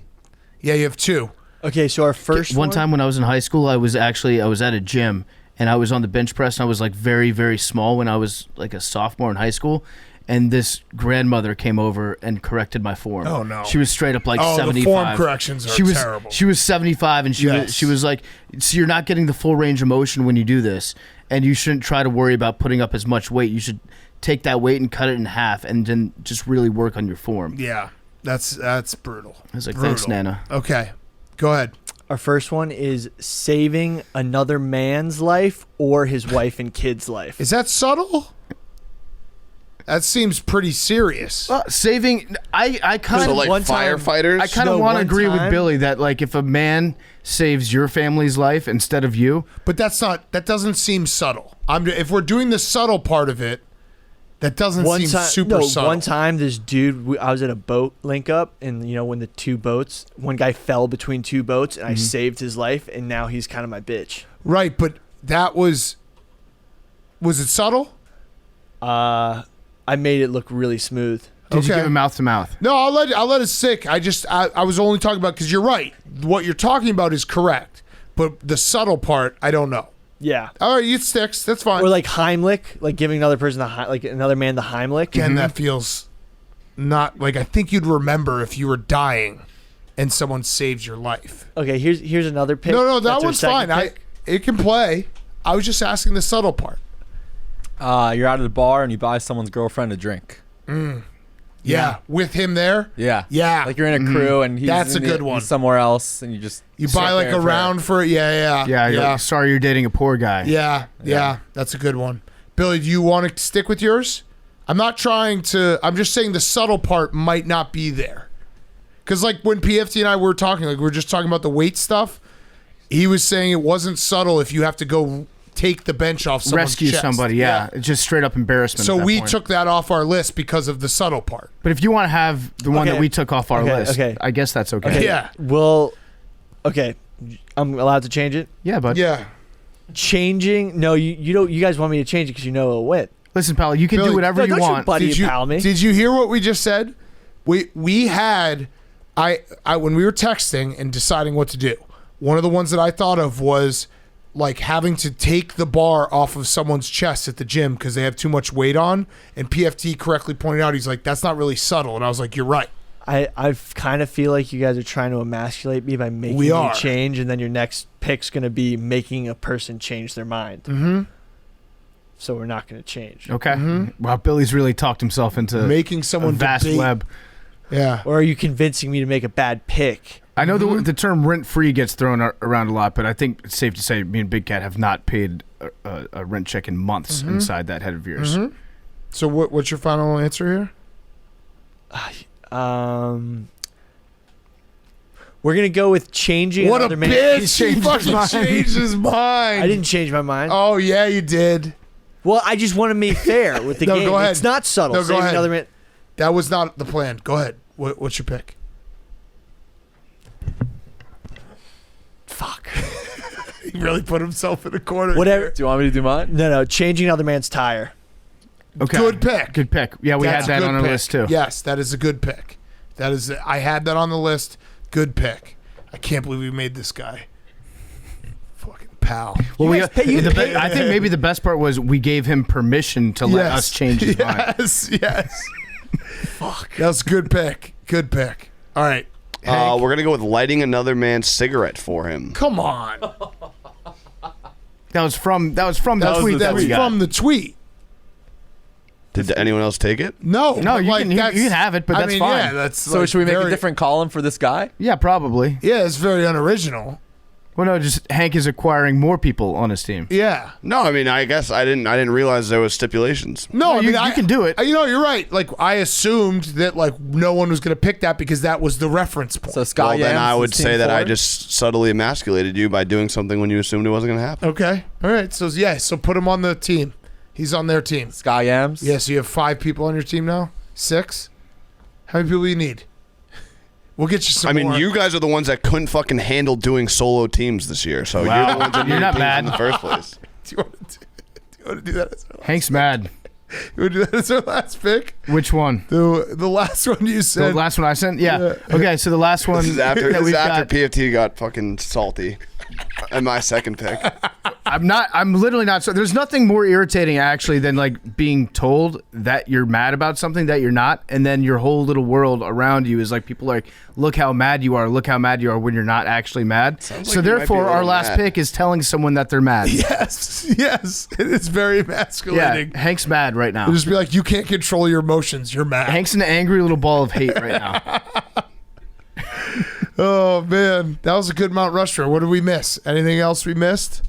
Yeah, you have 2. Okay, so our first One time when I was in high school, I was at a gym and I was on the bench press and I was like very, very small when I was like a sophomore in high school. And this grandmother came over and corrected my form. Oh, no. She was straight up like Oh, the 75. form corrections are she was, terrible. She was 75 and Yes. she was like, so you're not getting the full range of motion when you do this. And you shouldn't try to worry about putting up as much weight. You should take that weight and cut it in half and then just really work on your form. Yeah, that's brutal. I was like, Brutal. thanks, Nana. Okay, go ahead. Our first one is saving another man's life or his wife and kid's life. Is that subtle? That seems pretty serious. Saving, I kind So of like one time- firefighters. I kind of No, want to one agree with time- Billy that like if a man saves your family's life instead of you, But that doesn't seem subtle. If we're doing the subtle part of it, that doesn't seem super subtle. One time, this dude, I was at a boat link up, and when the two boats, one guy fell between two boats, and I saved his life, and now he's kind of my bitch. Right, but that was it subtle? I made it look really smooth. did you Okay. give him mouth to mouth? No, I'll let it stick. I was only talking about because you're right. What you're talking about is correct, but the subtle part, I don't know. Yeah. All right, it sticks. That's fine. Or like Heimlich, like giving another person like another man the Heimlich. Again, that feels not like I think you'd remember if you were dying and someone saves your life. Okay, here's another pick. No, that That's our one's second fine. pick. It can play. I was just asking the subtle part. You're out at the bar and you buy someone's girlfriend a drink. Yeah, with him there. Yeah. Yeah. Like you're in a crew and he's That's a in good one. he's somewhere else and you just You sit buy like there a for- round for it. Yeah. Yeah, you're like, sorry you're dating a poor guy. Yeah. That's a good one. Billy, do you want to stick with yours? I'm just saying the subtle part might not be there. Because like when PFT and I were talking, like we were just talking about the weight stuff, he was saying it wasn't subtle if you have to go take the bench off someone's Rescue chest. somebody, yeah. It's just straight up embarrassment. So at that we point. took that off our list because of the subtle part. But if you want to have the one that Okay. we took off our Okay, list, okay. I guess that's okay. Okay. Yeah. Well, okay, I'm allowed to change it. Yeah, but Yeah. Changing? No, you don't. You guys want me to change it because you know it'll win. listen, pal, you can Billy, do whatever No, you don't want. buddy pal me. Did you hear what we just said? We had I when we were texting and deciding what to do, one of the ones that I thought of was like having to take the bar off of someone's chest at the gym because they have too much weight on. And PFT correctly pointed out, he's like, that's not really subtle. And I was like, you're right. I kind of feel like you guys are trying to emasculate me by making We me are. change, and then your next pick's gonna be making a person change their mind. Mm-hmm. So we're not gonna change. Okay. Wow, Billy's really talked himself into Making a someone vast debate. web. Yeah. Or are you convincing me to make a bad pick? I know the term rent-free gets thrown around a lot, but I think it's safe to say me and Big Cat have not paid a rent check in months inside that head of yours. Mhm. So what's your final answer here? We're gonna go with changing What a another man. bitch! He fucking changed his mind. I didn't change my mind. Oh yeah, you did. Well, I just want to be fair with the No, game. go ahead. It's not subtle. No, go Save ahead. another man. That was not the plan. Go ahead. What's your pick? Fuck. He really put himself in a corner. Whatever. Do you want me to do mine? No. Changing another man's tire. Okay. Good pick. Good pick. Yeah, we That's a had that good on our pick. list too. Yes, that is a good pick. That is. I had that on the list. Good pick. I can't believe we made this guy. Fucking pal. Well, You guys pay- you pay- I think maybe the best part was we gave him permission to let us change his mind. Yes. Fuck. That's a good pick. Good pick. All right. Hank. We're gonna go with lighting another man's cigarette for him. Come on. That was from the tweet that That's we got. from the tweet. Did anyone else take it? No, No, but you like, can- you that's- can have it, but I that's mean, fine. Yeah, that's So like should we make a very- different column for this guy? Yeah, probably. Yeah, it's very unoriginal. Well, no, just Hank is acquiring more people on his team. Yeah. No, I mean, I guess I didn't realize there was stipulations. No, I you- mean, you can do it. You know, you're right. Like I assumed that like no one was going to pick that because that was the reference point. So Scott Well, then Yams I is would team say that I 4? just subtly emasculated you by doing something when you assumed it wasn't going to happen. Okay. All right. So yeah. So put him on the team. He's on their team. Sky Yams. Yeah. So you have 5 people on your team now. 6. How many people do you need? We'll get you some. I mean, more. you guys are the ones that couldn't fucking handle doing solo teams this year, so Wow. you're the ones that You're needed not teams mad. in the first place. Do you want to do that? As our last, Hank's mad. you want to do that as our last pick? Which one? The last one you The said. last one I sent? Yeah. Okay, so the last one This is after, that we've got. PFT got fucking salty. And my second pick. I'm literally not. So there's nothing more irritating actually than like being told that you're mad about something that you're not, and then your whole little world around you is like people are like, look how mad you are, look how mad you are when you're not actually mad. like So you might be a therefore, our little last mad. pick is telling someone that they're mad. Yes. Yes. It is very Yeah, emasculating. Hank's mad right now. Just be like, you can't control your emotions. You're mad. Hank's an angry little ball of hate right now. Oh man, that was a good Mount Rushmore. What did we miss? Anything else we missed?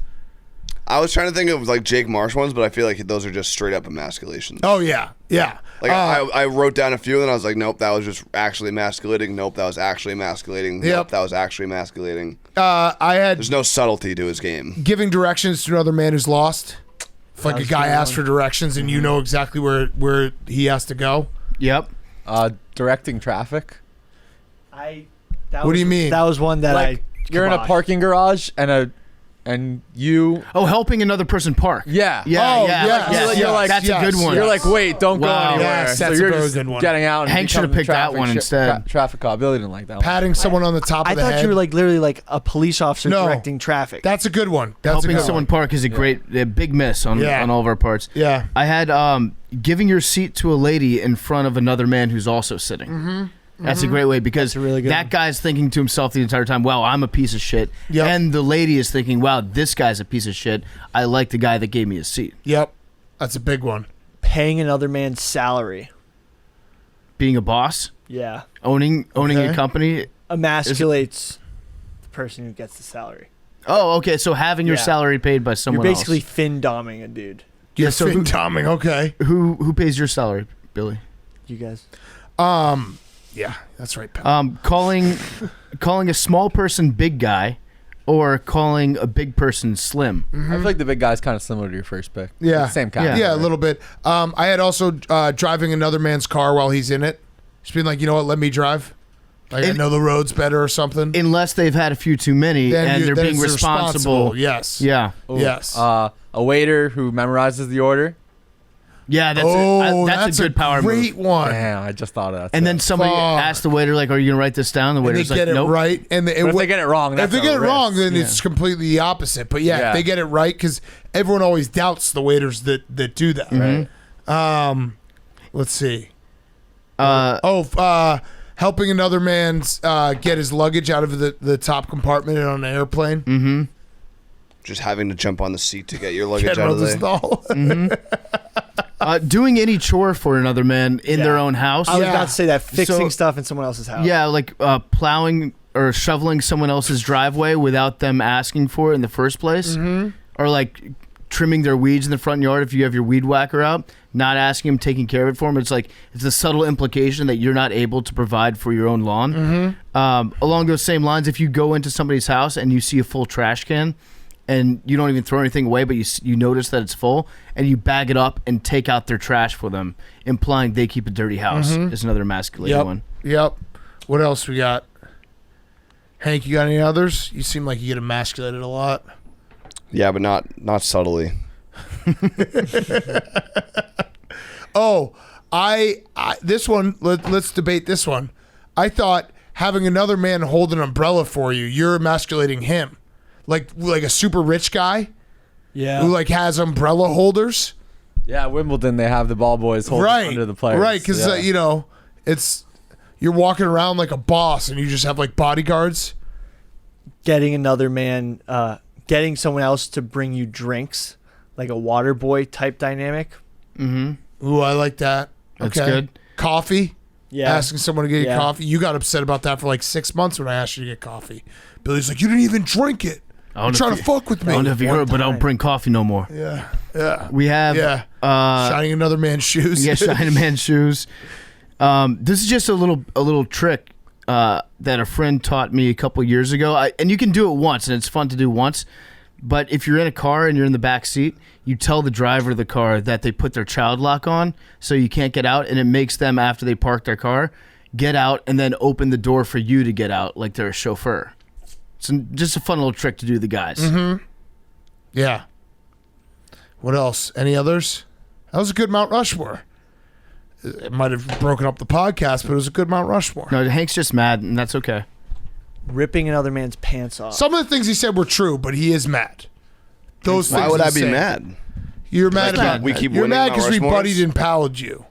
I was trying to think of like Jake Marsh ones, but I feel like those are just straight up emasculations. Oh yeah, yeah. Like I wrote down a few and then I was like, nope, that was just actually emasculating. Nope, that was actually emasculating. Yep. Nope, that was actually emasculating. I had There's no subtlety to his game. giving directions to another man who's lost. If like a guy asks for directions and you know exactly where he has to go. Yep. Directing traffic. What do you mean? That was one that Like you're in a kibosh. parking garage and you. Oh, helping another person park. Yeah. Yeah, Oh, yeah. yes, Yes, you're like- that's yes, a good one. You're like, wait, don't Wow. go anywhere. Yes, so that's you're a very just good one. getting out. And Hank should have becoming picked that traffic one instead. Traffic cop. Billy didn't like that one. Patting someone on the top I of the thought head. you were like literally like a police officer No. directing traffic. That's a good one. That's Helping a good someone one. park is a big miss on Yeah. all of our parts. Yeah. I had giving your seat to a lady in front of another man who's also sitting. Mm-hmm. That's a great way because a really good that one. guy's thinking to himself the entire time, wow, I'm a piece of shit. Yep. And the lady is thinking, wow, this guy's a piece of shit. I like the guy that gave me a seat. Yep. That's a big one. Paying another man's salary. Being a boss, Yeah. owning Okay. a company. Emasculates the person who gets the salary. Oh, okay. So having your Yeah. salary paid by someone You're basically else. fin-doming a dude. You're so fin doming. Okay. Who pays your salary, Billy? You guys. Yeah, that's right, pal. Calling a small person big guy, or calling a big person slim. I feel like the big guy's kind of similar to your first pick. Yeah. Same kind. Yeah, a little bit. I had also driving another man's car while he's in it. Just being like, you know what, let me drive. Like I And- know the roads better or something. Unless they've had a few too many and they're then being it's responsible. Yes. Yeah. Yes. A waiter who memorizes the order. Yeah, that's that's a good power great move. one. Damn, I just thought of that. And then so. somebody Fuck. asks the waiter, like, are you going to write this down? The And they waiter's get like, it nope. right, and But if they get it wrong, if that's they get it a wrong, risk. then it's completely the opposite. But yeah, Yeah. if they get it right, because everyone always doubts the waiters that do that. Right. Let's see. Uh, Helping another man's get his luggage out of the top compartment on an airplane. Just having to jump on the seat to get your luggage Get out out of the there. stall. doing any chore for another man in their own house. I was Yeah. about to say that fixing So- stuff in someone else's house. Yeah, like plowing or shoveling someone else's driveway without them asking for it in the first place. Or like trimming their weeds in the front yard if you have your weed whacker out, not asking them, taking care of it for them. It's like it's a subtle implication that you're not able to provide for your own lawn. Along those same lines, if you go into somebody's house and you see a full trash can and you don't even throw anything away, but you notice that it's full and you bag it up and take out their trash for them, implying they keep a dirty house is another emasculated one. Yep. What else we got? Hank, you got any others? You seem like you get emasculated a lot. Yeah, but not subtly. Oh, I this one. Let's debate this one. I thought having another man hold an umbrella for you, you're emasculating him, like a super rich guy, who like has umbrella holders. Yeah, at Wimbledon they have the ball boys holding under the players. Right, because it's you're walking around like a boss and you just have like bodyguards. Getting another man, getting someone else to bring you drinks, like a water boy type dynamic. Ooh, I like that. That's good. Coffee. Yeah. Asking someone to get you coffee. You got upset about that for like 6 months when I asked you to get coffee. Billy's like, you didn't even drink it. You're trying to fuck with me. I don't know if you heard, but I don't bring coffee no more. Yeah. We have shining another man's shoes. Yeah, shining a man's shoes. This is just a little trick that a friend taught me a couple years ago. And you can do it once, and it's fun to do once. But if you're in a car and you're in the back seat, you tell the driver of the car that they put their child lock on so you can't get out, and it makes them, after they park their car, get out and then open the door for you to get out like they're a chauffeur. It's just a fun little trick to do to the guys. Yeah. What else? Any others? That was a good Mount Rushmore. It might have broken up the podcast, but it was a good Mount Rushmore. No, Hank's just mad, and that's okay. Ripping another man's pants off. Some of the things he said were true, but he is mad. Those Why things would I he's be saying. mad? You're mad Like, about we keep You're winning mad Mount because we Rushmores? buddied and paled you.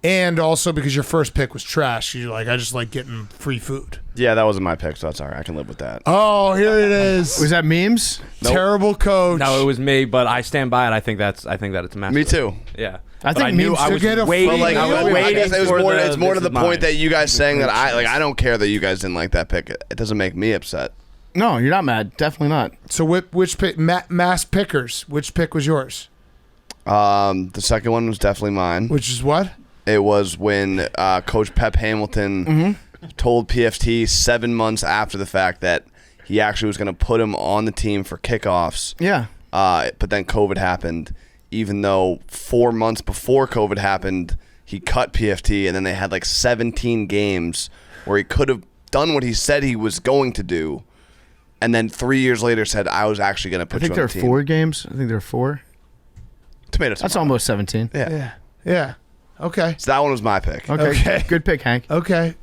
And also because your first pick was trash. You're like, I just like getting free food. Yeah, that wasn't my pick, so that's all right. I can live with that. Oh, here it is. Was that memes? Terrible coach. No, it was me, but I stand by it. I think that it's emasculated. Me too. Yeah. I think But knew memes I to was get a waiting. free But like, meal. I guess it was for more. the, It's more to this the is point mine. that you guys saying that I don't care that you guys didn't like that pick. It doesn't make me upset. No, you're not mad. Definitely not. So which pick? Mass pickers. Which pick was yours? The second one was definitely mine. Which is what? It was when Coach Pep Hamilton told PFT 7 months after the fact that he actually was going to put him on the team for kickoffs. Yeah. But then COVID happened. Even though 4 months before COVID happened, he cut PFT, and then they had like 17 games where he could have done what he said he was going to do, and then 3 years later said, I was actually going to put you on the team. I think there are 4 games. I think there are 4. Tomato. That's almost 17. Yeah. Okay. So that one was my pick. Okay. Good pick, Hank. Okay.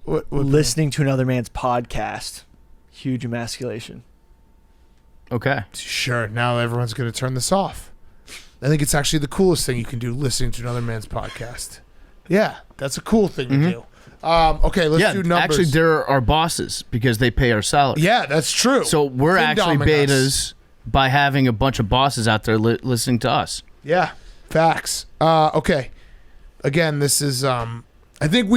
What Listening to another man's podcast. Huge emasculation. Okay. Sure. Now everyone's going to turn this off. I think it's actually the coolest thing you can do, listening to another man's podcast. Yeah, that's a cool thing to do. Okay, let's do numbers. Actually, they're our bosses because they pay our salary. Yeah, that's true. So we're actually Fin-doming betas us. by having a bunch of bosses out there listening to us. Yeah, facts. Okay. Again, this is I think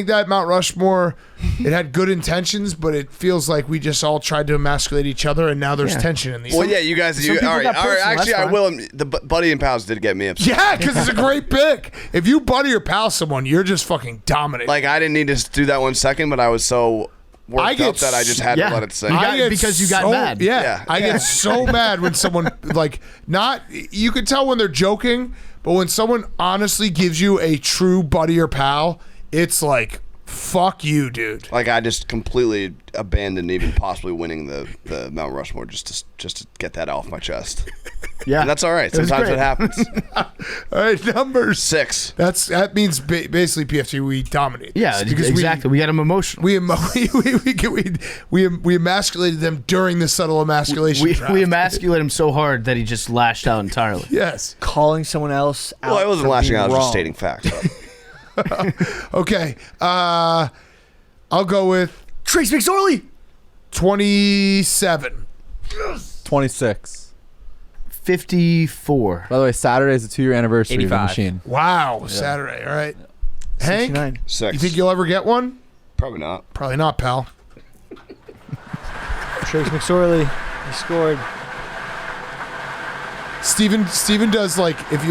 that Mount Rushmore, it had good intentions, but it feels like we just all tried to emasculate each other, and now there's tension in these. Well, yeah, you guys. Some people All right. got personal, Actually, that's I fine. will. The Buddy and Pals did get me upset. Yeah, because it's a great pick. If you buddy or pal someone, you're just fucking dominating. Like, I didn't need to do that 1 second, but I was so worked up that I just had to let it sink. because you got mad. Yeah, I get so mad when someone you could tell when they're joking, but when someone honestly gives you a true buddy or pal, it's like, fuck you, dude. Like, I just completely abandoned even possibly winning the Mount Rushmore just to get that off my chest. Yeah, And that's all right. was Sometimes great. it happens. All right, numbers. 6. That means basically PFT we dominate. Yeah, because exactly. We got them emotional. We emasculated them during the subtle emasculation. We draft. emasculate him so hard that he just lashed out entirely. Yes. Calling someone else out. Well, I wasn't for lashing being out. I was just wrong. stating facts. Okay. I'll go with Trace McSorley. 27. 26. 54. By the way, Saturday is the 2-year anniversary of the 85. machine. Wow. Saturday. All right. Hank, 69. 6. you think you'll ever get one? Probably not. Probably not, pal. Trace McSorley. He scored. Steven does like if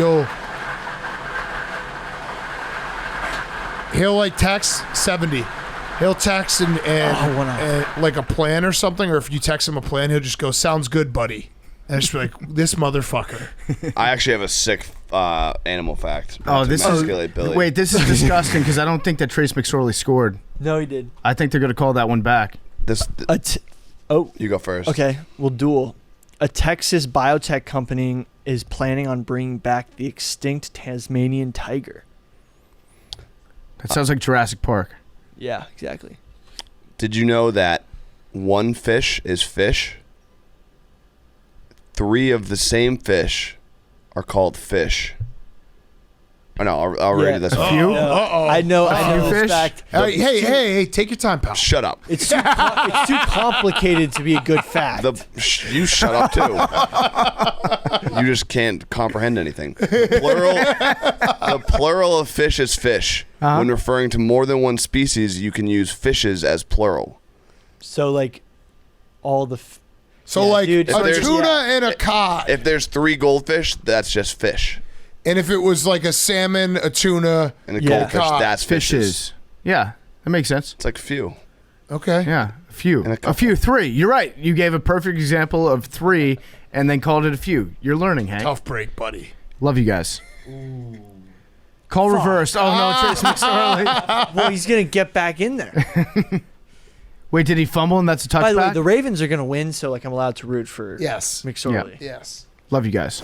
he'll like text 70. He'll text and like a plan or something, or if you text him a plan, he'll just go, "Sounds good, buddy." And just be like, "This motherfucker." I actually have a sick animal fact. Oh, to this emasculate is Billy. wait. This is disgusting because I don't think that Trace McSorley scored. No, he did. I think they're gonna call that one back. You go first. Okay, we'll duel. A Texas biotech company is planning on bringing back the extinct Tasmanian tiger. That sounds like Jurassic Park. Yeah, exactly. Did you know that one fish is fish? 3 of the same fish are called fish. Oh, no, I'll read this. A few? I know fish? this fact. Hey, take your time, pal. Shut up. It's too complicated to be a good fact. You shut up too. You just can't comprehend anything. The plural of fish is fish. When referring to more than one species, you can use fishes as plural. So like all the dude, a there's- tuna and a cod. If there's 3 goldfish, that's just fish. And if it was like a salmon, a tuna, And a goldfish, cod. that's fishes. Yeah, that makes sense. It's like a few. Okay. Yeah, a few. And a A couple. few. 3. You're right. You gave a perfect example of 3 and then called it a few. You're learning, Hank. Tough break, buddy. Love you guys. Call reversed. Oh, no, Trace McSorley. well, he's gonna get back in there. Wait, did he fumble and that's a touchback? By the way, the Ravens are gonna win, so like I'm allowed to root for Yes. McSorley. Yes. Love you guys.